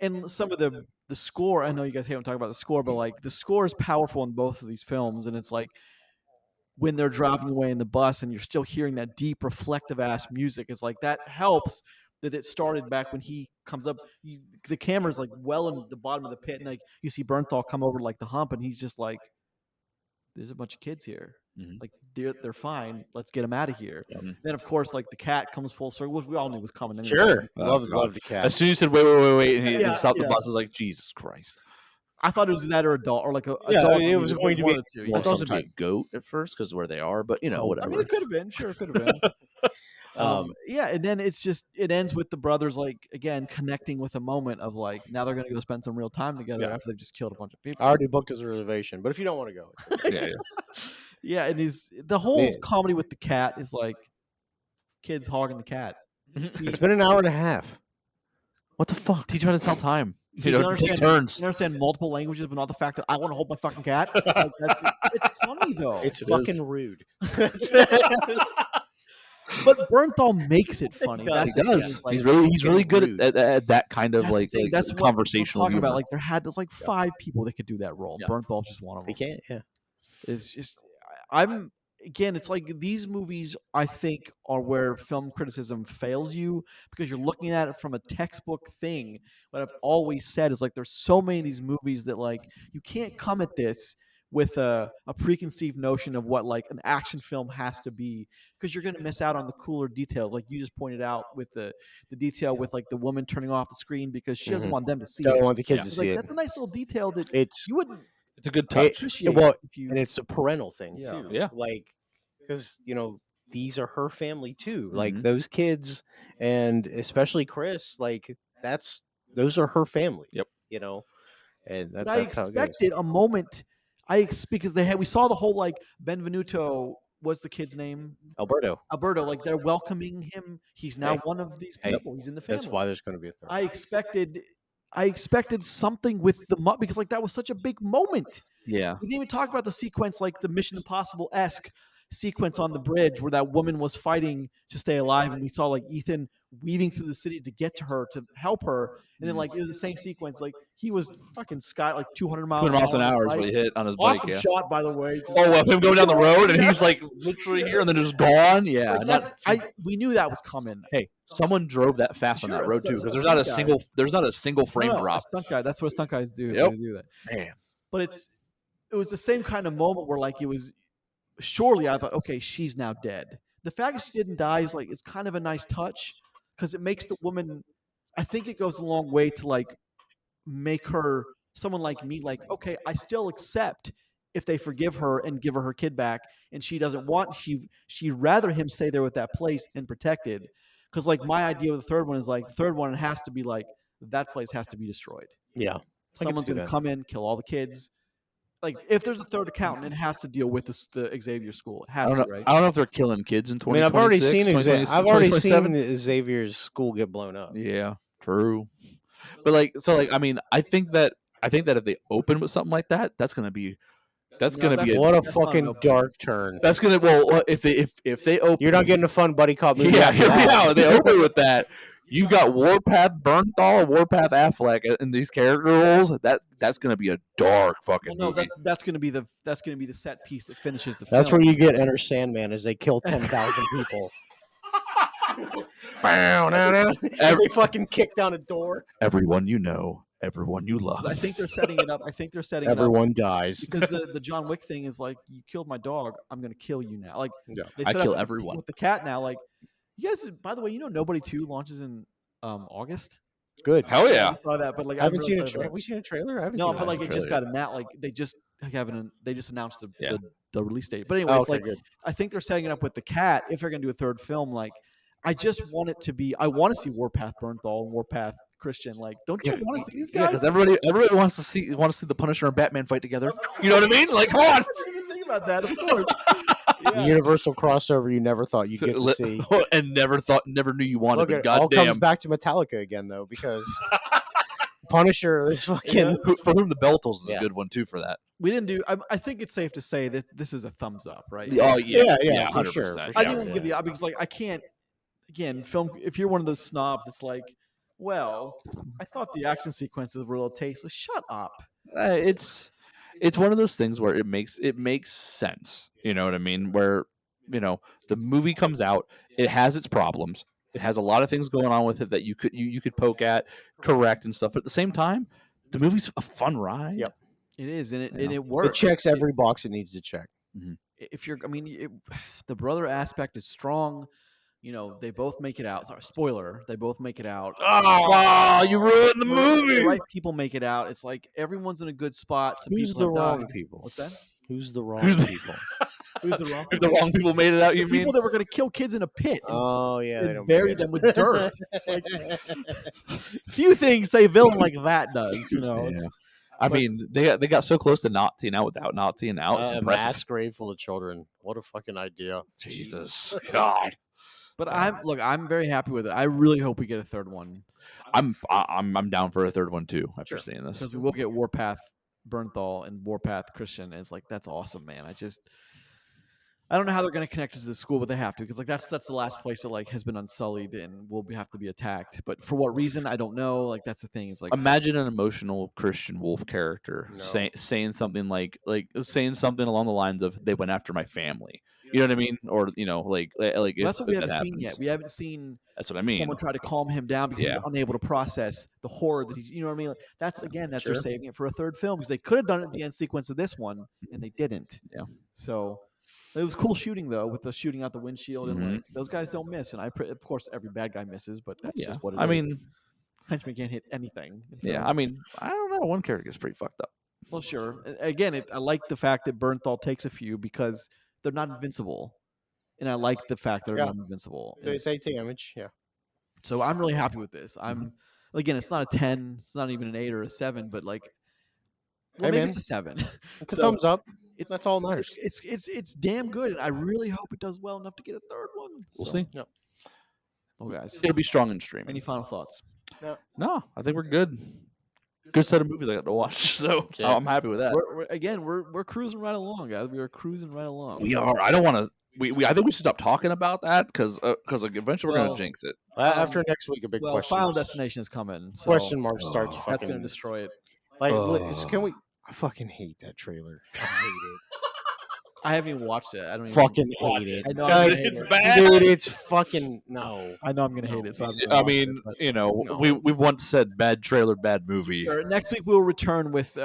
and some of the score. I know you guys hate when talking about the score, but like the score is powerful in both of these films, and it's like when they're driving away in the bus and you're still hearing that deep reflective ass music, it's like that helps that it started back when he comes up. The camera's like well in the bottom of the pit, and like you see Bernthal come over like the hump, and he's just like, "There's a bunch of kids here,
Mhm.
like they're fine. Let's get them out of here."
Mhm.
Then of course like the cat comes full circle, which we all knew was coming. Anyway.
Sure,
Oh,
love
God.
the cat.
As soon as you said wait, and he
Yeah,
stopped the
yeah.
bus, I was like, Jesus Christ.
I thought it was that or adult or like a
Yeah,
adult.
it was going to be
one of the two.
I
Yeah.
thought it was gonna be a goat at first because where they are, but
Oh,
whatever.
I mean, it could have been. Sure, it could have been. Yeah, and then it ends with the brothers like again connecting with a moment of like now they're gonna go spend some real time together
Yeah.
after they've just killed a bunch of people.
I already booked his reservation, but if you don't want to go, it's okay.
Yeah.
Yeah, and the whole
Man.
comedy with the cat is like kids hogging the cat.
It's been an hour and a half. What the fuck?
Teach him how to tell time.
He
You
can
know, take
understand,
turns.
he can understand multiple languages, but not the fact that I want to hold my fucking cat. Like, it's funny though.
It's
It
fucking
is.
rude.
But Bernthal makes it funny.
does.
That's
He
the thing,
does.
like,
He's really good
rude.
at that kind of
that's the
like,
thing. That's what we're
conversational
talking
humor.
about. Like there's like 5 people that could do that role.
Yeah.
Bernthal's just one of them.
They can't. Yeah.
It's just I'm again, it's like these movies I think are where film criticism fails you because you're looking at it from a textbook thing. What I've always said is like there's so many of these movies that like you can't come at this with a preconceived notion of what like an action film has to be because you're going to miss out on the cooler details like you just pointed out with the detail with like the woman turning off the screen because she doesn't
Mhm.
want them to see
Don't
it.
want the kids to
It's
see
like
it.
that's a nice little detail that
It's
you wouldn't
It's a good touch.
appreciate
well,
if you
and it's a parental thing
Yeah.
too.
Yeah.
Like, because these are her family too. Like
Mhm.
those kids, and especially Chris. Like those are her family.
Yep.
And
But I
that's how it goes.
expected a moment. Because we saw the whole like Benvenuto was the kid's name
Alberto.
like they're welcoming him. He's now
Hey.
one of these
Hey.
people. He's in the family.
That's why there's going to be a third.
I expected something with the because like that was such a big moment.
Yeah.
We didn't even talk about the sequence like the Mission Impossible-esque sequence on the bridge where that woman was fighting to stay alive, and we saw like Ethan weaving through the city to get to her to help her, and then like it was the same sequence. Like he was fucking like 200 miles,
200 miles an hour is
right?
what he hit on his bike.
Awesome
Yeah.
shot, by the way. Just-
Oh, well, him going down the road and he's like literally here and then just gone. Yeah.
like, we knew that was coming.
Hey, someone drove that fast on
Sure,
that
a
road too
stunt-
because
a
there's
stunt
not a single frame
No,
drop.
a stunt guy. That's what stunt guys do.
Yep.
They do that.
Man.
But it was the same kind of moment where like it was. Surely I thought, okay, she's now dead. The fact that she didn't die is like it's kind of a nice touch because it makes the woman. I think it goes a long way to like make her someone like me like okay, I still accept if they forgive her and give her kid back, and she doesn't want she'd rather him stay there with that place and protected. Because like my idea with the third one is like the third one has to be like that place has to be destroyed.
Yeah.
Someone's going to come in, kill all the kids. Like, if there's a third accountant, it has to deal with the Xavier school. It has to, right?
I don't know if they're killing kids in
I mean, I've already
2026,
seen I've already
2027.
seen Xavier's school get blown up.
Yeah, true. But I mean, I think that if they open with something like that, that's gonna be
What a fucking dark turn.
That's gonna if they open,
You're not getting a fun buddy cop movie.
yeah,
after that.
they open with that. You've got Warpath Bernthal, Warpath Affleck in these character roles. That's gonna be a dark fucking movie.
That's gonna be the set piece that finishes the film.
That's where you get Enter Sandman as they kill 10,000 people. Every fucking kick down a door.
Everyone you know, everyone you love.
I think they're setting it up.
Everyone dies.
Because the John Wick thing is like, you killed my dog, I'm gonna kill you now. Like, they
I
set
kill
up
everyone
with the cat now. Like, you guys, by the way, Nobody 2 launches in August.
Good.
Hell yeah.
I saw that, but like,
I haven't seen
it.
Have we seen a trailer? I haven't
No,
seen
but like, it just got like they just announced the release date. But anyway, it's like,
good.
I think they're setting it up with the cat. If they're gonna do a third film, like, I just want it to be. I want to see Warpath Bernthal and Warpath Christian. Like, don't you want to see these guys?
Yeah, because everybody wants to see the Punisher and Batman fight together. You know what I mean? Like, come on.
I didn't even think about that. Of course.
The universal crossover you never thought you'd get to see.
And never knew you wanted.
Look,
But
it all
goddamn,
comes back to Metallica again, though, because Punisher is fucking.
for whom the bell tolls is
Yeah.
a good one too for that.
We didn't do. I think it's safe to say that this is a thumbs up, right?
Oh
Yeah, for
100%.
sure.
I didn't give the because like I can't. Again, film. If you're one of those snobs, it's like, well, I thought the action sequences were a little tasteless. Shut up.
It's one of those things where it makes sense. You know what I mean? Where the movie comes out, it has its problems. It has a lot of things going on with it that you could poke at, correct and stuff. But at the same time, the movie's a fun ride.
Yep.
It is, and
It
it works.
It checks every box it needs to check.
If you're, the brother aspect is strong. They both make it out. Sorry, spoiler. They both make it out.
Oh, you ruined the movie.
The right people make it out. It's like everyone's in a good spot. Some
Who's
people
the
have
wrong
died.
people?
What's that?
Who's the wrong
Who's the-
people?
Who's the wrong?
If the wrong people made it out, you
The
mean?
people that were going to kill kids in a pit and,
Oh yeah, they
and
don't
bury
care.
them with dirt. Like, few things say villain like that does.
Yeah.
It's,
I mean, they got so close to Naziing out without Naziing out. It's
A
impressive.
mass grave full of children. What a fucking idea!
Jesus God.
but I'm very happy with it. I really hope we get a third one
I'm down for a third one too after seeing this.
because we will get Warpath Bernthal and Warpath Christian. And it's like, that's awesome, man. I don't know how they're going to connect it to the school, but they have to, because like that's the last place that like has been unsullied and will have to be attacked. But for what reason, I don't know. Like, that's the thing. It's like,
Imagine an emotional Christian Wolf character
No.
saying something like saying something along the lines of "They went after my family." You know what I mean? Or like
well,
if,
that's what we
if that
haven't seen
happens.
yet. We haven't seen
That's what I mean.
someone try to calm him down because
Yeah.
he's unable to process the horror that you know what I mean? Like, that's
Sure.
they're saving it for a third film, because they could have done it at the end sequence of this one and they didn't.
Yeah.
So it was cool shooting though, with the shooting out the windshield and
Mhm.
like those guys don't miss. And of course every bad guy misses, but that's
Yeah.
just what it
I
is.
mean,
Henchman can't hit anything. in
yeah.
film.
I mean, I don't know. One character gets pretty fucked up.
Well, sure. Again, I like the fact that Bernthal takes a few because they're not invincible. And I like the fact they're
Yeah.
not invincible.
They
It's-
take damage. Yeah.
So I'm really happy with this. Again, it's not a 10, it's not even an 8 or a 7, but like, well,
Hey,
maybe
man.
it's a 7.
It's a
So
thumbs up.
It's
That's all that matters.
It's damn good, and I really hope it does well enough to get a third one.
We'll
So,
see.
well, guys,
It'll be strong in streaming.
any final thoughts?
No, I think we're good. Good set of movies I got to watch, so
Yeah.
I'm happy with that.
We're cruising right along, guys. We are cruising right along.
We are. I don't want to. I think we should stop talking about that because like eventually we're
Well,
gonna jinx it.
After next week, a big
Well,
question.
Final Destination is coming. So
Question mark starts
That's
fucking.
going to destroy it.
Like,
Ugh.
can we? I fucking hate that trailer. I hate it.
I haven't even watched it. I don't even
Fucking
watch
hate it.
I know I'm gonna hate
It's
it.
bad.
Dude, it's fucking no.
I know I'm going to hate it. So I'm gonna
I
watch
mean,
it, but-
you know, we've once said bad trailer, bad movie.
Sure, next week we'll return with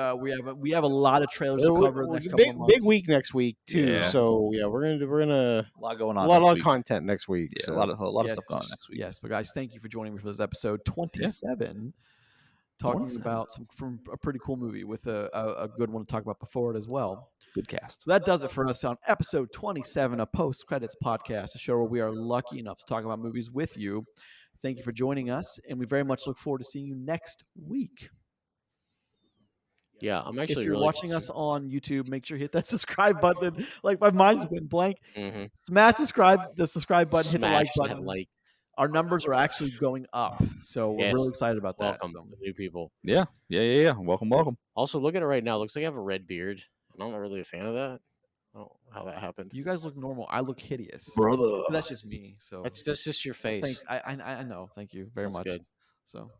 we have a lot of trailers to cover the next couple of months.
Big week next week too.
Yeah.
So yeah, we're gonna
A lot going on.
a lot
next
of
week.
content next week.
Yeah,
so.
a lot of
Yes,
stuff going on next week.
Yes, but guys, thank you for joining me for this episode 27. Talking
27.
about from a pretty cool movie with a good one to talk about before it as well.
Good cast.
So that does it for us on episode 27 of Post Credits Podcast, a show where we are lucky enough to talk about movies with you. Thank you for joining us, and we very much look forward to seeing you next week.
Yeah, I'm
If
actually
you're
really
watching us on YouTube, make sure you hit that subscribe button. Like my mind's went blank.
Mm-hmm.
Smash the subscribe button, hit the like
Smash that
button.
like.
Our numbers are actually going up, so we're
Yes.
really excited about that.
Welcome to new people.
Yeah. Welcome.
Also, look at it right now. Looks like I have a red beard. And I'm not really a fan of that. I don't know how that happened.
You guys look normal. I look hideous.
Brother.
But that's just me. So
That's just your face.
thanks. I know. Thank you very
That's
much.
good.
So